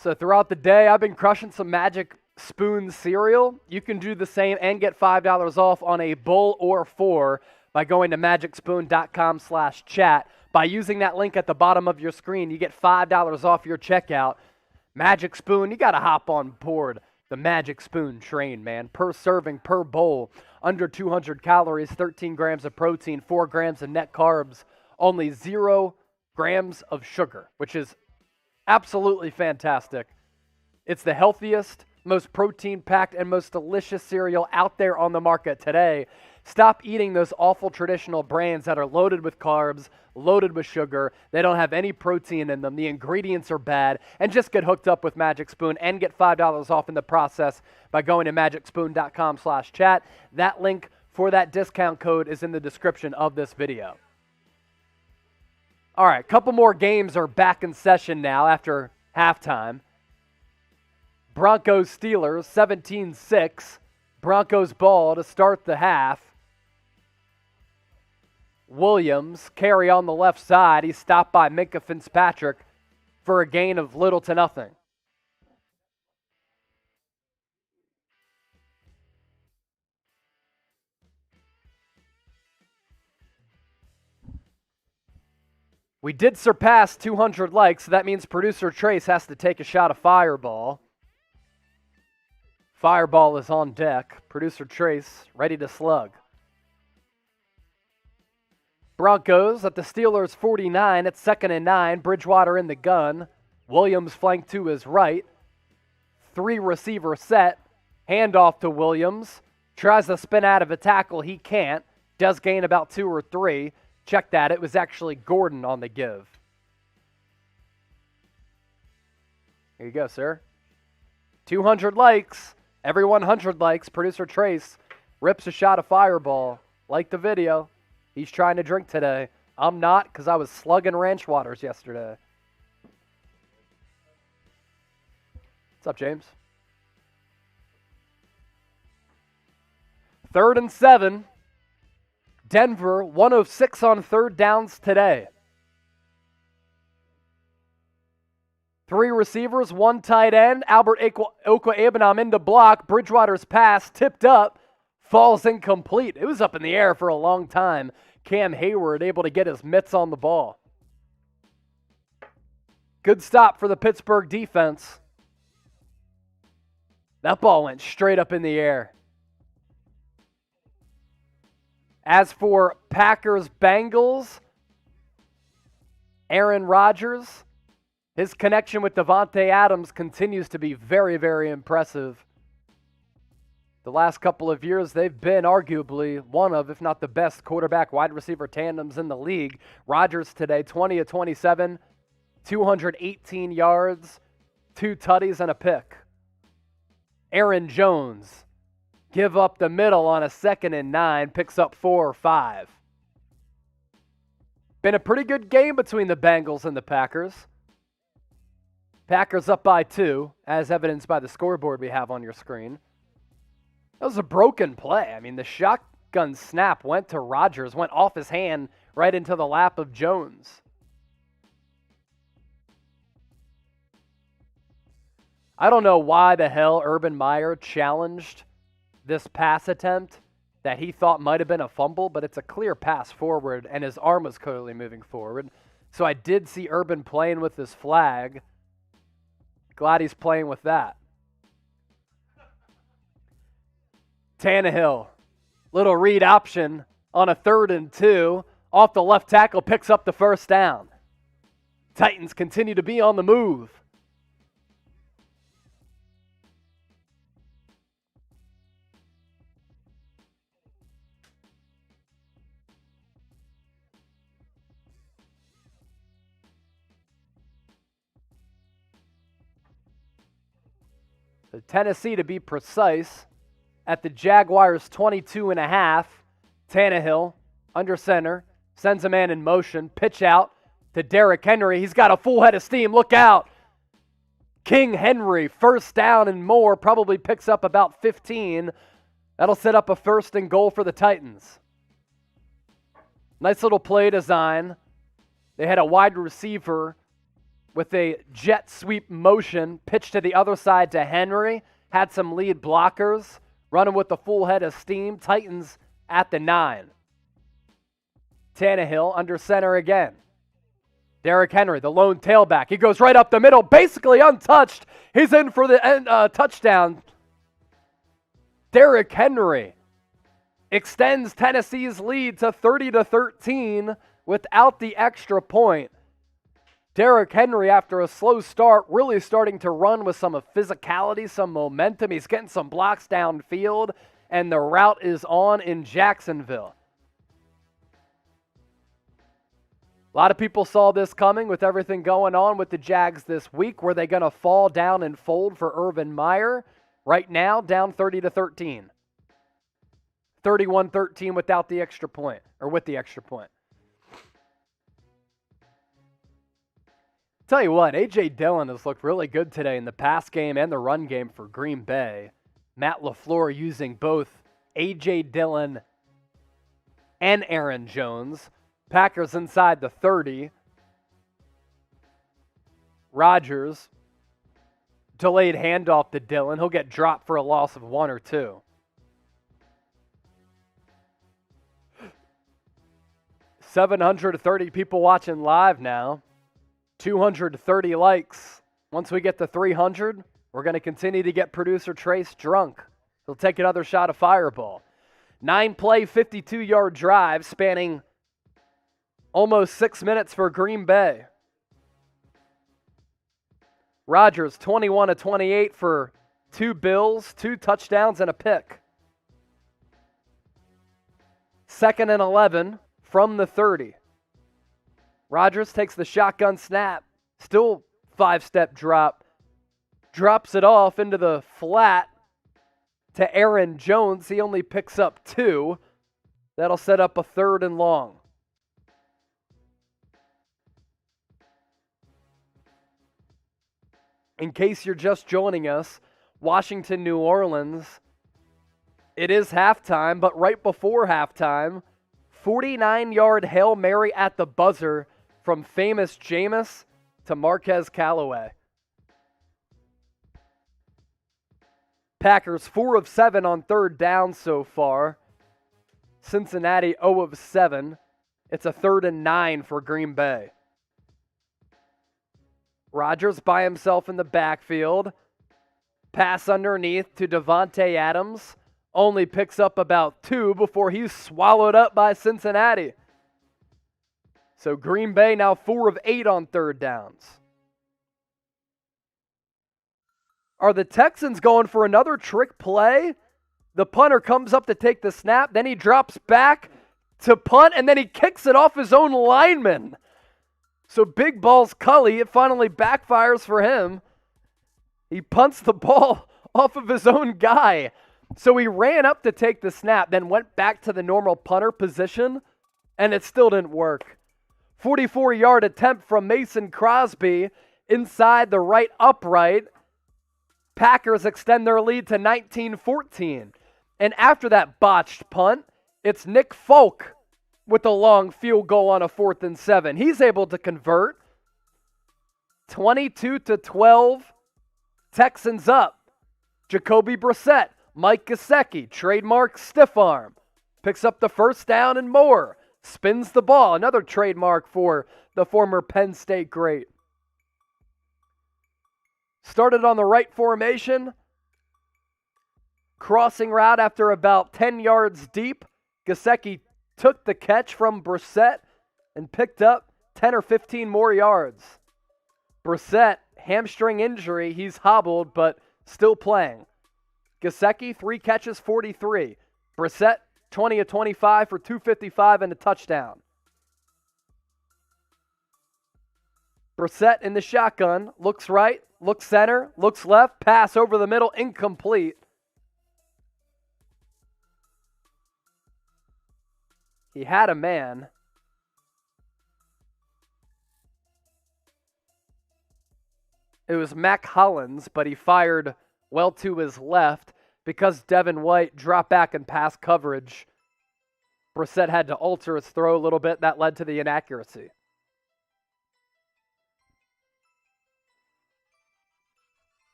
So throughout the day, I've been crushing some Magic Spoon cereal. You can do the same and get $5 off on a bowl or 4 by going to magicspoon.com/chat. By using that link at the bottom of your screen, you get $5 off your checkout. Magic Spoon, you got to hop on board the Magic Spoon train, man. Per serving, per bowl, under 200 calories, 13 grams of protein, 4 grams of net carbs, only 0 grams of sugar, which is absolutely fantastic. It's the healthiest, most protein-packed, and most delicious cereal out there on the market today. Stop eating those awful traditional brands that are loaded with carbs, loaded with sugar. They don't have any protein in them. The ingredients are bad. And just get hooked up with Magic Spoon and get $5 off in the process by going to magicspoon.com/chat. That link for that discount code is in the description of this video. All right, a couple more games are back in session now after halftime. Broncos Steelers 17-6. Broncos ball to start the half. Williams carry on the left side. He's stopped by Minkah Fitzpatrick for a gain of little to nothing. We did surpass 200 likes, so that means producer Trace has to take a shot of Fireball. Fireball is on deck. Producer Trace ready to slug. Broncos at the Steelers 49 at 2nd and 9. Bridgewater in the gun. Williams flanked to his right. 3 receiver set. Handoff to Williams. Tries to spin out of a tackle. He can't. Does gain about 2 or 3. Check that. It was actually Gordon on the give. Here you go, sir. 200 likes. Every 100 likes, producer Trace rips a shot of Fireball. Like the video. He's trying to drink today. I'm not, because I was slugging ranch waters yesterday. What's up, James? 3rd and 7. Denver, 106 on 3rd downs today. 3 receivers, 1 tight end. Albert Okwuegbunam into block. Bridgewater's pass tipped up, falls incomplete. It was up in the air for a long time. Cam Hayward able to get his mitts on the ball. Good stop for the Pittsburgh defense. That ball went straight up in the air. As for Packers-Bengals, Aaron Rodgers, his connection with Davante Adams continues to be very, very impressive. The last couple of years, they've been arguably one of, if not the best, quarterback wide receiver tandems in the league. Rodgers today, 20 of 27, 218 yards, 2 tutties, and a pick. Aaron Jones, give up the middle on a 2nd and 9, picks up 4 or 5. Been a pretty good game between the Bengals and the Packers. Packers up by 2, as evidenced by the scoreboard we have on your screen. That was a broken play. I mean, the shotgun snap went to Rodgers, went off his hand right into the lap of Jones. I don't know why the hell Urban Meyer challenged this pass attempt that he thought might have been a fumble, but it's a clear pass forward, and his arm was clearly moving forward. So I did see Urban playing with this flag. Glad he's playing with that. Tannehill, little read option on a 3rd and 2. Off the left tackle, picks up the first down. Titans continue to be on the move. So Tennessee, to be precise, at the Jaguars 22.5. Tannehill, under center, sends a man in motion, pitch out to Derrick Henry. He's got a full head of steam. Look out. King Henry, first down and more, probably picks up about 15. That'll set up a 1st and goal for the Titans. Nice little play design. They had a wide receiver with a jet sweep motion, pitched to the other side to Henry, had some lead blockers, running with the full head of steam. Titans at the 9. Tannehill under center again. Derrick Henry, the lone tailback. He goes right up the middle, basically untouched. He's in for the touchdown. Derrick Henry extends Tennessee's lead to 30-13 without the extra point. Derrick Henry, after a slow start, really starting to run with some physicality, some momentum. He's getting some blocks downfield, and the route is on in Jacksonville. A lot of people saw this coming with everything going on with the Jags this week. Were they going to fall down and fold for Urban Meyer? Right now, down 30-13. 31-13 without the extra point, or with the extra point. Tell you what, A.J. Dillon has looked really good today in the pass game and the run game for Green Bay. Matt LaFleur using both A.J. Dillon and Aaron Jones. Packers inside the 30. Rodgers, delayed handoff to Dillon. He'll get dropped for a loss of 1 or 2. $730 people watching live now. 230 likes. Once we get to 300, we're going to continue to get producer Trace drunk. He'll take another shot of Fireball. 9-play, 52-yard drive spanning almost 6 minutes for Green Bay. Rodgers, 21-28 for 2 Bills, 2 touchdowns, and a pick. 2nd and 11 from the 30. Rodgers takes the shotgun snap, still 5-step drop, drops it off into the flat to Aaron Jones. He only picks up 2. That'll set up a 3rd and long. In case you're just joining us, Washington, New Orleans, it is halftime, but right before halftime, 49-yard Hail Mary at the buzzer from famous Jameis to Marquez Callaway. Packers 4 of 7 on 3rd down so far. Cincinnati 0 of 7. It's a 3rd and 9 for Green Bay. Rodgers by himself in the backfield. Pass underneath to Devontae Adams. Only picks up about 2 before he's swallowed up by Cincinnati. So Green Bay now 4 of 8 on 3rd downs. Are the Texans going for another trick play? The punter comes up to take the snap, then he drops back to punt, and then he kicks it off his own lineman. So big balls Cully, it finally backfires for him. He punts the ball off of his own guy. So he ran up to take the snap, then went back to the normal punter position, and it still didn't work. 44-yard attempt from Mason Crosby inside the right upright. Packers extend their lead to 19-14. And after that botched punt, it's Nick Folk with a long field goal on a 4th and 7. He's able to convert. 22-12. Texans up. Jacoby Brissett, Mike Gesicki, trademark stiff arm. Picks up the first down and more. Spins the ball. Another trademark for the former Penn State great. Started on the right formation. Crossing route after about 10 yards deep. Gesicki took the catch from Brissett and picked up 10 or 15 more yards. Brissett, hamstring injury, he's hobbled, but still playing. Gesicki, 3 catches, 43. Brissett, 20 of 25 for 255 and a touchdown. Brissett in the shotgun, looks right, looks center, looks left, pass over the middle, incomplete. He had a man. It was Mac Hollins, but he fired well to his left because Devin White dropped back in pass coverage. Brissett had to alter his throw a little bit. That led to the inaccuracy.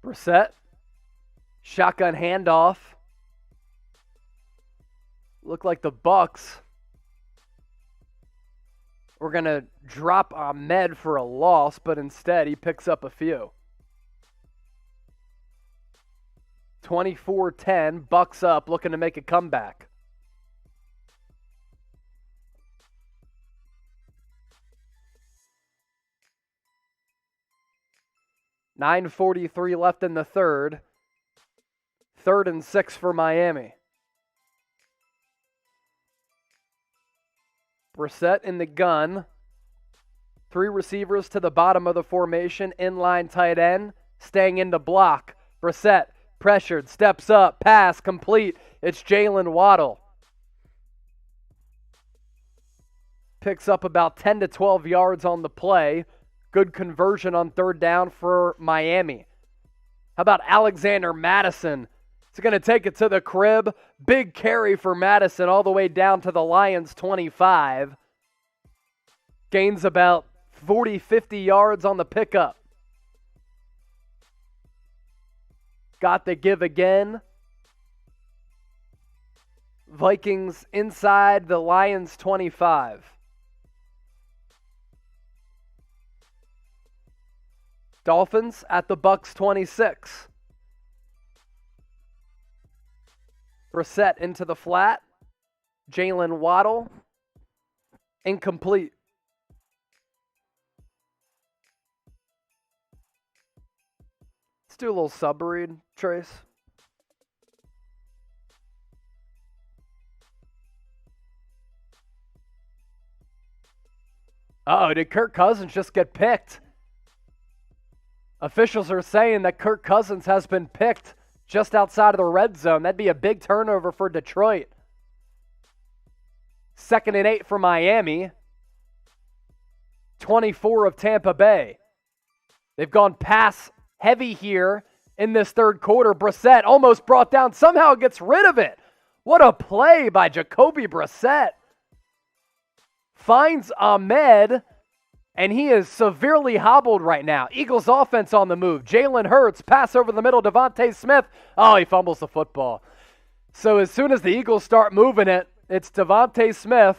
Brissett, shotgun handoff. Looked like the Bucs were going to drop Ahmed for a loss, but instead he picks up a few. 24-10, Bucs up, looking to make a comeback. $9:43 left in the third. 3rd and 6 for Miami. Brissett in the gun. 3 receivers to the bottom of the formation. Inline tight end. Staying in the block. Brissett pressured. Steps up. Pass complete. It's Jalen Waddle. Picks up about 10 to 12 yards on the play. Good conversion on 3rd down for Miami. How about Alexander Madison? He's going to take it to the crib. Big carry for Madison all the way down to the Lions' 25. Gains about 40, 50 yards on the pickup. Got the give again. Vikings inside the Lions' 25. Dolphins at the Bucs' 26. Brissett into the flat. Jalen Waddle. Incomplete. Let's do a little sub-read, Trace. Uh-oh, did Kirk Cousins just get picked? Officials are saying that Kirk Cousins has been picked just outside of the red zone. That'd be a big turnover for Detroit. 2nd and 8 for Miami. 24 of Tampa Bay. They've gone pass heavy here in this 3rd quarter. Brissett almost brought down. Somehow gets rid of it. What a play by Jacoby Brissett. Finds Ahmed, and he is severely hobbled right now. Eagles offense on the move. Jalen Hurts, pass over the middle. Devontae Smith. Oh, he fumbles the football. So as soon as the Eagles start moving it, it's Devontae Smith,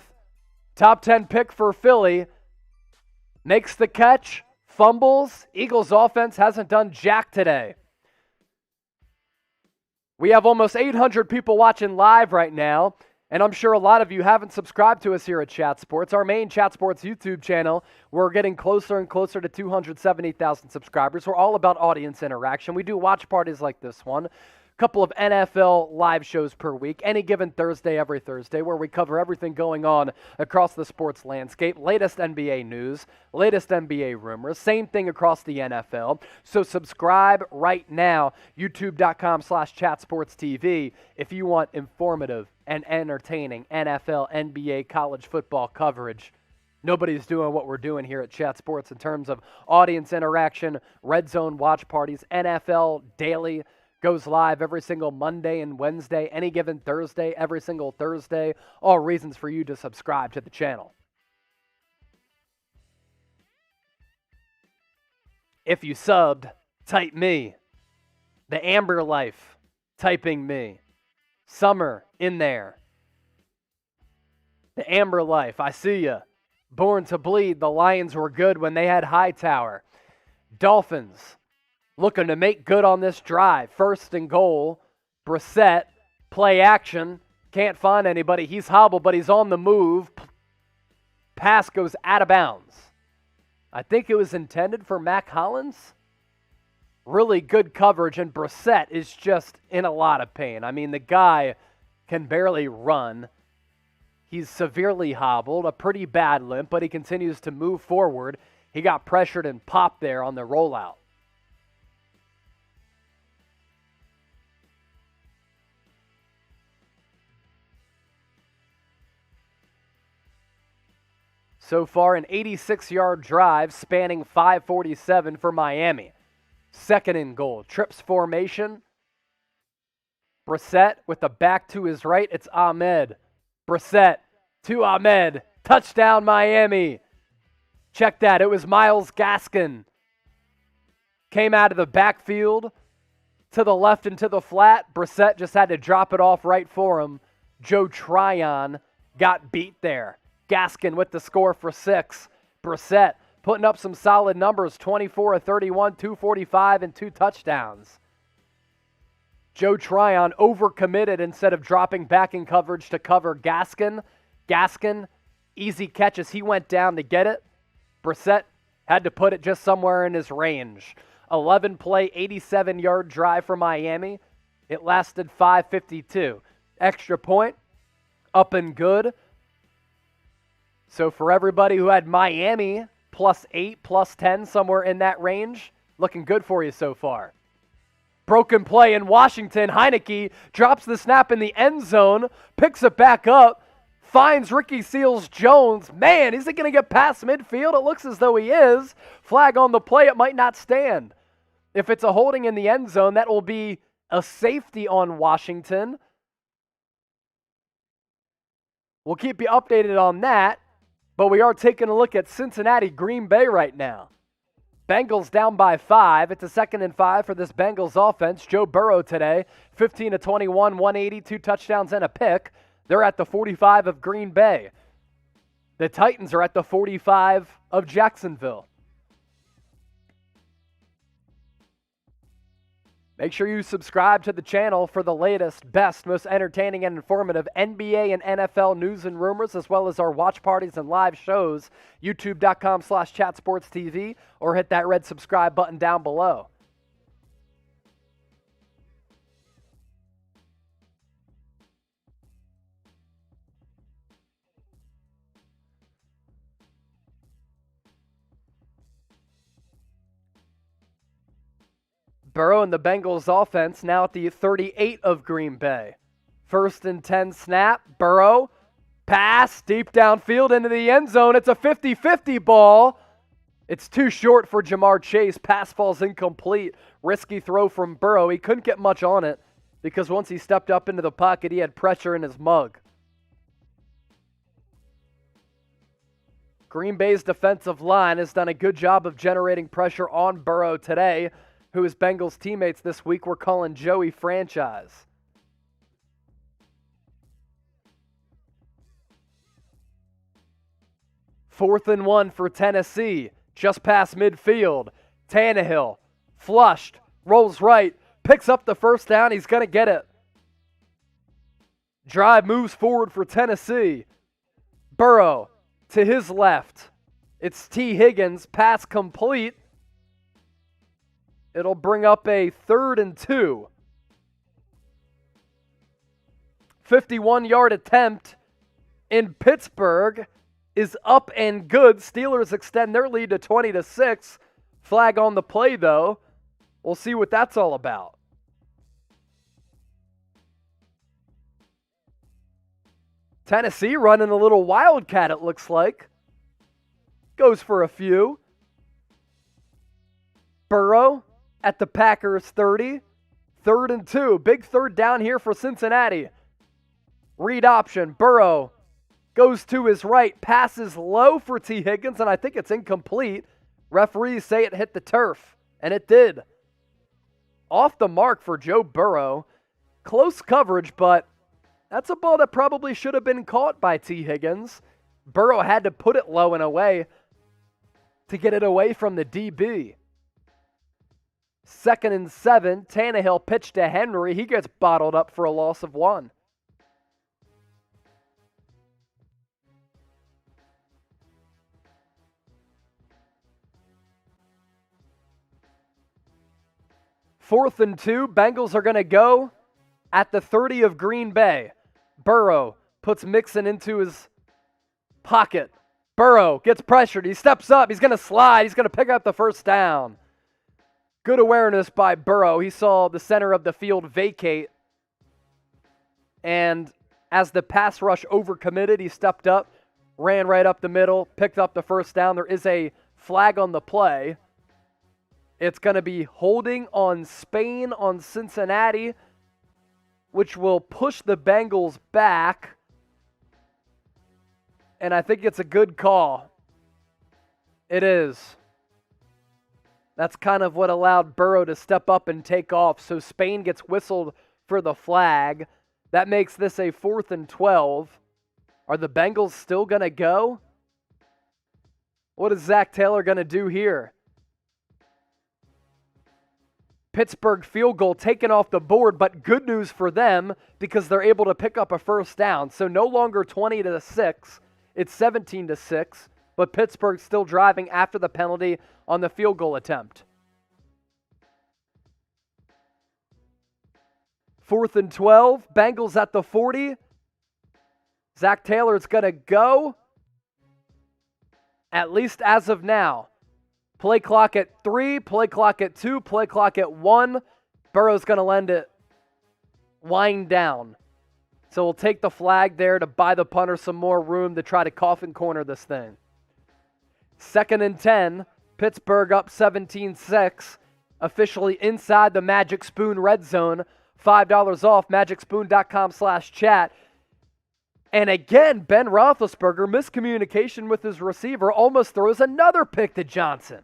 top 10 pick for Philly, makes the catch, fumbles. Eagles offense hasn't done jack today. We have almost 800 people watching live right now, And I'm sure a lot of you haven't subscribed to us here at Chat Sports, our main Chat Sports YouTube channel. We're getting closer and closer to 270,000 subscribers. We're all about audience interaction. We do watch parties like this one. Couple of NFL live shows per week, any given Thursday, every Thursday, where we cover everything going on across the sports landscape, latest NBA news, latest NBA rumors, same thing across the NFL. So subscribe right now, youtube.com/chatsportstv, if you want informative and entertaining NFL, NBA, college football coverage. Nobody's doing what we're doing here at Chat Sports in terms of audience interaction, Red Zone watch parties, NFL Daily goes live every single Monday and Wednesday, any given Thursday, every single Thursday. All reasons for you to subscribe to the channel. If you subbed, type me. The Amber Life, typing me. Summer in there. The Amber Life, I see ya. Born to Bleed, the Lions were good when they had Hightower. Dolphins, looking to make good on this drive. First and goal. Brissett, play action. Can't find anybody. He's hobbled, but he's on the move. Pass goes out of bounds. I think it was intended for Mac Hollins. Really good coverage, and Brissett is just in a lot of pain. I mean, the guy can barely run. He's severely hobbled, a pretty bad limp, but he continues to move forward. He got pressured and popped there on the rollout. So far, an 86-yard drive spanning 5:47 for Miami. Second and goal. Trips formation. Brissett with the back to his right. It's Ahmed. Brissett to Ahmed. Touchdown, Miami. Check that. It was Myles Gaskin. Came out of the backfield to the left and to the flat. Brissett just had to drop it off right for him. Joe Tryon got beat there. Gaskin with the score for 6. Brissett putting up some solid numbers, 24 of 31, 245, and 2 touchdowns. Joe Tryon overcommitted instead of dropping back in coverage to cover Gaskin. Gaskin, easy catch as he went down to get it. Brissett had to put it just somewhere in his range. 11-play, 87-yard drive for Miami. It lasted 5:52. Extra point, up and good. So for everybody who had Miami, +8, +10, somewhere in that range, looking good for you so far. Broken play in Washington. Heineke drops the snap in the end zone, picks it back up, finds Ricky Seals-Jones. Man, is he going to get past midfield? It looks as though he is. Flag on the play. It might not stand. If it's a holding in the end zone, that will be a safety on Washington. We'll keep you updated on that. But we are taking a look at Cincinnati, Green Bay right now. Bengals down by 5. It's a 2nd and 5 for this Bengals offense. Joe Burrow today, 15 of 21, 180, 2 touchdowns and a pick. They're at the 45 of Green Bay. The Titans are at the 45 of Jacksonville. Make sure you subscribe to the channel for the latest, best, most entertaining and informative NBA and NFL news and rumors, as well as our watch parties and live shows. YouTube.com/chatsportstv, or hit that red subscribe button down below. Burrow and the Bengals offense now at the 38 of Green Bay. 1st and 10 snap. Burrow, pass, deep downfield into the end zone. It's a 50-50 ball. It's too short for Jamar Chase. Pass falls incomplete. Risky throw from Burrow. He couldn't get much on it because once he stepped up into the pocket, he had pressure in his mug. Green Bay's defensive line has done a good job of generating pressure on Burrow today, who his Bengals teammates this week were calling Joey Franchise. Fourth and 1 for Tennessee, just past midfield. Tannehill, flushed, rolls right, picks up the first down. He's going to get it. Drive moves forward for Tennessee. Burrow to his left. It's T. Higgins. Pass complete. It'll bring up a 3rd and 2. 51-yard attempt in Pittsburgh is up and good. Steelers extend their lead to 20-6. Flag on the play, though. We'll see what that's all about. Tennessee running a little wildcat, it looks like. Goes for a few. Burrow at the Packers 30. 3rd and 2. Big 3rd down here for Cincinnati. Read option. Burrow goes to his right. Passes low for T. Higgins, and I think it's incomplete. Referees say it hit the turf, and it did. Off the mark for Joe Burrow. Close coverage, but that's a ball that probably should have been caught by T. Higgins. Burrow had to put it low and away to get it away from the DB. 2nd and 7. Tannehill pitched to Henry. He gets bottled up for a loss of 1. Fourth and 2. Bengals are going to go at the 30 of Green Bay. Burrow puts Mixon into his pocket. Burrow gets pressured. He steps up. He's going to slide. He's going to pick up the 1st down. Good awareness by Burrow. He saw the center of the field vacate. And as the pass rush overcommitted, he stepped up, ran right up the middle, picked up the 1st down. There is a flag on the play. It's going to be holding on Spain on Cincinnati, which will push the Bengals back. And I think it's a good call. It is. That's kind of what allowed Burrow to step up and take off. So Spain gets whistled for the flag. That makes this a 4th and 12. Are the Bengals still going to go? What is Zach Taylor going to do here? Pittsburgh field goal taken off the board, but good news for them because they're able to pick up a 1st down. So no longer 20-6, it's 17-6, but Pittsburgh still driving after the penalty on the field goal attempt. 4th and 12, Bengals at the 40. Zach Taylor's going to go, at least as of now. Play clock at 3, play clock at 2, play clock at 1. Burrow's going to lend it wind down. So we'll take the flag there to buy the punter some more room to try to coffin corner this thing. 2nd and 10, Pittsburgh up 17-6, officially inside the Magic Spoon red zone. $5 off, magicspoon.com/chat. And again, Ben Roethlisberger, miscommunication with his receiver, almost throws another pick to Johnson.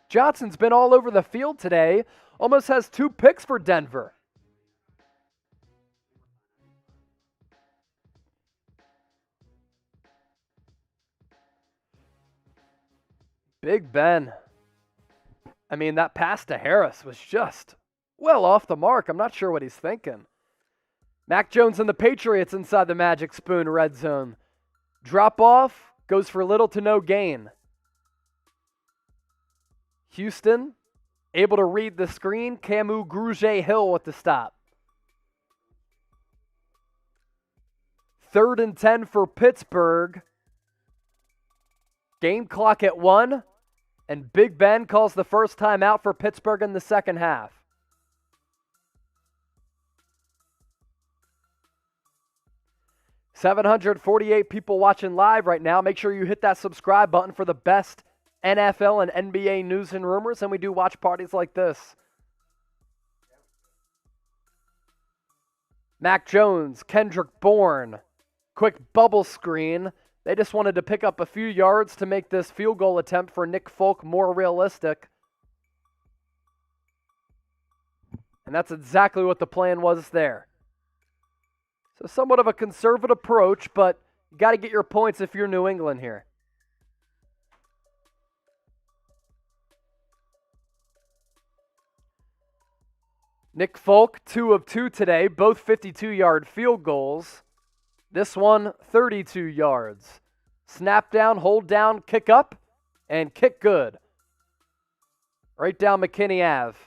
Johnson's been all over the field today, almost has 2 picks for Denver. Big Ben. I mean, that pass to Harris was just well off the mark. I'm not sure what he's thinking. Mac Jones and the Patriots inside the Magic Spoon red zone. Drop off, goes for little to no gain. Houston, able to read the screen. Camus Grugier-Hill with the stop. 3rd and 10 for Pittsburgh. Game clock at 1. And Big Ben calls the first time out for Pittsburgh in the second half. $748 people watching live right now. Make sure you hit that subscribe button for the best NFL and NBA news and rumors, and we do watch parties like this. Mac Jones, Kendrick Bourne, quick bubble screen. They just wanted to pick up a few yards to make this field goal attempt for Nick Folk more realistic. And that's exactly what the plan was there. So somewhat of a conservative approach, but you got to get your points if you're New England here. Nick Folk, 2 of 2 today, both 52-yard field goals. This one, 32 yards. Snap down, hold down, kick up, and kick good. Right down McKinney Ave.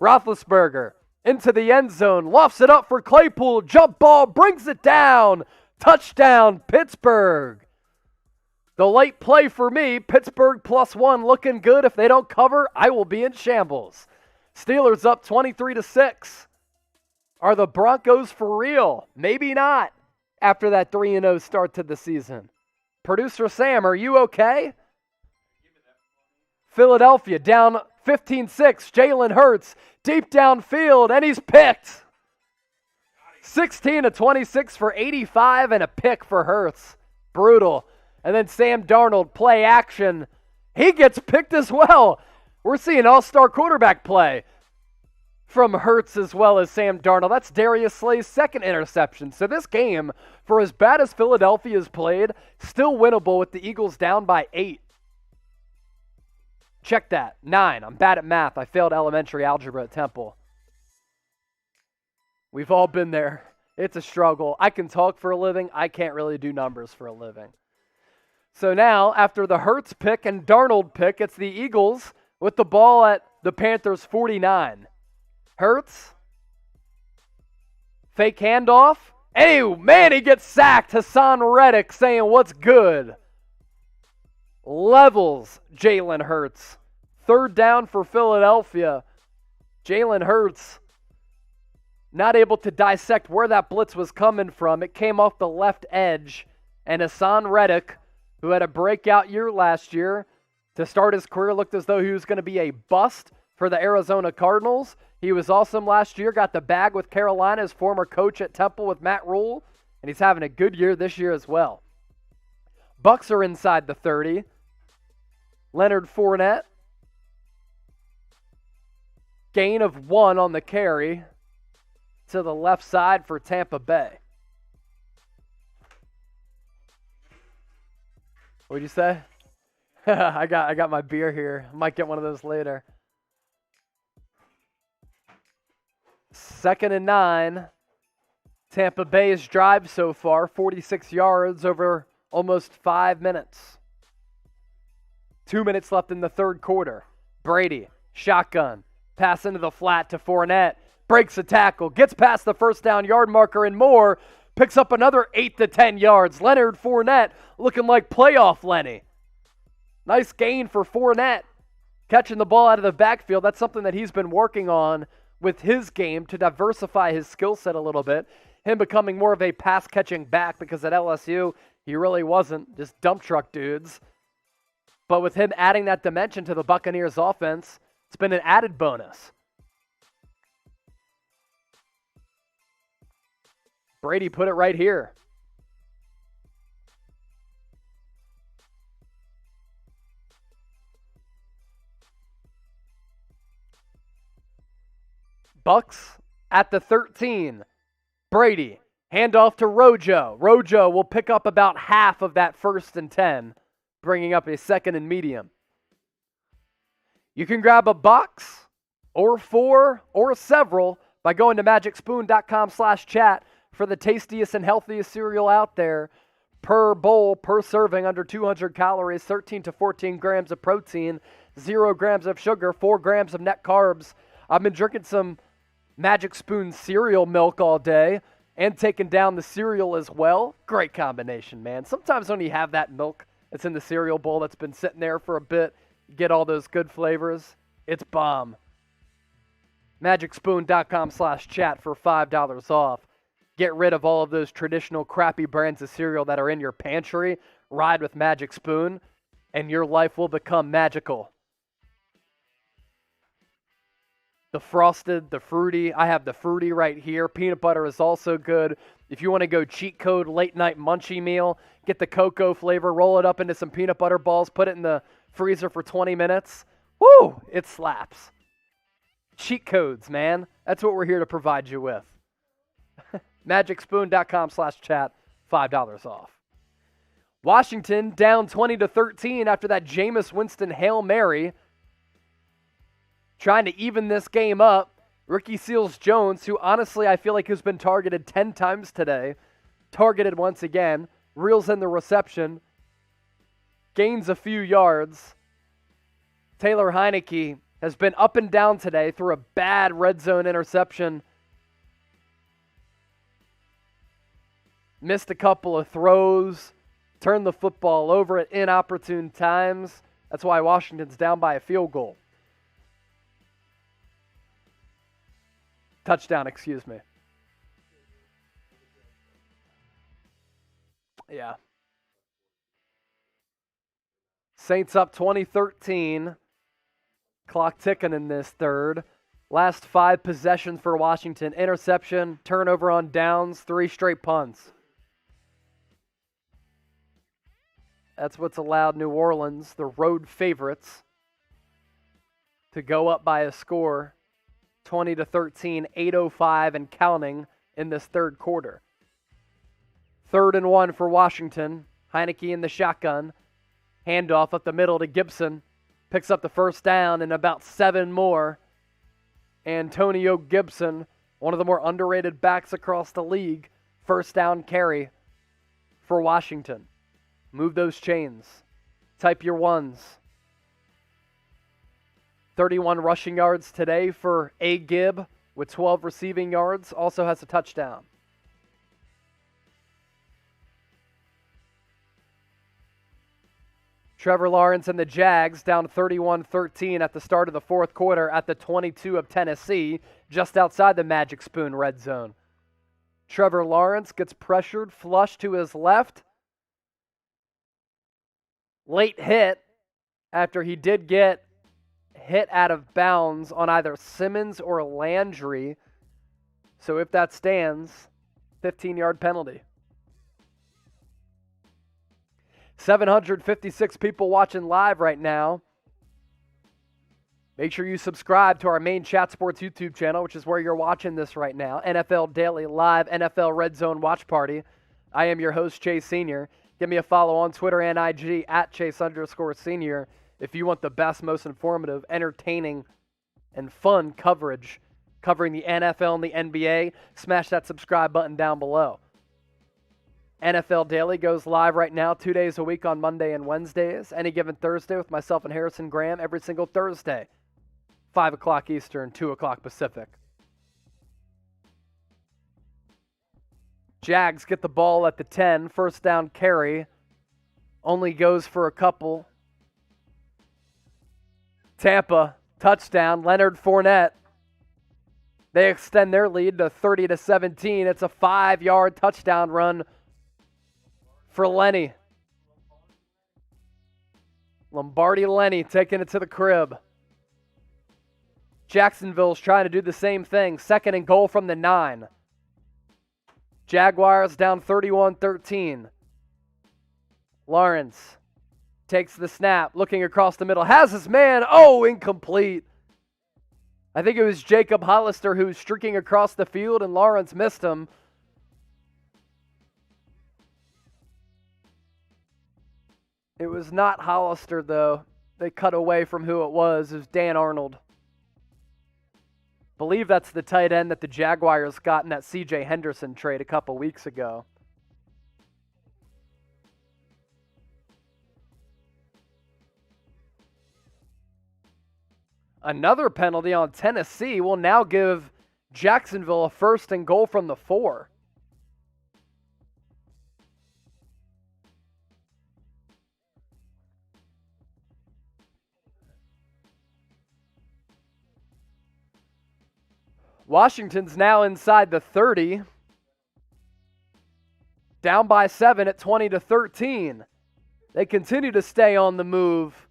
Roethlisberger into the end zone, lofts it up for Claypool, jump ball, brings it down. Touchdown, Pittsburgh. The late play for me, Pittsburgh +1 looking good. If they don't cover, I will be in shambles. Steelers up 23-6. Are the Broncos for real? Maybe not after that 3-0 start to the season. Producer Sam, are you okay? Philadelphia down 15-6. Jalen Hurts deep downfield, and he's picked. 16-26 for 85 and a pick for Hurts. Brutal. And then Sam Darnold, play action. He gets picked as well. We're seeing all-star quarterback play from Hurts as well as Sam Darnold. That's Darius Slay's second interception. So this game, for as bad as Philadelphia's played, still winnable with the Eagles down by 8. Check that. 9. I'm bad at math. I failed elementary algebra at Temple. We've all been there. It's a struggle. I can talk for a living. I can't really do numbers for a living. So now, after the Hurts pick and Darnold pick, it's the Eagles with the ball at the Panthers 49. Hurts. Fake handoff. Hey, man, he gets sacked. Hassan Reddick saying, what's good? Levels Jalen Hurts. Third down for Philadelphia. Jalen Hurts not able to dissect where that blitz was coming from. It came off the left edge. And Hassan Reddick, who had a breakout year last year, to start his career looked as though he was going to be a bust for the Arizona Cardinals. He was awesome last year, got the bag with Carolina, his former coach at Temple with Matt Rule, and he's having a good year this year as well. Bucks are inside the 30. Leonard Fournette. Gain of 1 on the carry to the left side for Tampa Bay. What'd you say? I got my beer here. Might get one of those later. 2nd and 9. Tampa Bay's drive so far, 46 yards over almost 5 minutes. 2 minutes left in the third quarter. Brady, shotgun, pass into the flat to Fournette, breaks a tackle, gets past the first down yard marker and more, picks up another 8 to 10 yards. Leonard Fournette looking like playoff Lenny. Nice gain for Fournette. Catching the ball out of the backfield, that's something that he's been working on with his game to diversify his skill set a little bit. Him becoming more of a pass-catching back because at LSU, he really wasn't, just dump truck dudes. But with him adding that dimension to the Buccaneers offense, it's been an added bonus. Brady put it right here. Bucks at the 13. Brady, handoff to Rojo. Rojo will pick up about half of that 1st and 10, bringing up a 2nd and medium. You can grab a box or 4 or several by going to magicspoon.com/chat for the tastiest and healthiest cereal out there. Per bowl, per serving, under 200 calories, 13 to 14 grams of protein, 0 grams of sugar, 4 grams of net carbs. I've been drinking some Magic Spoon cereal milk all day and taking down the cereal as well. Great combination, man. Sometimes when you have that milk that's in the cereal bowl that's been sitting there for a bit, you get all those good flavors. It's bomb. magicspoon.com/chat for $5 off. Get rid of all of those traditional crappy brands of cereal that are in your pantry. Ride with Magic Spoon, and your life will become magical. The frosted, the fruity. I have the fruity right here. Peanut butter is also good. If you want to go cheat code late night munchie meal, get the cocoa flavor, roll it up into some peanut butter balls, put it in the freezer for 20 minutes. Woo! It slaps. Cheat codes, man. That's what we're here to provide you with. magicspoon.com/chat, $5 off. Washington down 20-13 after that Jameis Winston Hail Mary. Trying to even this game up. Ricky Seals-Jones, who honestly I feel like has been targeted 10 times today, targeted once again, reels in the reception, gains a few yards. Taylor Heineke has been up and down today through a bad red zone interception. Missed a couple of throws, turned the football over at inopportune times. That's why Washington's down by a field goal. Touchdown, excuse me. Yeah. Saints up 20-13. Clock ticking in this third. Last 5 possessions for Washington. Interception, turnover on downs, 3 straight punts. That's what's allowed New Orleans, the road favorites, to go up by a score 20-13, 8:05 and counting in this third quarter. 3rd and 1 for Washington. Heineke in the shotgun. Handoff up the middle to Gibson. Picks up the first down and about 7 more. Antonio Gibson, one of the more underrated backs across the league. First down carry for Washington. Move those chains. Type your ones. 31 rushing yards today for A. Gibb with 12 receiving yards. Also has a touchdown. Trevor Lawrence and the Jags down 31-13 at the start of the fourth quarter at the 22 of Tennessee, just outside the Magic Spoon red zone. Trevor Lawrence gets pressured, flush to his left. Late hit after he did get hit out of bounds on either Simmons or Landry. So if that stands, 15-yard penalty. 756 people watching live right now. Make sure you subscribe to our main Chat Sports YouTube channel, which is where you're watching this right now. NFL Daily Live, NFL Red Zone Watch Party. I am your host, Chase Sr. Give me a follow on Twitter and IG at Chase_Senior if you want the best, most informative, entertaining, and fun coverage covering the NFL and the NBA. Smash that subscribe button down below. NFL Daily goes live right now 2 days a week on Monday and Wednesdays. Any given Thursday with myself and Harrison Graham every single Thursday. 5 o'clock Eastern, 2 o'clock Pacific. Jags get the ball at the 10. First down carry. Only goes for a couple. Tampa, touchdown. Leonard Fournette. They extend their lead to 30-17. It's a 5-yard touchdown run for Lenny. Lombardi Lenny taking it to the crib. Jacksonville's trying to do the same thing. 2nd and goal from the 9. Jaguars down 31-13. Lawrence takes the snap, looking across the middle. Has his man. Oh, incomplete. I think it was Jacob Hollister who was streaking across the field, and Lawrence missed him. It was not Hollister, though. They cut away from who it was. It was Dan Arnold. Believe that's the tight end that the Jaguars got in that C.J. Henderson trade a couple weeks ago. Another penalty on Tennessee will now give Jacksonville a 1st and goal from the 4. Washington's now inside the 30. Down by 7 at 20-13. They continue to stay on the move.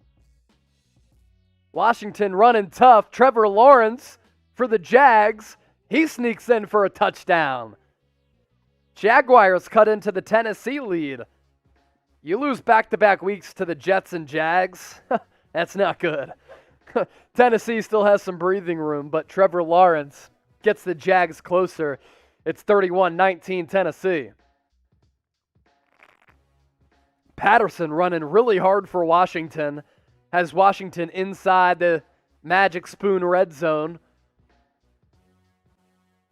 Washington running tough. Trevor Lawrence for the Jags. He sneaks in for a touchdown. Jaguars cut into the Tennessee lead. You lose back-to-back weeks to the Jets and Jags. That's not good. Tennessee still has some breathing room, but Trevor Lawrence gets the Jags closer. It's 31-19 Tennessee. Patterson running really hard for Washington. Has Washington inside the Magic Spoon red zone.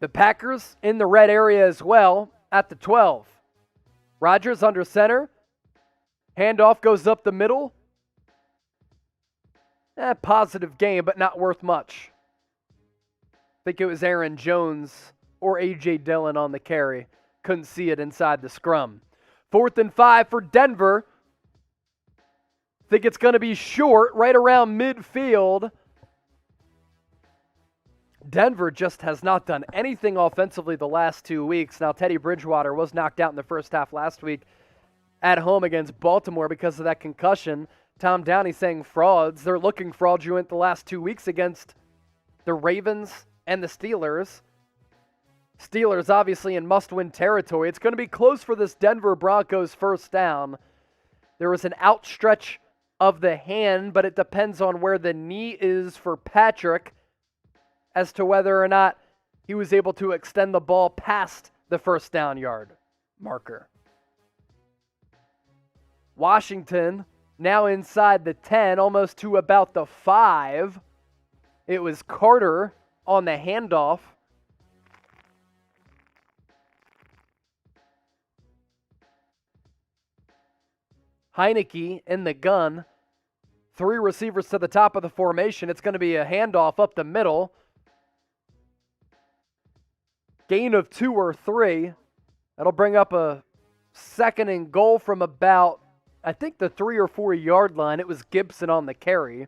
The Packers in the red area as well at the 12. Rodgers under center. Handoff goes up the middle. Positive gain, but not worth much. I think it was Aaron Jones or A.J. Dillon on the carry. Couldn't see it inside the scrum. 4th and 5 for Denver. Think it's going to be short, right around midfield. Denver just has not done anything offensively the last 2 weeks. Now, Teddy Bridgewater was knocked out in the first half last week at home against Baltimore because of that concussion. Tom Downey saying frauds. They're looking fraudulent the last 2 weeks against the Ravens and the Steelers. Steelers obviously in must-win territory. It's going to be close for this Denver Broncos first down. There was an outstretch of the hand, but it depends on where the knee is for Patrick as to whether or not he was able to extend the ball past the first down yard marker. Washington now inside the 10, almost to about the 5. It was Carter on the handoff. Heineke in the gun. 3 receivers to the top of the formation. It's going to be a handoff up the middle. Gain of 2 or 3. That'll bring up a 2nd and goal from about, I think, the 3 or 4 yard line. It was Gibson on the carry.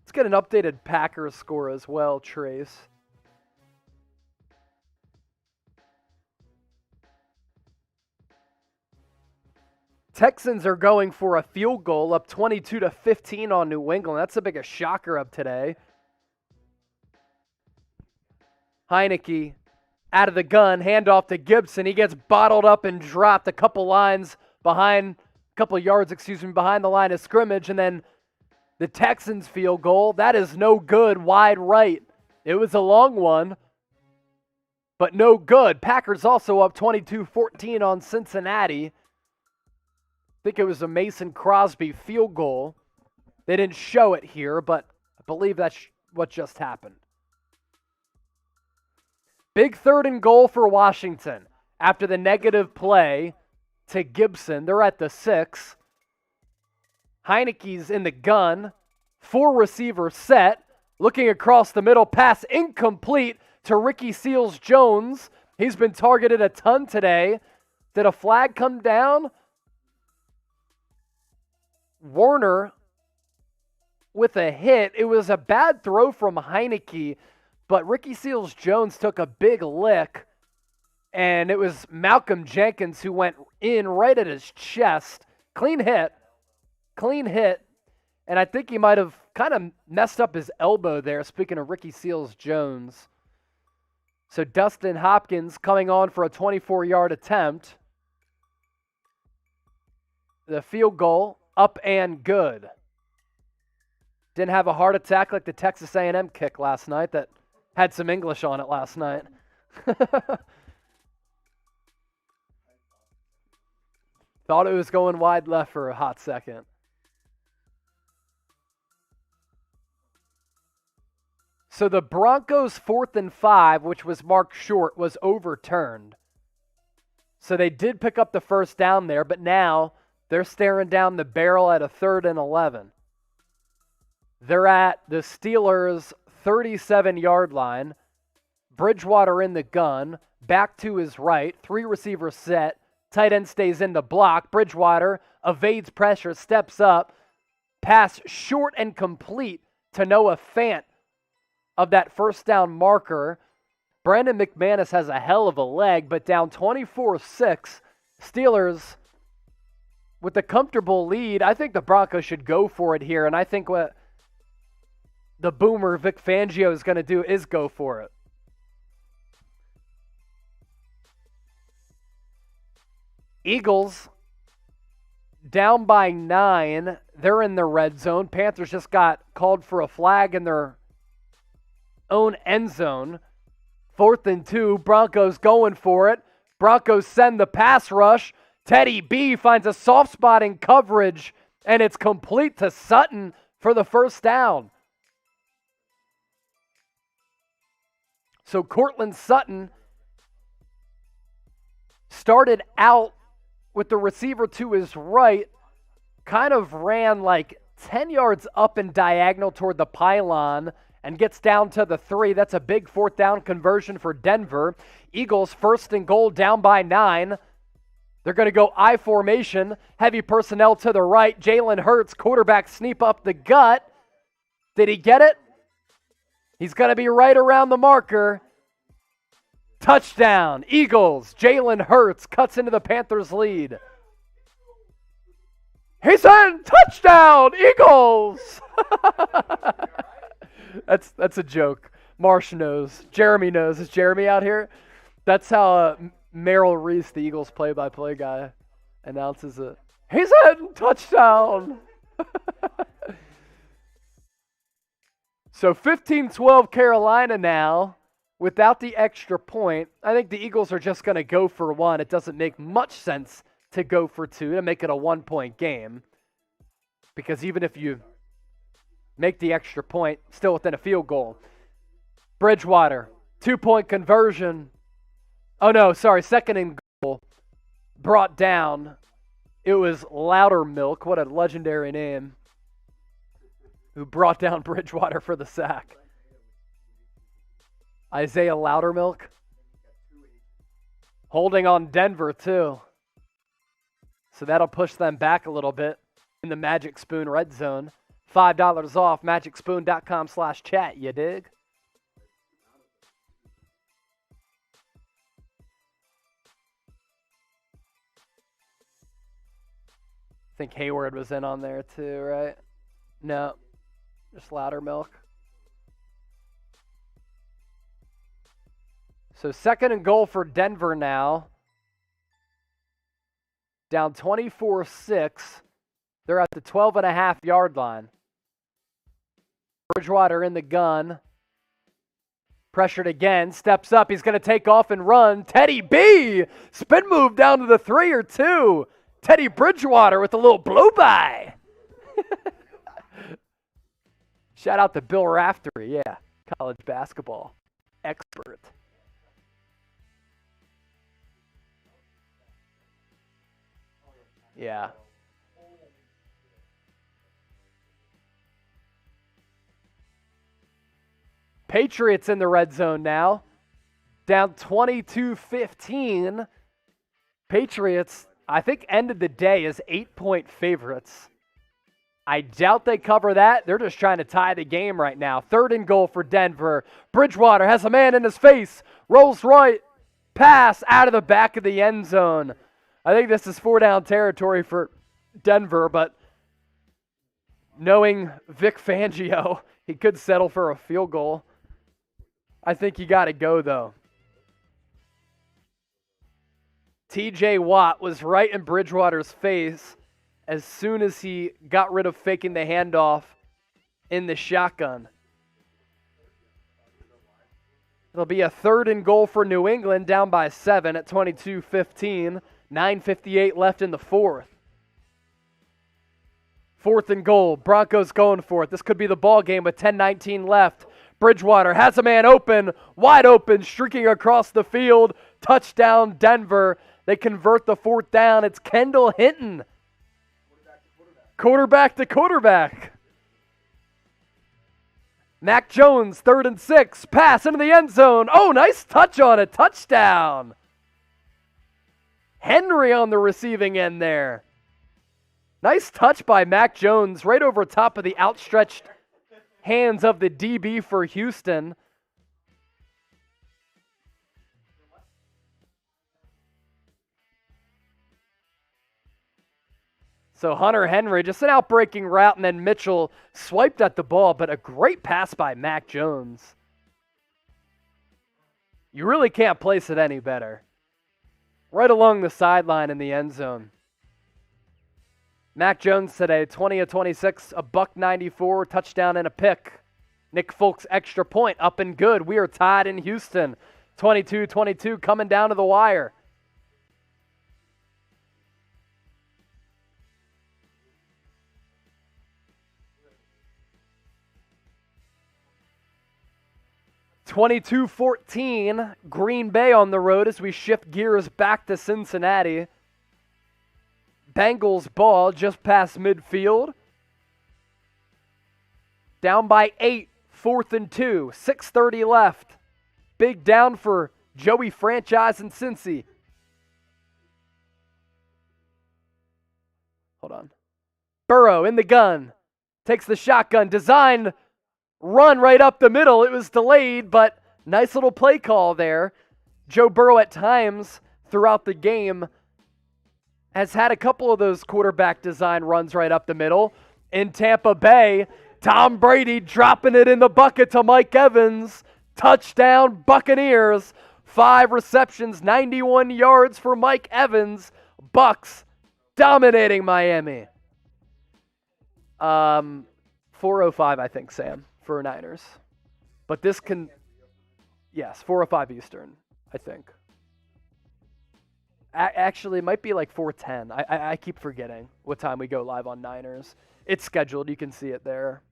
Let's get an updated Packers score as well, Trace. Texans are going for a field goal, up 22-15 on New England. That's the biggest shocker of today. Heineke out of the gun, handoff to Gibson. He gets bottled up and dropped a couple yards behind the line of scrimmage, and then the Texans field goal. That is no good, wide right. It was a long one, but no good. Packers also up 22-14 on Cincinnati. I think it was a Mason Crosby field goal. They didn't show it here, but I believe that's what just happened. Big 3rd and goal for Washington. After the negative play to Gibson, they're at the 6. Heineke's in the gun. 4 receiver set. Looking across the middle, pass incomplete to Ricky Seals-Jones. He's been targeted a ton today. Did a flag come down? Warner with a hit. It was a bad throw from Heineke, but Ricky Seals-Jones took a big lick, and it was Malcolm Jenkins who went in right at his chest. Clean hit, and I think he might have kind of messed up his elbow there, speaking of Ricky Seals-Jones. So Dustin Hopkins coming on for a 24-yard attempt. The field goal, up and good. Didn't have a heart attack like the Texas A&M kick last night that had some English on it last night. Thought it was going wide left for a hot second. So the Broncos' 4th and 5, which was marked short, was overturned. So they did pick up the first down there, but now they're staring down the barrel at a 3rd and 11. They're at the Steelers' 37-yard line. Bridgewater in the gun. Back to his right. 3 receivers set. Tight end stays in the block. Bridgewater evades pressure, steps up. Pass short and complete to Noah Fant of that first down marker. Brandon McManus has a hell of a leg, but down 24-6. Steelers with a comfortable lead. I think the Broncos should go for it here, and I think what the boomer Vic Fangio is going to do is go for it. Eagles down by 9. They're in the red zone. Panthers just got called for a flag in their own end zone. 4th and 2. Broncos going for it. Broncos send the pass rush. Teddy B finds a soft spot in coverage, and it's complete to Sutton for the first down. So Cortland Sutton started out with the receiver to his right, kind of ran like 10 yards up and diagonal toward the pylon and gets down to the 3. That's a big fourth down conversion for Denver. Eagles 1st and goal, down by 9. They're going to go I formation, heavy personnel to the right. Jalen Hurts, quarterback sneak up the gut. Did he get it? He's going to be right around the marker. Touchdown, Eagles. Jalen Hurts cuts into the Panthers' lead. He's in. Touchdown, Eagles. That's a joke. Marsh knows. Jeremy knows. Is Jeremy out here? That's how Merrill Reese, the Eagles play-by-play guy, announces it. He's in. Touchdown. So 15-12 Carolina now without the extra point. I think the Eagles are just going to go for 1. It doesn't make much sense to go for 2 to make it a 1-point game, because even if you make the extra point, still within a field goal. Bridgewater, 2-point conversion. Oh, no, sorry, 2nd and goal. Brought down. It was Loudermilk, what a legendary name, who brought down Bridgewater for the sack. Isaiah Loudermilk. Holding on Denver, too. So that'll push them back a little bit in the Magic Spoon red zone. $5 off, magicspoon.com/chat, you dig? I think Hayward was in on there too, right? No, just Loudermilk. So 2nd and goal for Denver now. Down 24-6. They're at the 12.5-yard line. Bridgewater in the gun. Pressured again. Steps up. He's going to take off and run. Teddy B. Spin move down to the 3 or 2. Teddy Bridgewater with a little blow-by. Shout out to Bill Raftery. Yeah, college basketball expert. Yeah. Patriots in the red zone now. Down 22-15. Patriots, I think, ended the day as 8-point favorites. I doubt they cover that. They're just trying to tie the game right now. 3rd and goal for Denver. Bridgewater has a man in his face. Rolls right. Pass out of the back of the end zone. I think this is 4-down territory for Denver, but knowing Vic Fangio, he could settle for a field goal. I think you got to go, though. TJ Watt was right in Bridgewater's face as soon as he got rid of faking the handoff in the shotgun. It'll be a 3rd and goal for New England, down by 7 at 22-15. 9:58 left in the 4th. 4th and goal. Broncos going for it. This could be the ball game with 10:19 left. Bridgewater has a man open, wide open, streaking across the field. Touchdown, Denver. They convert the 4th down. It's Kendall Hinton. Quarterback to quarterback. Mac Jones, 3rd and 6. Pass into the end zone. Oh, nice touch on it. Touchdown. Henry on the receiving end there. Nice touch by Mac Jones right over top of the outstretched hands of the DB for Houston. So Hunter Henry, just an outbreaking route, and then Mitchell swiped at the ball, but a great pass by Mac Jones. You really can't place it any better. Right along the sideline in the end zone. Mac Jones today, 20 of 26, a $194, touchdown and a pick. Nick Folk's extra point up and good. We are tied in Houston. 22-22 coming down to the wire. 22-14, Green Bay on the road as we shift gears back to Cincinnati. Bengals ball just past midfield. Down by 8, 4th and 2, 6:30 left. Big down for Joey Franchise and Cincy. Hold on. Burrow in the gun. Takes the shotgun. Designed run right up the middle. It was delayed, but nice little play call there. Joe Burrow at times throughout the game has had a couple of those quarterback design runs right up the middle. In Tampa Bay, Tom Brady dropping it in the bucket to Mike Evans. Touchdown, Buccaneers. 5 receptions, 91 yards for Mike Evans. Bucks dominating Miami. 4:05, I think, Sam, for Niners. But this can, yes, 4:05 Eastern, I think. Actually, it might be like 4:10. I keep forgetting what time we go live on Niners. It's scheduled. You can see it there.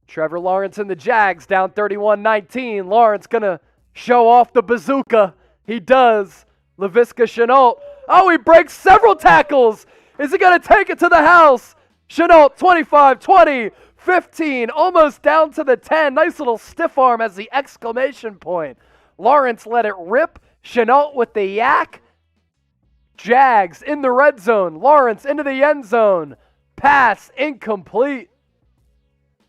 Trevor Lawrence and the Jags down 31-19. Lawrence going to show off the bazooka. He does. Laviska Shenault. Oh, he breaks several tackles. Is he going to take it to the house? Shenault, 25, 20, 15, almost down to the 10. Nice little stiff arm as the exclamation point. Lawrence let it rip. Shenault with the yak. Jags in the red zone. Lawrence into the end zone. Pass incomplete.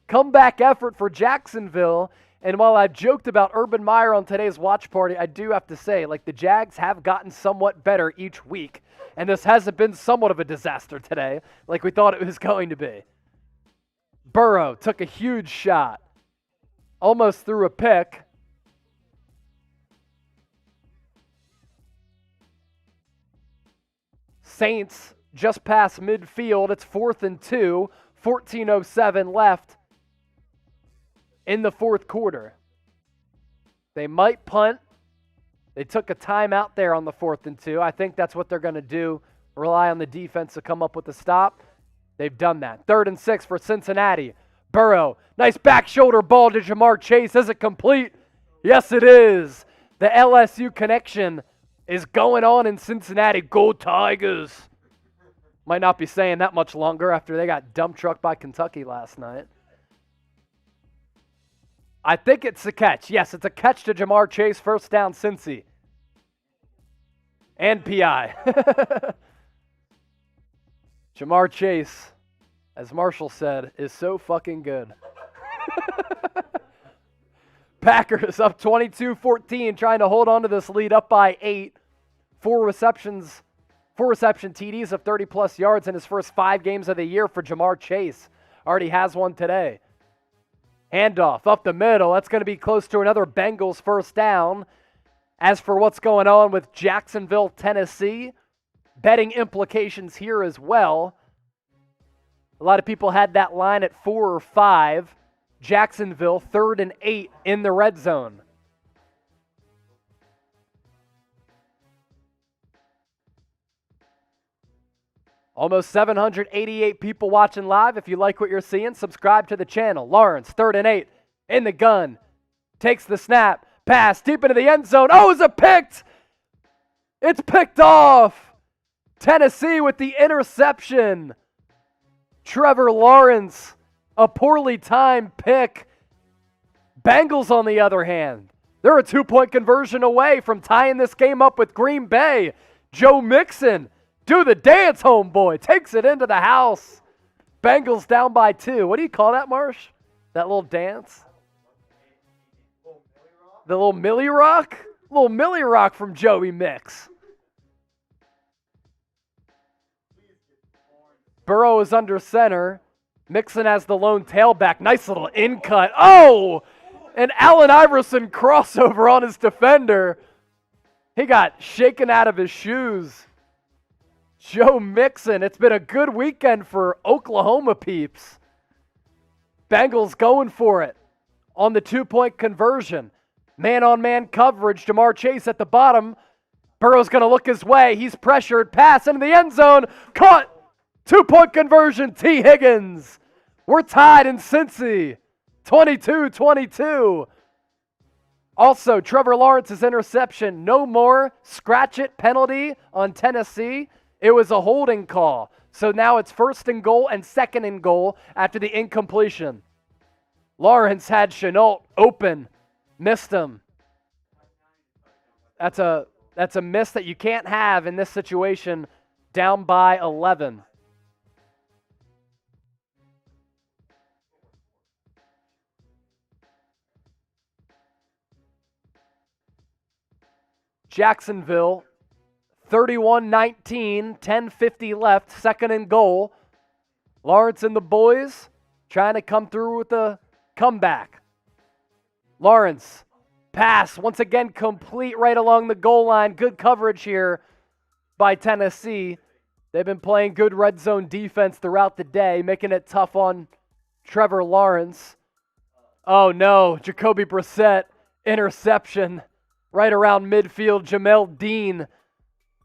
Comeback effort for Jacksonville. And while I've joked about Urban Meyer on today's watch party, I do have to say, like, the Jags have gotten somewhat better each week. And this hasn't been somewhat of a disaster today, like we thought it was going to be. Burrow took a huge shot. Almost threw a pick. Saints just past midfield. It's 4th and 2. 14:07 left in the fourth quarter. They might punt. They took a timeout there on the 4th and 2. I think that's what they're going to do. Rely on the defense to come up with a stop. They've done that. 3rd and 6 for Cincinnati. Burrow. Nice back shoulder ball to Jamar Chase. Is it complete? Yes, it is. The LSU connection is going on in Cincinnati. Go Tigers. Might not be saying that much longer after they got dump trucked by Kentucky last night. I think it's a catch. Yes, it's a catch to Jamar Chase. First down, Cincy. And PI. Jamar Chase, as Marshall said, is so fucking good. Packers up 22-14, trying to hold on to this lead up by 8. 4 reception TDs of 30-plus yards in his first 5 games of the year for Jamar Chase. Already has one today. Handoff up the middle. That's going to be close to another Bengals first down. As for what's going on with Jacksonville, Tennessee, betting implications here as well. A lot of people had that line at 4 or 5. Jacksonville, 3rd and 8 in the red zone. Almost 788 people watching live. If you like what you're seeing, subscribe to the channel. Lawrence, 3rd and 8, in the gun. Takes the snap. Pass deep into the end zone. Oh, is it picked? It's picked off. Tennessee with the interception. Trevor Lawrence, a poorly timed pick. Bengals, on the other hand, they're a 2-point conversion away from tying this game up with Green Bay. Joe Mixon, do the dance, homeboy. Takes it into the house. Bengals down by 2. What do you call that, Marsh? That little dance? The little Millie Rock? Little Millie Rock from Joey Mix. Burrow is under center. Mixon has the lone tailback. Nice little in cut. Oh! An Allen Iverson crossover on his defender. He got shaken out of his shoes. Joe Mixon. It's been a good weekend for Oklahoma peeps. Bengals going for it on the 2-point conversion. Man-on-man coverage. Jamar Chase at the bottom. Burrow's going to look his way. He's pressured. Pass into the end zone. Caught. 2-point conversion, T. Higgins. We're tied in Cincy, 22-22. Also, Trevor Lawrence's interception, no more scratch it penalty on Tennessee. It was a holding call. So now it's 1st and goal and 2nd and goal after the incompletion. Lawrence had Shenault open, missed him. That's a miss that you can't have in this situation, down by 11. Jacksonville, 31-19, 10:50 left, 2nd and goal. Lawrence and the boys trying to come through with a comeback. Lawrence, pass, once again complete right along the goal line. Good coverage here by Tennessee. They've been playing good red zone defense throughout the day, making it tough on Trevor Lawrence. Oh no, Jacoby Brissett, interception right around midfield. Jamel Dean,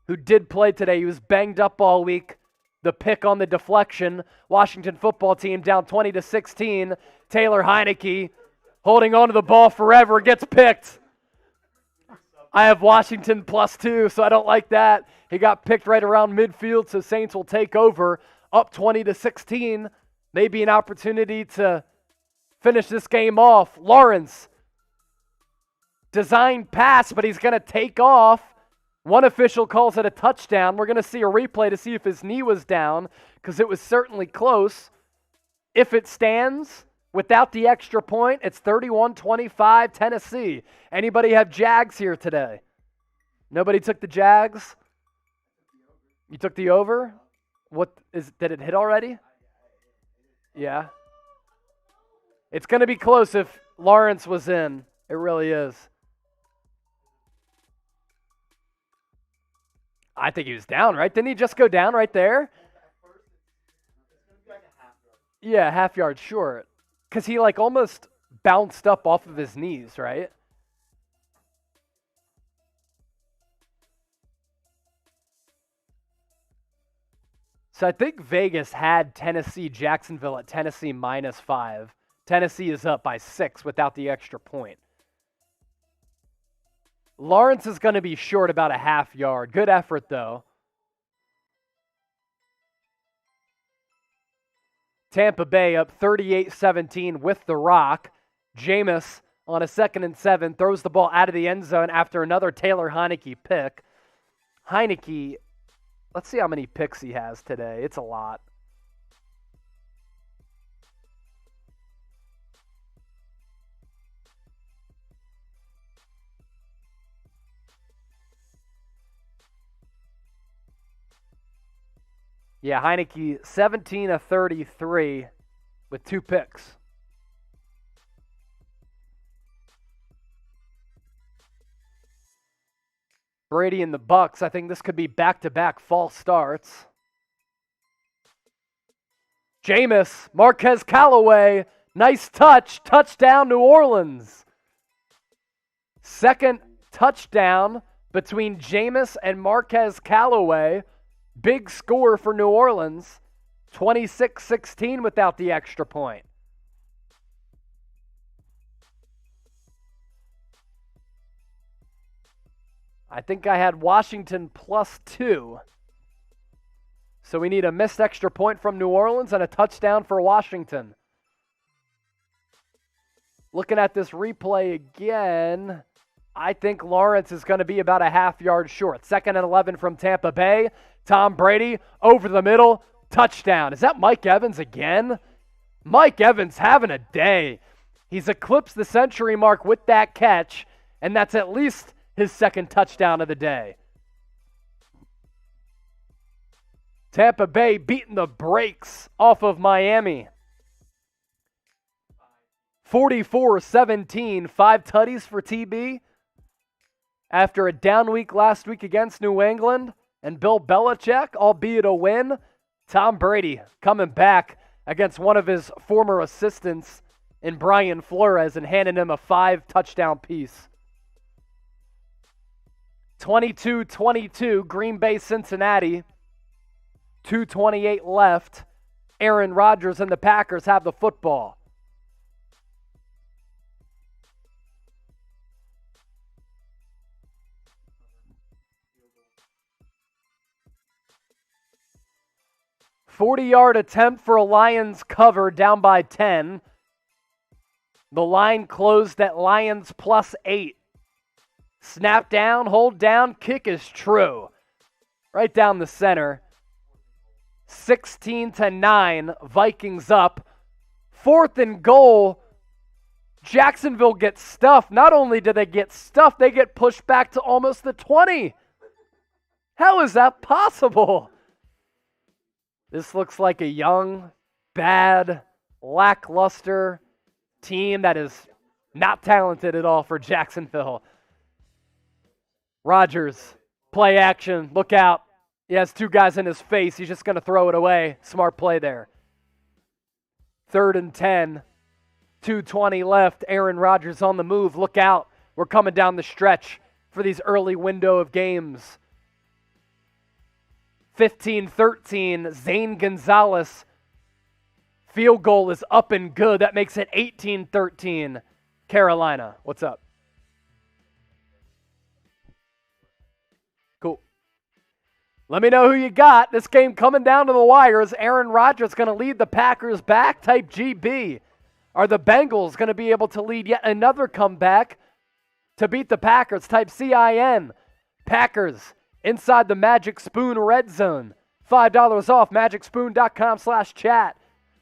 who did play today, he was banged up all week. The pick on the deflection. Washington football team down 20-16. Taylor Heineke holding on to the ball forever, gets picked. I have Washington +2, so I don't like that. He got picked right around midfield, so Saints will take over. Up 20-16. Maybe an opportunity to finish this game off. Lawrence, design pass, but he's going to take off. One official calls it a touchdown. We're going to see a replay to see if his knee was down, because it was certainly close. If it stands, without the extra point, it's 31-25 Tennessee. Anybody have Jags here today? Nobody took the Jags? You took the over? Did it hit already? Yeah. It's going to be close if Lawrence was in. It really is. I think he was down, right? Didn't he just go down right there? Yeah, half yard short. Because he almost bounced up off of his knees, right? So I think Vegas had Jacksonville at Tennessee -5. Tennessee is up by 6 without the extra point. Lawrence is going to be short about a half yard. Good effort, though. Tampa Bay up 38-17 with the rock. Jameis on a 2nd and 7 throws the ball out of the end zone after another Taylor Heineke pick. Heineke, let's see how many picks he has today. It's a lot. Yeah, Heineke, 17 of 33 with 2 picks. Brady and the Bucks, I think this could be back-to-back false starts. Jameis, Marquez Callaway, nice touch, touchdown New Orleans. Second touchdown between Jameis and Marquez Callaway. Big score for New Orleans, 26-16 without the extra point. I think I had Washington +2. So we need a missed extra point from New Orleans and a touchdown for Washington. Looking at this replay again, I think Lawrence is going to be about a half yard short. 2nd and 11 from Tampa Bay. Tom Brady over the middle, touchdown. Is that Mike Evans again? Mike Evans having a day. He's eclipsed the century mark with that catch, and that's at least his 2nd touchdown of the day. Tampa Bay beating the brakes off of Miami. 44-17, 5 tutties for TB. After a down week last week against New England and Bill Belichick, albeit a win, Tom Brady coming back against one of his former assistants in Brian Flores and handing him a 5-touchdown piece. 22-22, Green Bay, Cincinnati. 2:28 left. Aaron Rodgers and the Packers have the football. "40-yard attempt for a Lions cover down by 10. The line closed at Lions +8. Snap down, hold down, kick is true. Right down the center. 16-9, Vikings up. 4th and goal. Jacksonville gets stuffed. Not only do they get stuffed, they get pushed back to almost the 20. How is that possible? This looks like a young, bad, lackluster team that is not talented at all for Jacksonville. Rodgers, play action, look out. He has 2 guys in his face. He's just going to throw it away. Smart play there. 3rd and 10, 2:20 left. Aaron Rodgers on the move. Look out. We're coming down the stretch for these early window of games. 15-13, Zane Gonzalez. Field goal is up and good. That makes it 18-13. Carolina, what's up? Cool. Let me know who you got. This game coming down to the wire. Is Aaron Rodgers going to lead the Packers back? Type GB. Are the Bengals going to be able to lead yet another comeback to beat the Packers? Type CIN. Packers inside the Magic Spoon Red Zone. $5 off magicspoon.com/chat.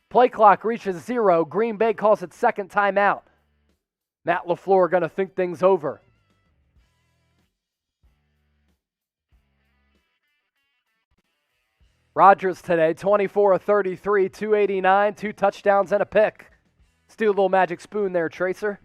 Play clock reaches 0. Green Bay calls its second timeout. Matt LaFleur going to think things over. Rodgers today, 24 of 33, 289, 2 touchdowns and a pick. Let's do a little Magic Spoon there, Tracer.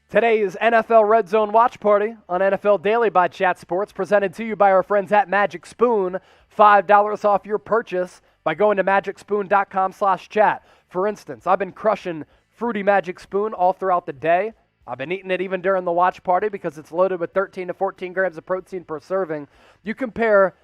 Today's NFL Red Zone Watch Party on NFL Daily by Chat Sports, presented to you by our friends at Magic Spoon. $5 off your purchase by going to magicspoon.com/chat. For instance, I've been crushing Fruity Magic Spoon all throughout the day. I've been eating it even during the watch party because it's loaded with 13 to 14 grams of protein per serving. You compare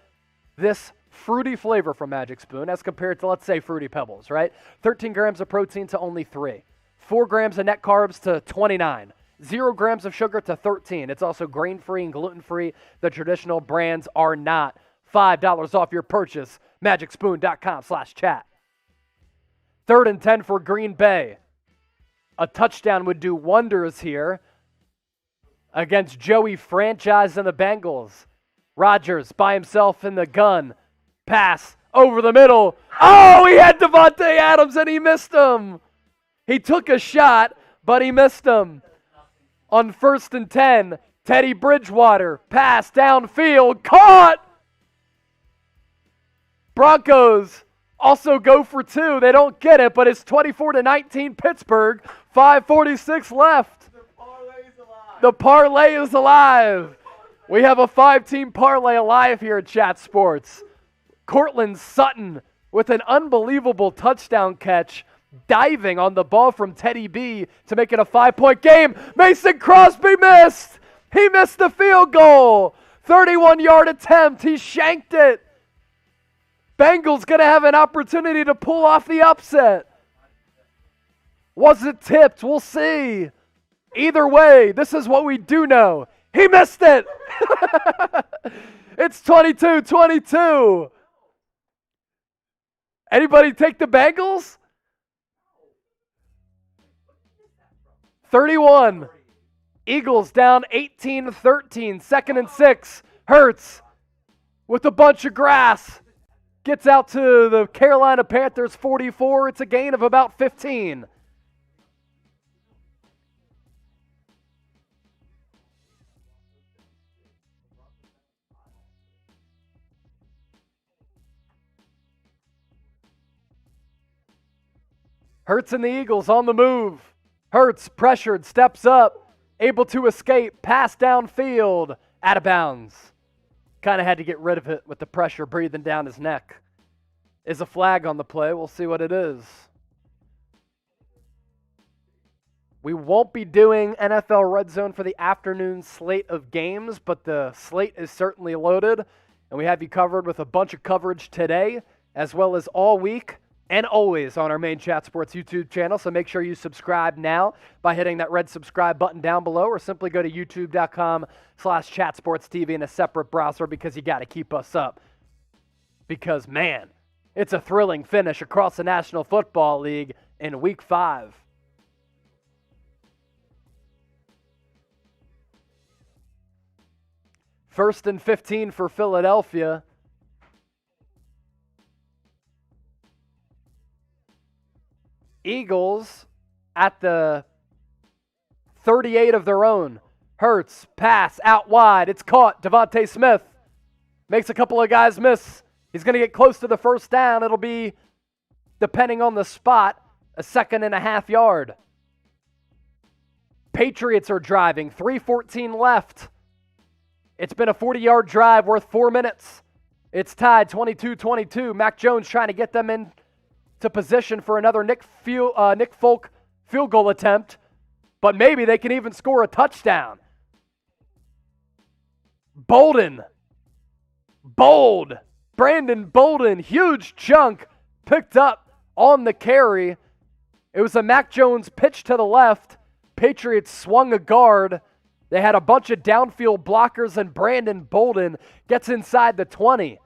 this fruity flavor from Magic Spoon as compared to, let's say, Fruity Pebbles, right? 13 grams of protein to only 3. 4 grams of net carbs to 29. 0 grams of sugar to 13. It's also grain-free and gluten-free. The traditional brands are not. $5 off your purchase. magicspoon.com/chat. 3rd and 10 for Green Bay. A touchdown would do wonders here against Joey Franchise and the Bengals. Rodgers by himself in the gun. Pass over the middle. Oh, he had Devontae Adams and he missed him. He took a shot, but he missed him. On 1st and 10, Teddy Bridgewater, pass downfield, caught! Broncos also go for 2. They don't get it, but it's 24-19 Pittsburgh, 5:46 left. The parlay is alive. We have a 5-team parlay alive here at Chat Sports. Cortland Sutton with an unbelievable touchdown catch, diving on the ball from Teddy B to make it a 5-point game. Mason Crosby missed. He missed the field goal. 31-yard attempt. He shanked it. Bengals going to have an opportunity to pull off the upset. Was it tipped? We'll see. Either way, this is what we do know. He missed it. It's 22-22. Anybody take the Bengals? 31. Eagles down 18-13. 2nd and 6. Hurts with a bunch of grass. Gets out to the Carolina Panthers 44. It's a gain of about 15. Hurts and the Eagles on the move. Hurts pressured, steps up, able to escape, pass downfield, out of bounds. Kind of had to get rid of it with the pressure breathing down his neck. Is a flag on the play. We'll see what it is. We won't be doing NFL Red Zone for the afternoon slate of games, but the slate is certainly loaded. and we have you covered with a bunch of coverage today, as well as all week and always on our main Chat Sports YouTube channel. So make sure you subscribe now by hitting that red subscribe button down below, or simply go to youtube.com/chatsportstv in a separate browser, because you got to keep us up. Because, man, it's a thrilling finish across the National Football League in Week 5. First and 15 for Philadelphia. Eagles at the 38 of their own. Hurts, pass, out wide. It's caught. Devontae Smith makes a couple of guys miss. He's going to get close to the first down. It'll be, depending on the spot, a 2.5 yard. Patriots are driving. 3:14 left. It's been a 40-yard drive worth 4 minutes. It's tied 22-22. Mac Jones trying to get them into position for another Nick Folk field goal attempt, but maybe they can even score a touchdown. Brandon Bolden, huge chunk, picked up on the carry. It was a Mac Jones pitch to the left. Patriots swung a guard. They had a bunch of downfield blockers, and Brandon Bolden gets inside the 20.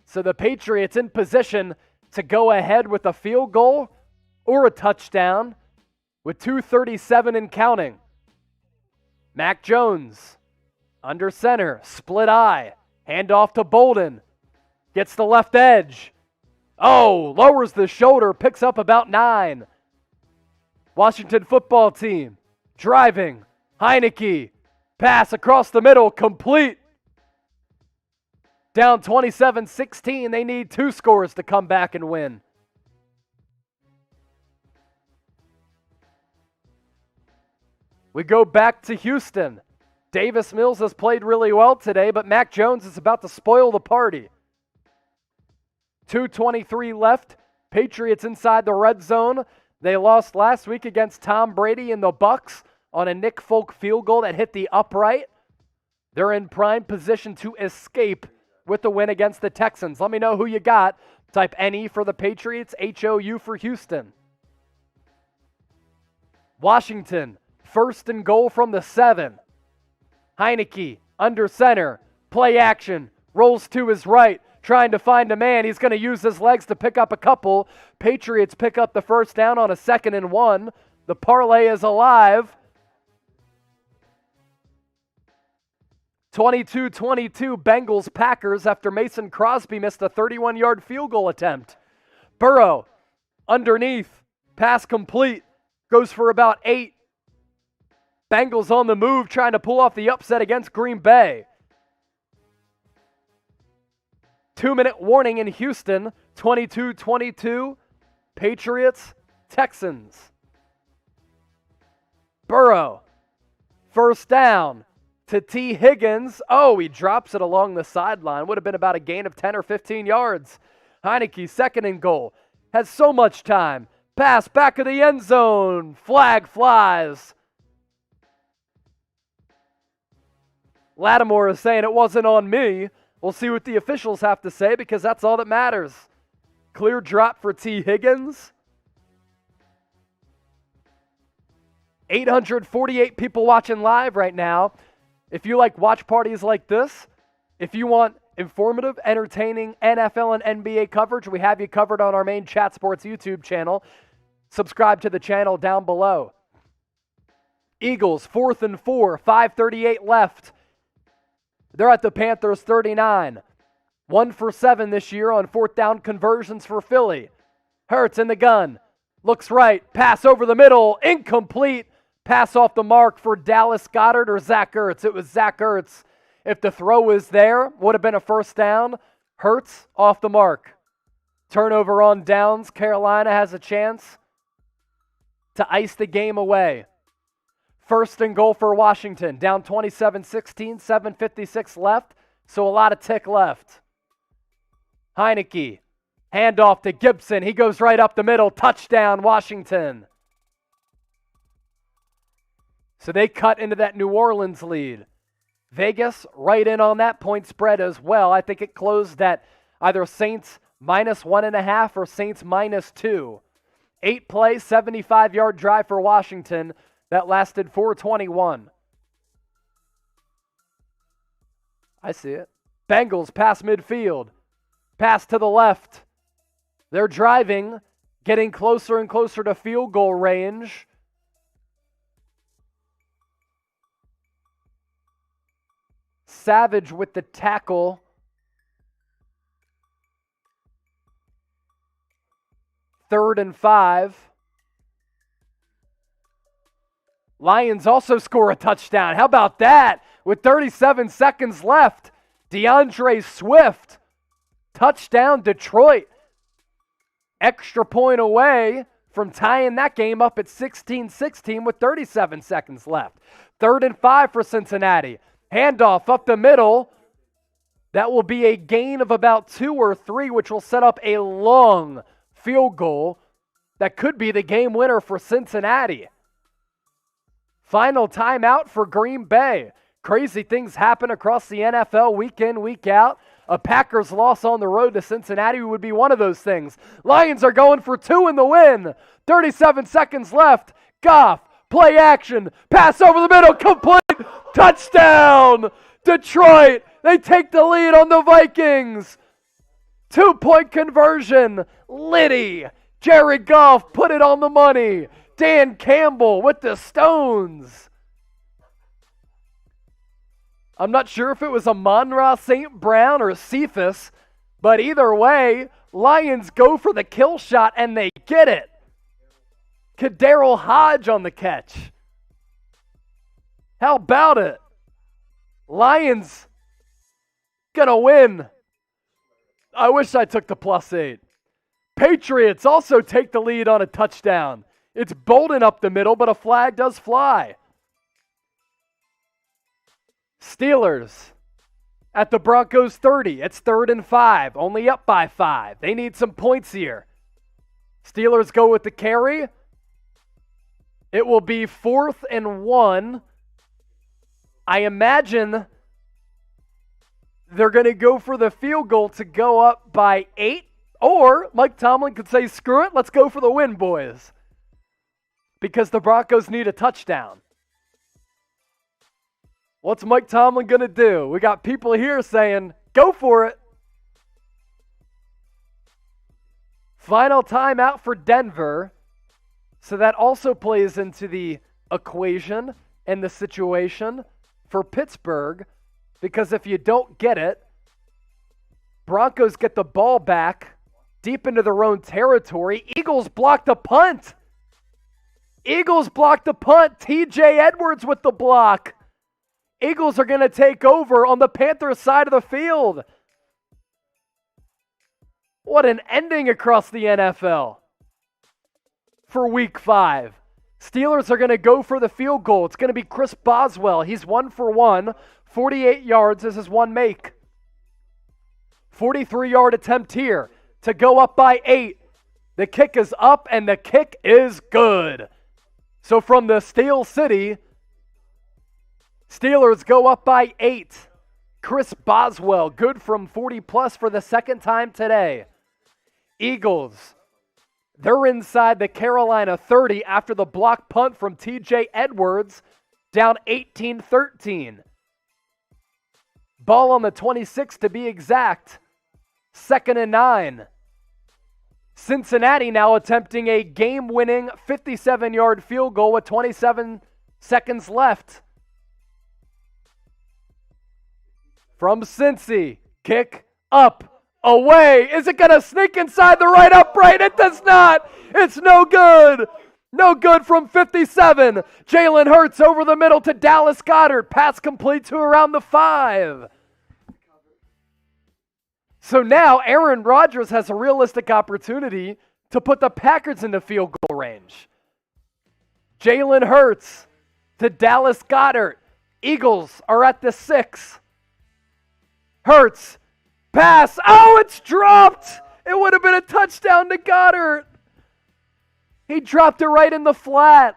So the Patriots in position to go ahead with a field goal or a touchdown with 2:37 and counting. Mac Jones under center, split eye, hand off to Bolden, gets the left edge. Oh, lowers the shoulder, picks up about 9. Washington football team driving. Heineke, pass across the middle, complete. Down 27-16. They need 2 scores to come back and win. We go back to Houston. Davis Mills has played really well today, but Mac Jones is about to spoil the party. 2:23 left. Patriots inside the red zone. They lost last week against Tom Brady and the Bucs on a Nick Folk field goal that hit the upright. They're in prime position to escape with the win against the Texans. Let me know who you got. Type NE for the Patriots, HOU for Houston. Washington, first and goal from the 7. Heineke, under center, play action, rolls to his right, trying to find a man. He's going to use his legs to pick up a couple. Patriots pick up the first down on a 2nd and 1. The parlay is alive. 22-22 Bengals Packers after Mason Crosby missed a 31-yard field goal attempt. Burrow, underneath, pass complete, goes for about 8. Bengals on the move, trying to pull off the upset against Green Bay. 2-minute warning in Houston, 22-22, Patriots, Texans. Burrow, first down to T. Higgins. Oh, he drops it along the sideline. Would have been about a gain of 10 or 15 yards. Heineke, 2nd and goal, has so much time. Pass back of the end zone. Flag flies. Lattimore is saying it wasn't on me. We'll see what the officials have to say, because that's all that matters. Clear drop for T. Higgins. 848 people watching live right now. If you like watch parties like this, if you want informative, entertaining NFL and NBA coverage, we have you covered on our main Chat Sports YouTube channel. Subscribe to the channel down below. Eagles, 4th and 4, 5:38 left. They're at the Panthers 39. 1 for 7 this year on 4th down conversions for Philly. Hurts in the gun. Looks right. Pass over the middle. Incomplete. Pass off the mark for Dallas Goedert or Zach Ertz. It was Zach Ertz. If the throw was there, would have been a first down. Hurts off the mark. Turnover on downs. Carolina has a chance to ice the game away. First and goal for Washington. Down 27-16, 7:56 left, so a lot of tick left. Heineke, handoff to Gibson. He goes right up the middle. Touchdown, Washington. So they cut into that New Orleans lead. Vegas right in on that point spread as well. I think it closed at either Saints -1.5 or Saints -2. 8-play, 75-yard drive for Washington that lasted 4:21. I see it. Bengals pass midfield. Pass to the left. They're driving, getting closer and closer to field goal range. Savage with the tackle. Third and 5. Lions also score a touchdown. How about that? With 37 seconds left, DeAndre Swift, touchdown Detroit. Extra point away from tying that game up at 16-16 with 37 seconds left. Third and 5 for Cincinnati. Handoff up the middle. That will be a gain of about 2 or 3, which will set up a long field goal that could be the game winner for Cincinnati. Final timeout for Green Bay. Crazy things happen across the NFL week in, week out. A Packers loss on the road to Cincinnati would be one of those things. Lions are going for 2 in the win. 37 seconds left. Goff, play action, pass over the middle, complete, touchdown! Detroit, they take the lead on the Vikings. 2-point conversion. Liddy, Jared Goff put it on the money. Dan Campbell with the stones. I'm not sure if it was Amon-Ra St. Brown or Cephas, but either way, Lions go for the kill shot and they get it. Kadarrell Hodge on the catch. How about it? Lions gonna win. I wish I took the +8. Patriots also take the lead on a touchdown. It's Bolden up the middle, but a flag does fly. Steelers at the Broncos 30. It's 3rd and 5, only up by 5. They need some points here. Steelers go with the carry. It will be 4th and 1. I imagine they're going to go for the field goal to go up by 8. Or Mike Tomlin could say, screw it, let's go for the win, boys. Because the Broncos need a touchdown. What's Mike Tomlin going to do? We got people here saying, go for it. Final timeout for Denver. So that also plays into the equation and the situation for Pittsburgh. Because if you don't get it, Broncos get the ball back deep into their own territory. Eagles block the punt. Eagles block the punt. TJ Edwards with the block. Eagles are going to take over on the Panthers side of the field. What an ending across the NFL for week 5. Steelers are going to go for the field goal. It's going to be Chris Boswell. He's 1 for 1. 48 yards is his one make. 43-yard attempt here to go up by 8. The kick is up, and the kick is good. So from the Steel City, Steelers go up by 8. Chris Boswell, good from 40-plus for the second time today. Eagles, they're inside the Carolina 30 after the block punt from TJ Edwards, down 18-13. Ball on the 26 to be exact. 2nd and 9. Cincinnati now attempting a game-winning 57-yard field goal with 27 seconds left. From Cincy, kick up, away. Is it going to sneak inside the right upright? It does not. It's no good. No good from 57. Jalen Hurts over the middle to Dallas Goedert. Pass complete to around the 5. So now Aaron Rodgers has a realistic opportunity to put the Packers into field goal range. Jalen Hurts to Dallas Goedert. Eagles are at the 6. Hurts, pass. Oh, it's dropped. It would have been a touchdown to Goddard. He dropped it right in the flat.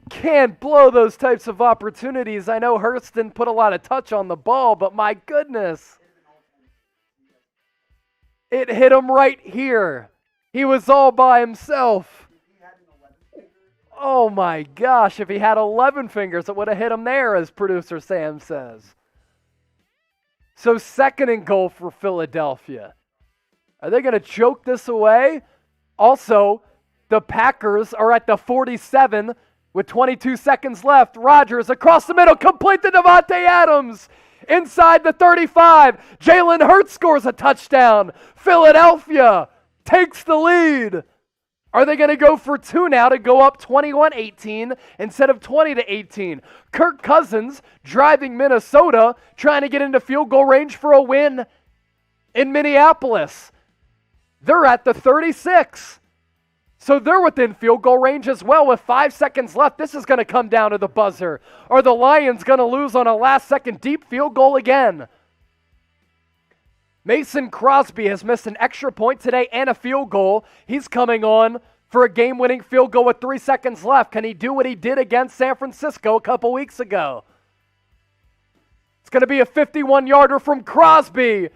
can't blow those types of opportunities. I know Hurst didn't put a lot of touch on the ball, but my goodness. It hit him right here. He was all by himself. Oh my gosh, if he had 11 fingers, it would have hit him there, as producer Sam says. So 2nd and goal for Philadelphia. Are they going to choke this away? Also, the Packers are at the 47 with 22 seconds left. Rodgers across the middle, complete to Davante Adams. Inside the 35, Jalen Hurts scores a touchdown. Philadelphia takes the lead. Are they going to go for 2 now to go up 21-18 instead of 20-18? Kirk Cousins driving Minnesota, trying to get into field goal range for a win in Minneapolis. They're at the 36. So they're within field goal range as well with 5 seconds left. This is going to come down to the buzzer. Are the Lions going to lose on a last-second deep field goal again? Mason Crosby has missed an extra point today and a field goal. He's coming on for a game-winning field goal with 3 seconds left. Can he do what he did against San Francisco a couple weeks ago? It's going to be a 51-yarder from Crosby.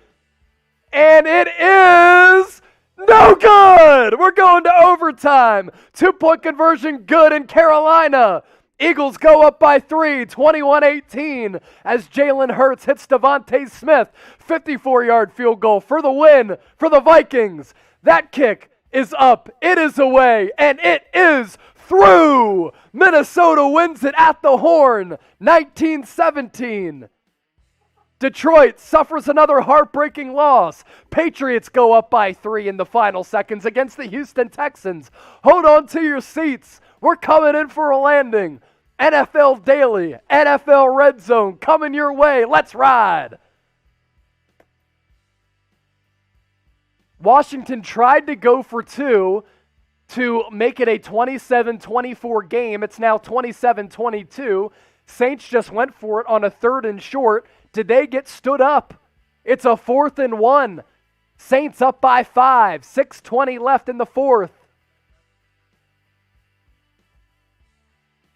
And it is no good! We're going to overtime. 2-point conversion good in Carolina. Eagles go up by 3, 21-18, as Jalen Hurts hits Devontae Smith. 54-yard field goal for the win for the Vikings. That kick is up, it is away, and it is through. Minnesota wins it at the horn, 19-17. Detroit suffers another heartbreaking loss. Patriots go up by 3 in the final seconds against the Houston Texans. Hold on to your seats. We're coming in for a landing. NFL Daily, NFL Red Zone, coming your way. Let's ride. Washington tried to go for 2 to make it a 27-24 game. It's now 27-22. Saints just went for it on a 3rd and short. Did they get stood up? It's a 4th and 1. Saints up by 5. 6:20 left in the 4th.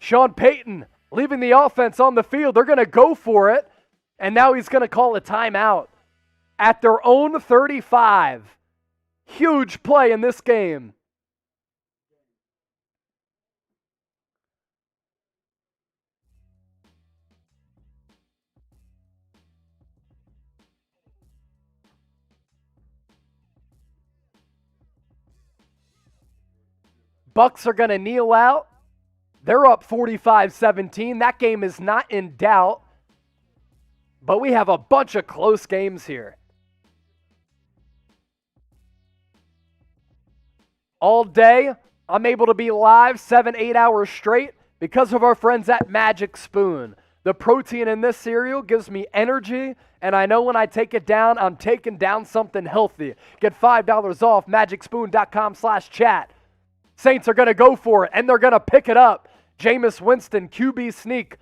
Sean Payton leaving the offense on the field. They're going to go for it. And now he's going to call a timeout at their own 35. Huge play in this game. Bucks are going to kneel out. They're up 45-17. That game is not in doubt. But we have a bunch of close games here. All day, I'm able to be live 7-8 hours straight because of our friends at Magic Spoon. The protein in this cereal gives me energy, and I know when I take it down, I'm taking down something healthy. Get $5 off magicspoon.com/chat. Saints are going to go for it, and they're going to pick it up. Jameis Winston, QB sneak,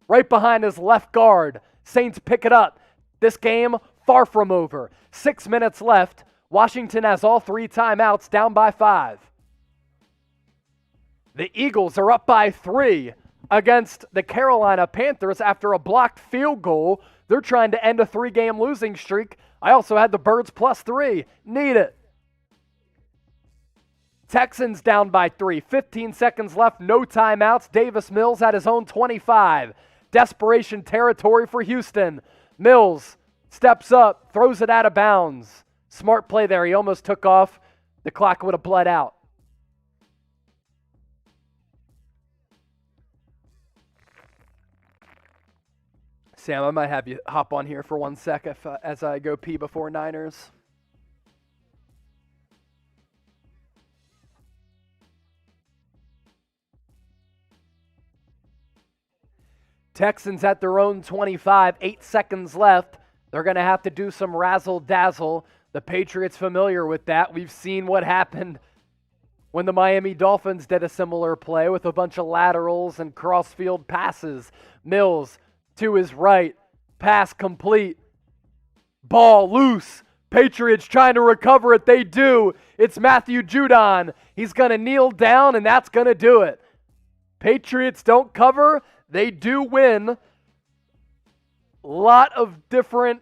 right behind his left guard. Saints pick it up. This game, far from over. 6 minutes left. Washington has all 3 timeouts, down by 5. The Eagles are up by 3 against the Carolina Panthers after a blocked field goal. They're trying to end a 3-game losing streak. I also had the Birds +3. Need it. Texans down by 3. 15 seconds left, no timeouts. Davis Mills at his own 25. Desperation territory for Houston. Mills steps up, throws it out of bounds. Smart play there. He almost took off. The clock would have bled out. Sam, I might have you hop on here for 1 sec as I go pee before Niners. Texans at their own 25, 8 seconds left. They're going to have to do some razzle-dazzle. The Patriots familiar with that. We've seen what happened when the Miami Dolphins did a similar play with a bunch of laterals and cross-field passes. Mills to his right. Pass complete. Ball loose. Patriots trying to recover it. They do. It's Matthew Judon. He's going to kneel down, and that's going to do it. Patriots don't cover. They do win. Lot of different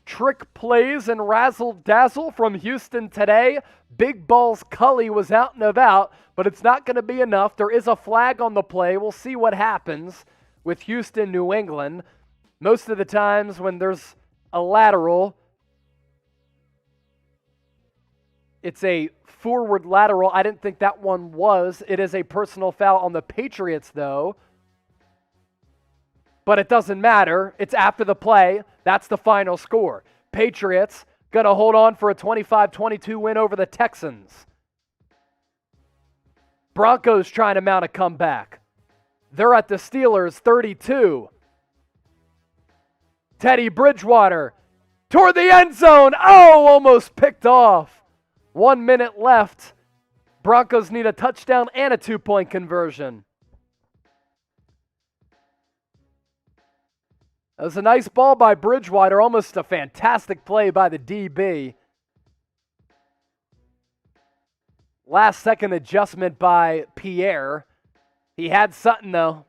trick plays and razzle-dazzle from Houston today. Big Balls Cully was out and about, but it's not going to be enough. There is a flag on the play. We'll see what happens with Houston, New England. Most of the times when there's a lateral, it's a forward lateral. I didn't think that one was. It is a personal foul on the Patriots, though. But it doesn't matter. It's after the play. That's the final score. Patriots going to hold on for a 25-22 win over the Texans. Broncos trying to mount a comeback. They're at the Steelers 32. Teddy Bridgewater toward the end zone. Oh, almost picked off. 1 minute left. Broncos need a touchdown and a 2-point conversion. That was a nice ball by Bridgewater, almost a fantastic play by the DB. Last second adjustment by Pierre. He had Sutton, though.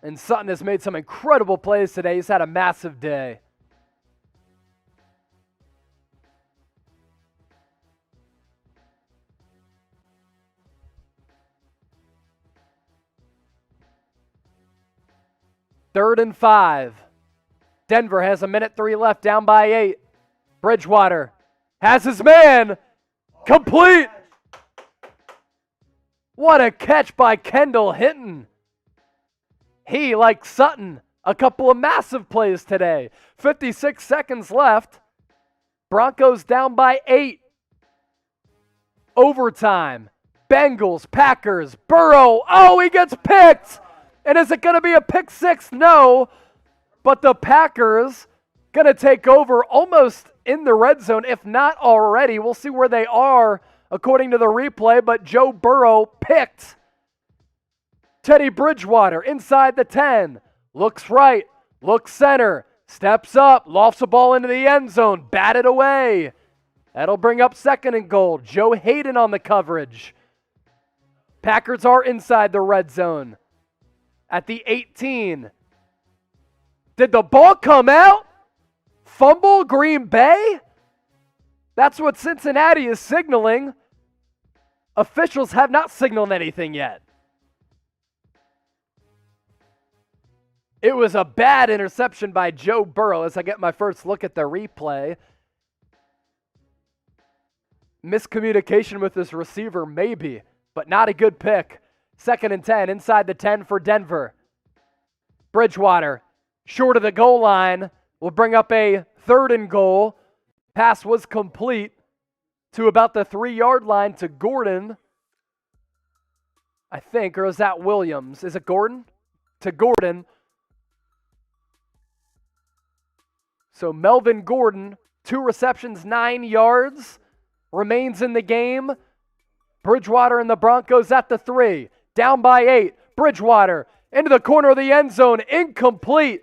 And Sutton has made some incredible plays today. He's had a massive day. Third and 5. Denver has 1:03 left, down by 8. Bridgewater has his man. Complete. What a catch by Kendall Hinton. He, like Sutton, a couple of massive plays today. 56 seconds left. Broncos down by 8. Overtime. Bengals, Packers, Burrow. Oh, he gets picked. And is it going to be a pick six? No. But the Packers going to take over almost in the red zone, if not already. We'll see where they are according to the replay. But Joe Burrow picked Teddy Bridgewater inside the 10. Looks right, looks center, steps up, lofts the ball into the end zone, batted away. That'll bring up 2nd and goal. Joe Hayden on the coverage. Packers are inside the red zone. At the 18. Did the ball come out? Fumble Green Bay? That's what Cincinnati is signaling. Officials have not signaled anything yet. It was a bad interception by Joe Burrow as I get my first look at the replay. Miscommunication with his receiver, maybe, but not a good pick. 2nd and 10, inside the 10 for Denver. Bridgewater, short of the goal line, will bring up a 3rd and goal. Pass was complete to about the 3-yard line to Gordon, I think, or is that Williams? Is it Gordon? To Gordon. So Melvin Gordon, 2 receptions, 9 yards, remains in the game. Bridgewater and the Broncos at the 3. Down by 8. Bridgewater into the corner of the end zone. Incomplete.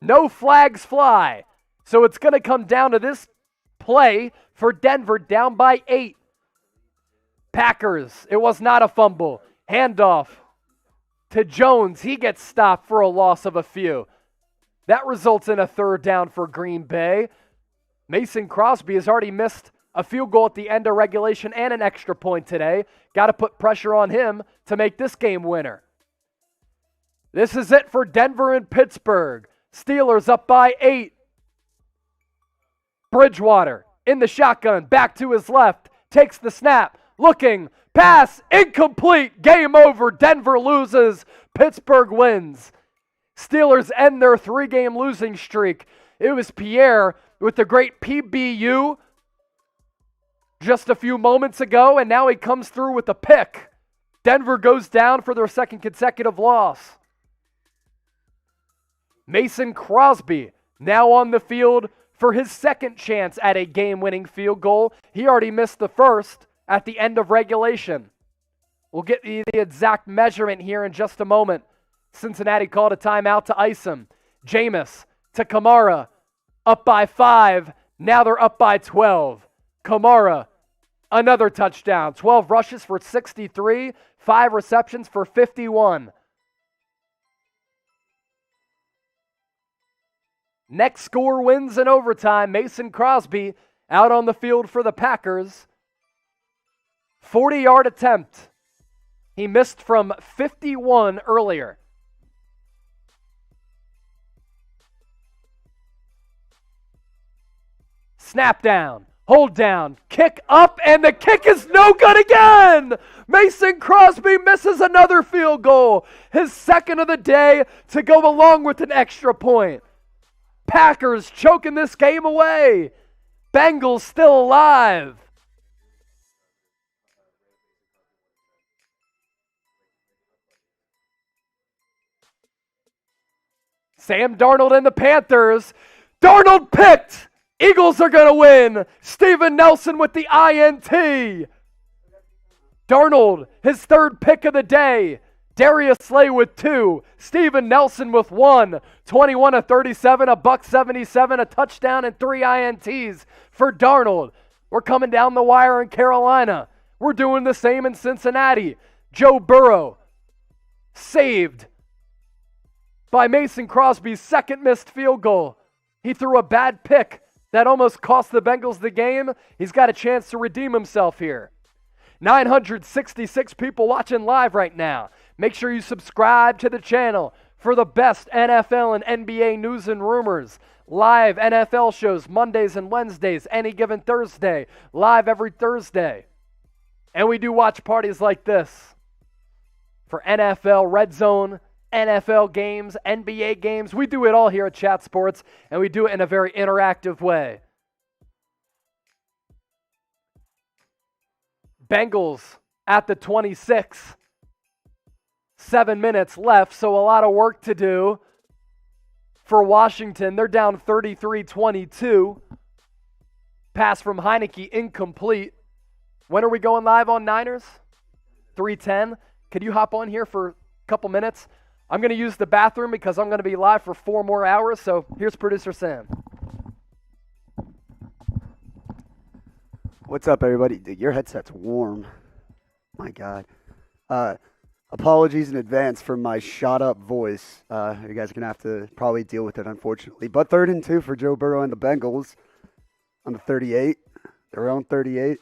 No flags fly. So it's going to come down to this play for Denver, down by 8. Packers. It was not a fumble. Handoff to Jones. He gets stopped for a loss of a few. That results in a 3rd down for Green Bay. Mason Crosby has already missed a field goal at the end of regulation and an extra point today. Got to put pressure on him to make this game winner. This is it for Denver and Pittsburgh. Steelers up by 8. Bridgewater in the shotgun, back to his left, takes the snap, looking, pass, incomplete, game over. Denver loses, Pittsburgh wins. Steelers end their 3-game losing streak. It was Pierre with the great PBU just a few moments ago, and now he comes through with a pick. Denver goes down for their 2nd consecutive loss. Mason Crosby now on the field for his 2nd chance at a game-winning field goal. He already missed the first at the end of regulation. We'll get the exact measurement here in just a moment. Cincinnati called a timeout to ice him. Jameis to Kamara, up by 5. Now they're up by 12. Kamara, another touchdown. 12 rushes for 63, 5 receptions for 51. Next score wins in overtime. Mason Crosby out on the field for the Packers. 40-yard attempt. He missed from 51 earlier. Snap down, hold down, kick up, and the kick is no good again! Mason Crosby misses another field goal. His second of the day to go along with an extra point. Packers choking this game away. Bengals still alive. Sam Darnold and the Panthers. Darnold picked. Eagles are going to win. Steven Nelson with the INT. Darnold, his third pick of the day. Darius Slay with 2. Steven Nelson with 1. 21-37, $177, a touchdown, and 3 INTs for Darnold. We're coming down the wire in Carolina. We're doing the same in Cincinnati. Joe Burrow saved by Mason Crosby's second missed field goal. He threw a bad pick that almost cost the Bengals the game. He's got a chance to redeem himself here. 966 people watching live right now. Make sure you subscribe to the channel for the best NFL and NBA news and rumors. Live NFL shows Mondays and Wednesdays, any given Thursday. Live every Thursday. And we do watch parties like this for NFL, RedZone, NFL games, NBA games. We do it all here at Chat Sports, and we do it in a very interactive way. Bengals at the 26. 7 minutes left, so a lot of work to do for Washington. They're down 33-22. Pass from Heineke incomplete. When are we going live on Niners? 3:10. Could you hop on here for a couple minutes? I'm going to use the bathroom because I'm going to be live for 4 more hours, so here's Producer Sam. What's up, everybody? Dude, your headset's warm. My God. Apologies in advance for my shot-up voice. You guys are going to have to probably deal with it, unfortunately. But 3rd and 2 for Joe Burrow and the Bengals on the 38. Their own 38.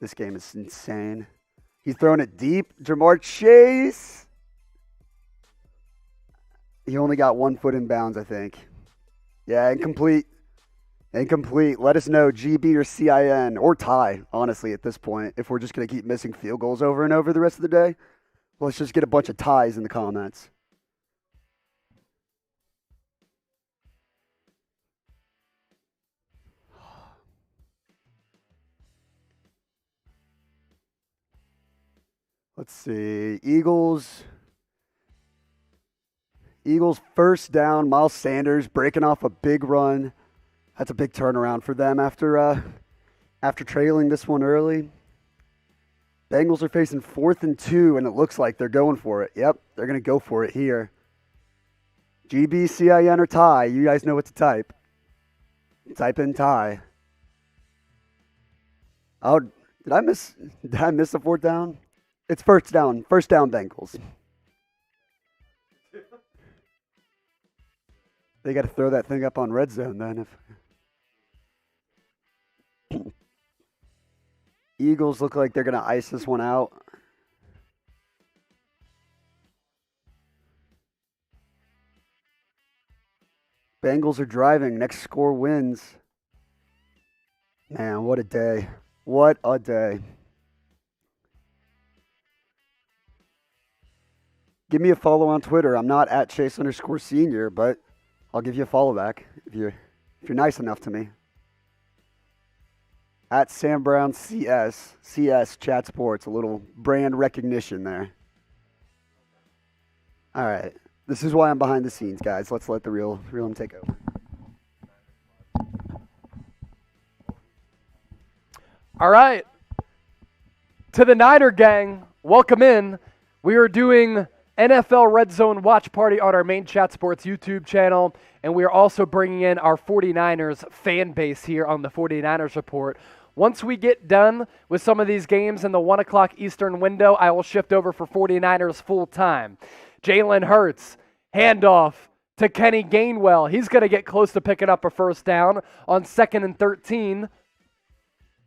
This game is insane. He's throwing it deep. Jamar Chase. He only got 1 foot in bounds, I think. Yeah, incomplete. Incomplete. Let us know, GB or CIN, or tie, honestly, at this point, if we're just going to keep missing field goals over and over the rest of the day. Let's just get a bunch of ties in the comments. Let's see. Eagles first down. Miles Sanders breaking off a big run. That's a big turnaround for them after trailing this one early. Bengals are facing 4th and 2, and it looks like they're going for it. Yep, they're going to go for it here. GB, CIN, or tie. You guys know what to type. Type in tie. Oh, did I miss the 4th down? It's first down. First down, Bengals. They got to throw that thing up on RedZone then. If Eagles look like they're going to ice this one out. Bengals are driving. Next score wins. Man, what a day. What a day. Give me a follow on Twitter. I'm not at Chase_senior, but I'll give you a follow back if you're nice enough to me. At Sam Brown CS Chat Sports, a little brand recognition there. All right, this is why I'm behind the scenes, guys. Let's let the real him take over. All right, to the Niner gang, welcome in. We are doing NFL RedZone Watch Party on our main Chat Sports YouTube channel, and we are also bringing in our 49ers fan base here on the 49ers Report. Once we get done with some of these games in the 1 o'clock Eastern window, I will shift over for 49ers full time. Jalen Hurts, handoff to Kenny Gainwell. He's going to get close to picking up a first down on 2nd and 13.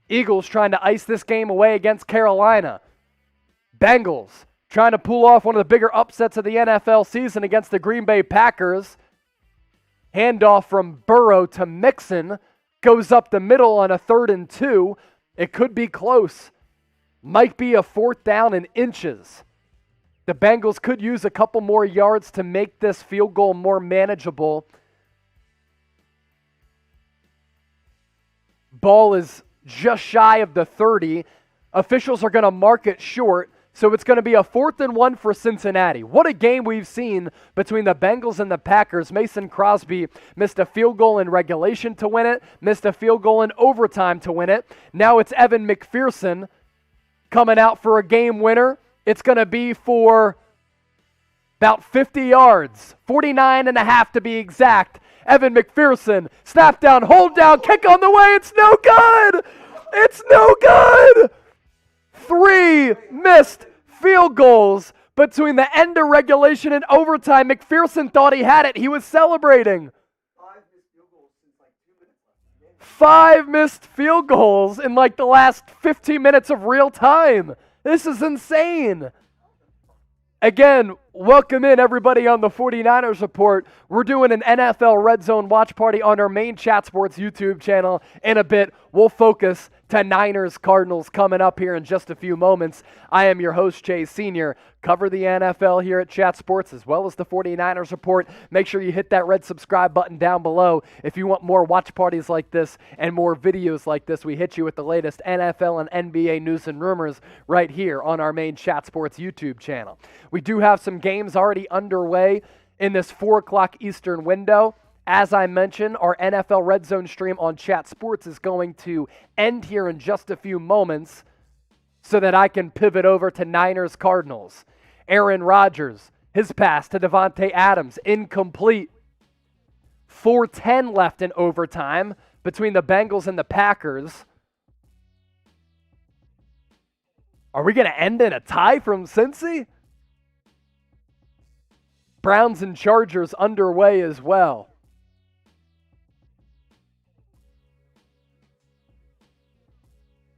Eagles trying to ice this game away against Carolina. Bengals trying to pull off one of the bigger upsets of the NFL season against the Green Bay Packers. Handoff from Burrow to Mixon. Goes up the middle on a 3rd and 2. It could be close. Might be a 4th down in inches. The Bengals could use a couple more yards to make this field goal more manageable. Ball is just shy of the 30. Officials are going to mark it short, so it's going to be a 4th and 1 for Cincinnati. What a game we've seen between the Bengals and the Packers. Mason Crosby missed a field goal in regulation to win it, missed a field goal in overtime to win it. Now it's Evan McPherson coming out for a game winner. It's going to be for about 50 yards, 49 and a half to be exact. Evan McPherson, snap down, hold down, kick on the way. It's no good. It's no good. 3 missed field goals between the end of regulation and overtime. McPherson thought he had it. He was celebrating. 5 missed field goals in like the last 15 minutes of real time. This is insane. Again, welcome in everybody on the 49ers Report. We're doing an NFL Red Zone watch party on our main Chat Sports YouTube channel. In a bit, we'll focus to Niners Cardinals coming up here in just a few moments. I am your host, Chase Sr. Cover the NFL here at Chat Sports as well as the 49ers Report. Make sure you hit that red subscribe button down below if you want more watch parties like this and more videos like this. We hit you with the latest NFL and NBA news and rumors right here on our main Chat Sports YouTube channel. We do have some games already underway in this 4 o'clock Eastern window. As I mentioned, our NFL Red Zone stream on Chat Sports is going to end here in just a few moments so that I can pivot over to Niners Cardinals. Aaron Rodgers, his pass to Devontae Adams, incomplete. 4:10 left in overtime between the Bengals and the Packers. Are we going to end in a tie from Cincy? Browns and Chargers underway as well.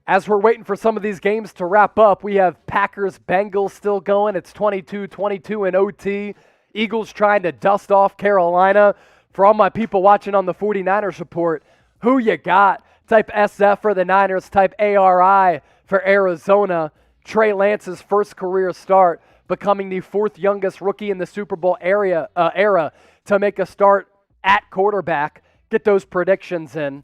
As we're waiting for some of these games to wrap up, we have Packers-Bengals still going. It's 22-22 in OT. Eagles trying to dust off Carolina. For all my people watching on the 49ers Report, who you got? Type SF for the Niners, type ARI for Arizona. Trey Lance's first career start, becoming the 4th youngest rookie in the Super Bowl era to make a start at quarterback. Get those predictions in.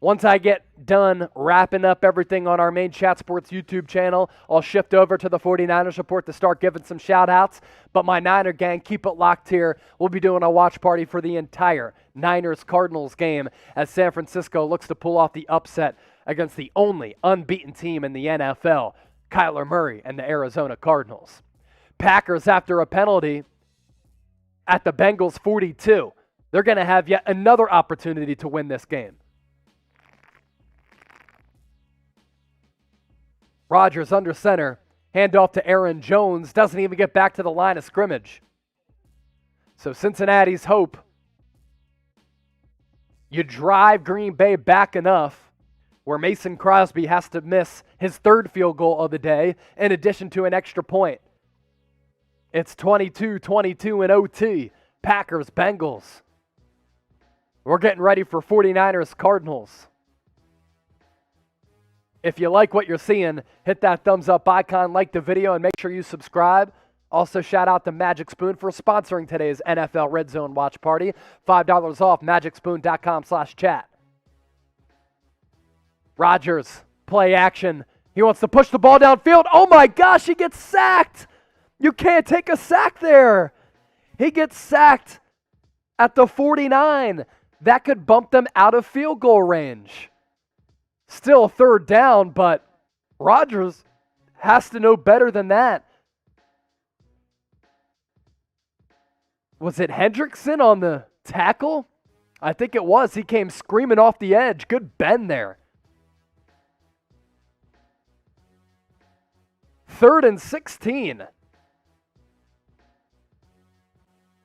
Once I get done wrapping up everything on our main Chat Sports YouTube channel, I'll shift over to the 49ers Report to start giving some shout-outs. But my Niner gang, keep it locked here. We'll be doing a watch party for the entire Niners-Cardinals game as San Francisco looks to pull off the upset against the only unbeaten team in the NFL, Kyler Murray and the Arizona Cardinals. Packers after a penalty at the Bengals 42. They're going to have yet another opportunity to win this game. Rodgers under center, handoff to Aaron Jones, doesn't even get back to the line of scrimmage. So Cincinnati's hope, you drive Green Bay back enough where Mason Crosby has to miss his 3rd field goal of the day in addition to an extra point. It's 22-22 in OT, Packers, Bengals. We're getting ready for 49ers, Cardinals. If you like what you're seeing, hit that thumbs up icon, like the video, and make sure you subscribe. Also, shout out to Magic Spoon for sponsoring today's NFL Red Zone watch party. $5 off, magicspoon.com/chat. Rodgers, play action. He wants to push the ball downfield. Oh my gosh, he gets sacked. You can't take a sack there. He gets sacked at the 49. That could bump them out of field goal range. Still 3rd down, but Rodgers has to know better than that. Was it Hendrickson on the tackle? I think it was. He came screaming off the edge. Good bend there. 3rd and 16.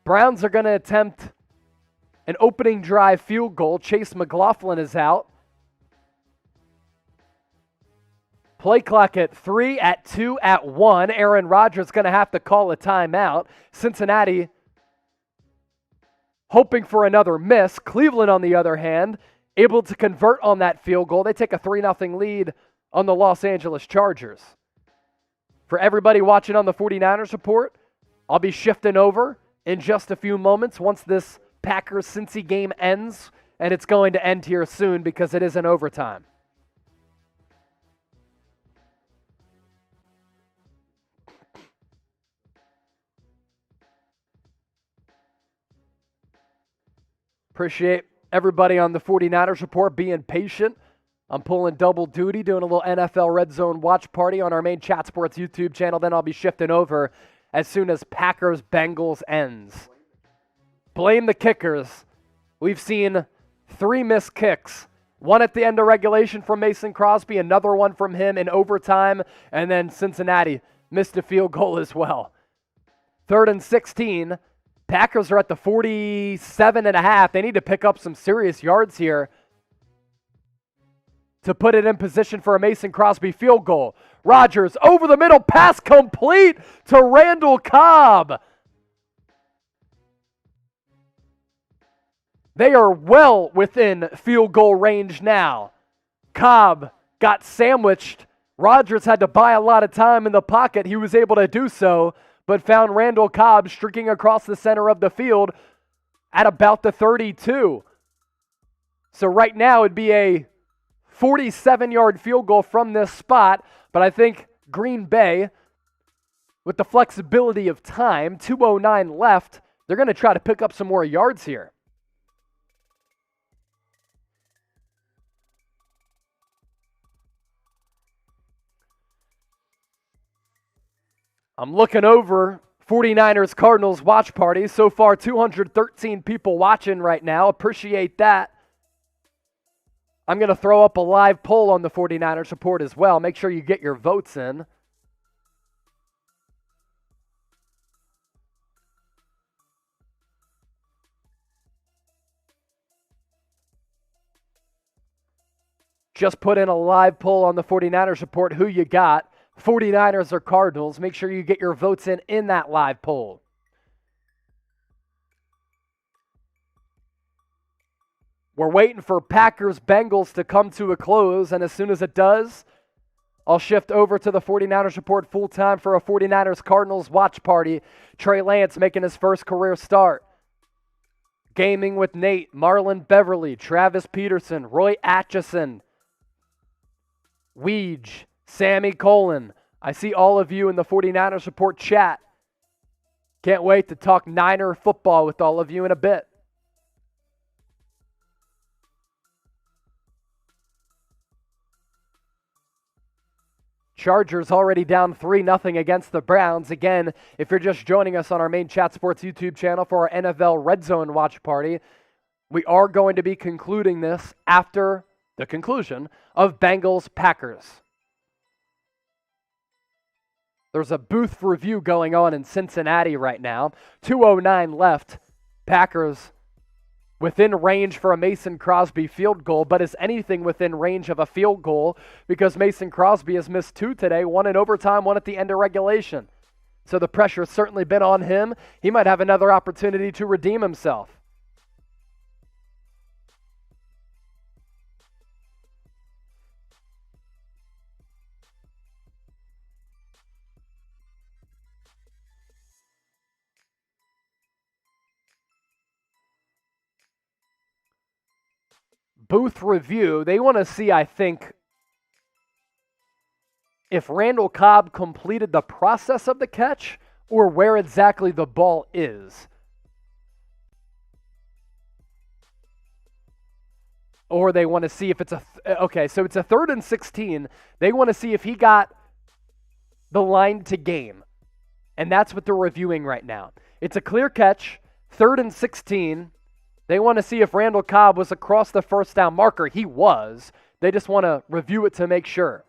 Browns are going to attempt an opening drive field goal. Chase McLaughlin is out. Play clock at 3, at 2, at 1. Aaron Rodgers going to have to call a timeout. Cincinnati hoping for another miss. Cleveland, on the other hand, able to convert on that field goal. They take a 3-0 lead on the Los Angeles Chargers. For everybody watching on the 49ers Report, I'll be shifting over in just a few moments once this Packers-Cincy game ends, and it's going to end here soon because it is in overtime. Appreciate everybody on the 49ers Report being patient. I'm pulling double duty, doing a little NFL Red Zone watch party on our main Chat Sports YouTube channel. Then I'll be shifting over as soon as Packers-Bengals ends. Blame the kickers. We've seen 3 missed kicks. One at the end of regulation from Mason Crosby, another one from him in overtime, and then Cincinnati missed a field goal as well. 3rd and 16. Packers are at the 47.5. They need to pick up some serious yards here to put it in position for a Mason Crosby field goal. Rodgers over the middle, pass complete to Randall Cobb. They are well within field goal range now. Cobb got sandwiched. Rodgers had to buy a lot of time in the pocket. He was able to do so, but found Randall Cobb streaking across the center of the field at about the 32. So right now it'd be a 47-yard field goal from this spot, but I think Green Bay, with the flexibility of time, 2:09 left, they're going to try to pick up some more yards here. I'm looking over 49ers Cardinals watch party. So far, 213 people watching right now. Appreciate that. I'm going to throw up a live poll on the 49ers Report as well. Make sure you get your votes in. Just put in a live poll on the 49ers Report. Who you got? 49ers or Cardinals? Make sure you get your votes in that live poll. We're waiting for Packers-Bengals to come to a close, and as soon as it does, I'll shift over to the 49ers Report full-time for a 49ers-Cardinals watch party. Trey Lance making his first career start. Gaming with Nate, Marlon Beverly, Travis Peterson, Roy Atchison, Weege, Sammy Colon. I see all of you in the 49ers Report chat. Can't wait to talk Niner football with all of you in a bit. Chargers already down 3-0 against the Browns. Again, if you're just joining us on our main Chat Sports YouTube channel for our NFL Red Zone watch party, we are going to be concluding this after the conclusion of Bengals-Packers. There's a booth review going on in Cincinnati right now. 2:09 left. Packers within range for a Mason Crosby field goal, but is anything within range of a field goal because Mason Crosby has missed 2 today, 1 in overtime, 1 at the end of regulation. So the pressure has certainly been on him. He might have another opportunity to redeem himself. Booth review, they want to see, I think, if Randall Cobb completed the process of the catch or where exactly the ball is. Or they want to see if it's okay, so it's a 3rd and 16. They want to see if he got the line to game. And that's what they're reviewing right now. It's a clear catch, 3rd and 16. They want to see if Randall Cobb was across the first down marker. He was. They just want to review it to make sure.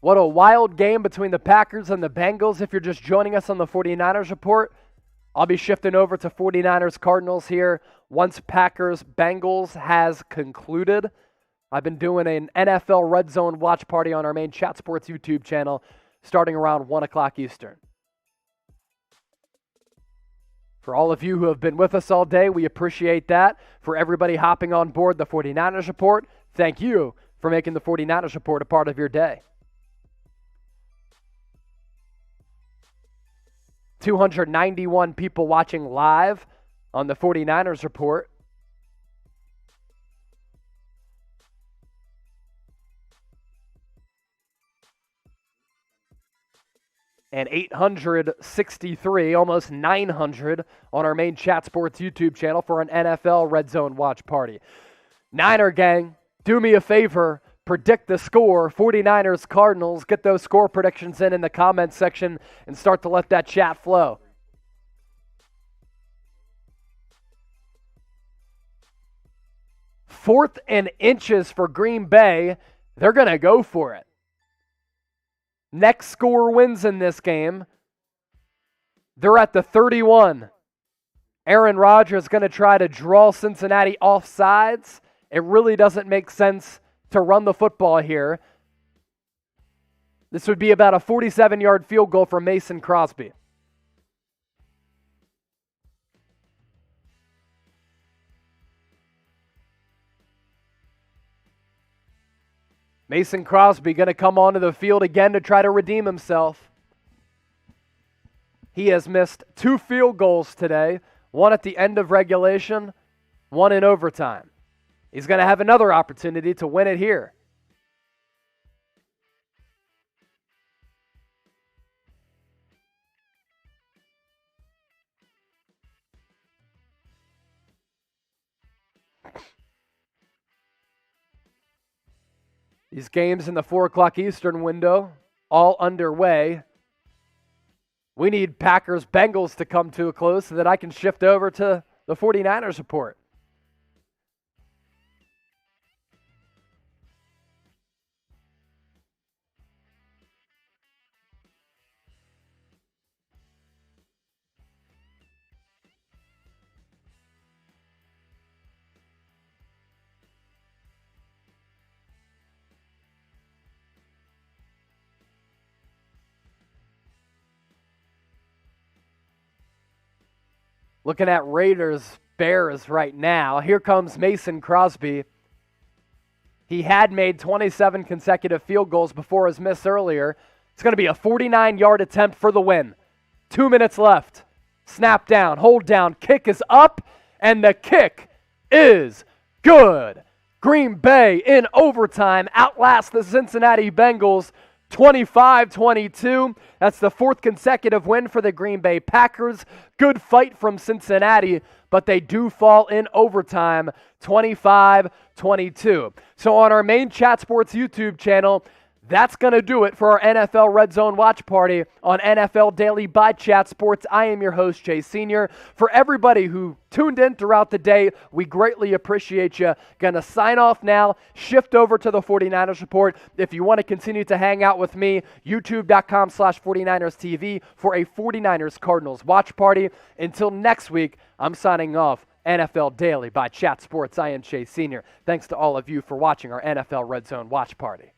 What a wild game between the Packers and the Bengals. If you're just joining us on the 49ers report, I'll be shifting over to 49ers Cardinals here once Packers Bengals has concluded. I've been doing an NFL Red Zone watch party on our main Chat Sports YouTube channel starting around 1 o'clock Eastern. For all of you who have been with us all day, we appreciate that. For everybody hopping on board the 49ers report, thank you for making the 49ers report a part of your day. 291 people watching live on the 49ers report. And 863, almost 900 on our main Chat Sports YouTube channel for an NFL Red Zone watch party. Niner gang, do me a favor. Predict the score, 49ers, Cardinals. Get those score predictions in the comments section and start to let that chat flow. Fourth and inches for Green Bay. They're going to go for it. Next score wins in this game. They're at the 31. Aaron Rodgers going to try to draw Cincinnati off sides. It really doesn't make sense to run the football here. This would be about a 47-yard field goal for Mason Crosby. Mason Crosby going to come onto the field again to try to redeem himself. He has missed 2 field goals today, one at the end of regulation, one in overtime. He's going to have another opportunity to win it here. These games in the 4 o'clock Eastern window, all underway. We need Packers-Bengals to come to a close so that I can shift over to the 49ers report. Looking at Raiders-Bears right now. Here comes Mason Crosby. He had made 27 consecutive field goals before his miss earlier. It's going to be a 49-yard attempt for the win. 2 minutes left. Snap down, hold down, kick is up, and the kick is good. Green Bay in overtime outlasts the Cincinnati Bengals 25-22. That's the 4th consecutive win for the Green Bay Packers. Good fight from Cincinnati, but they do fall in overtime 25-22. So on our main Chat Sports YouTube channel, that's going to do it for our NFL Red Zone watch party on NFL Daily by Chat Sports. I am your host, Chase Sr. For everybody who tuned in throughout the day, we greatly appreciate you. Going to sign off now, shift over to the 49ers report. If you want to continue to hang out with me, youtube.com/49ers TV for a 49ers Cardinals watch party. Until next week, I'm signing off. NFL Daily by Chat Sports. I am Chase Sr. Thanks to all of you for watching our NFL Red Zone watch party.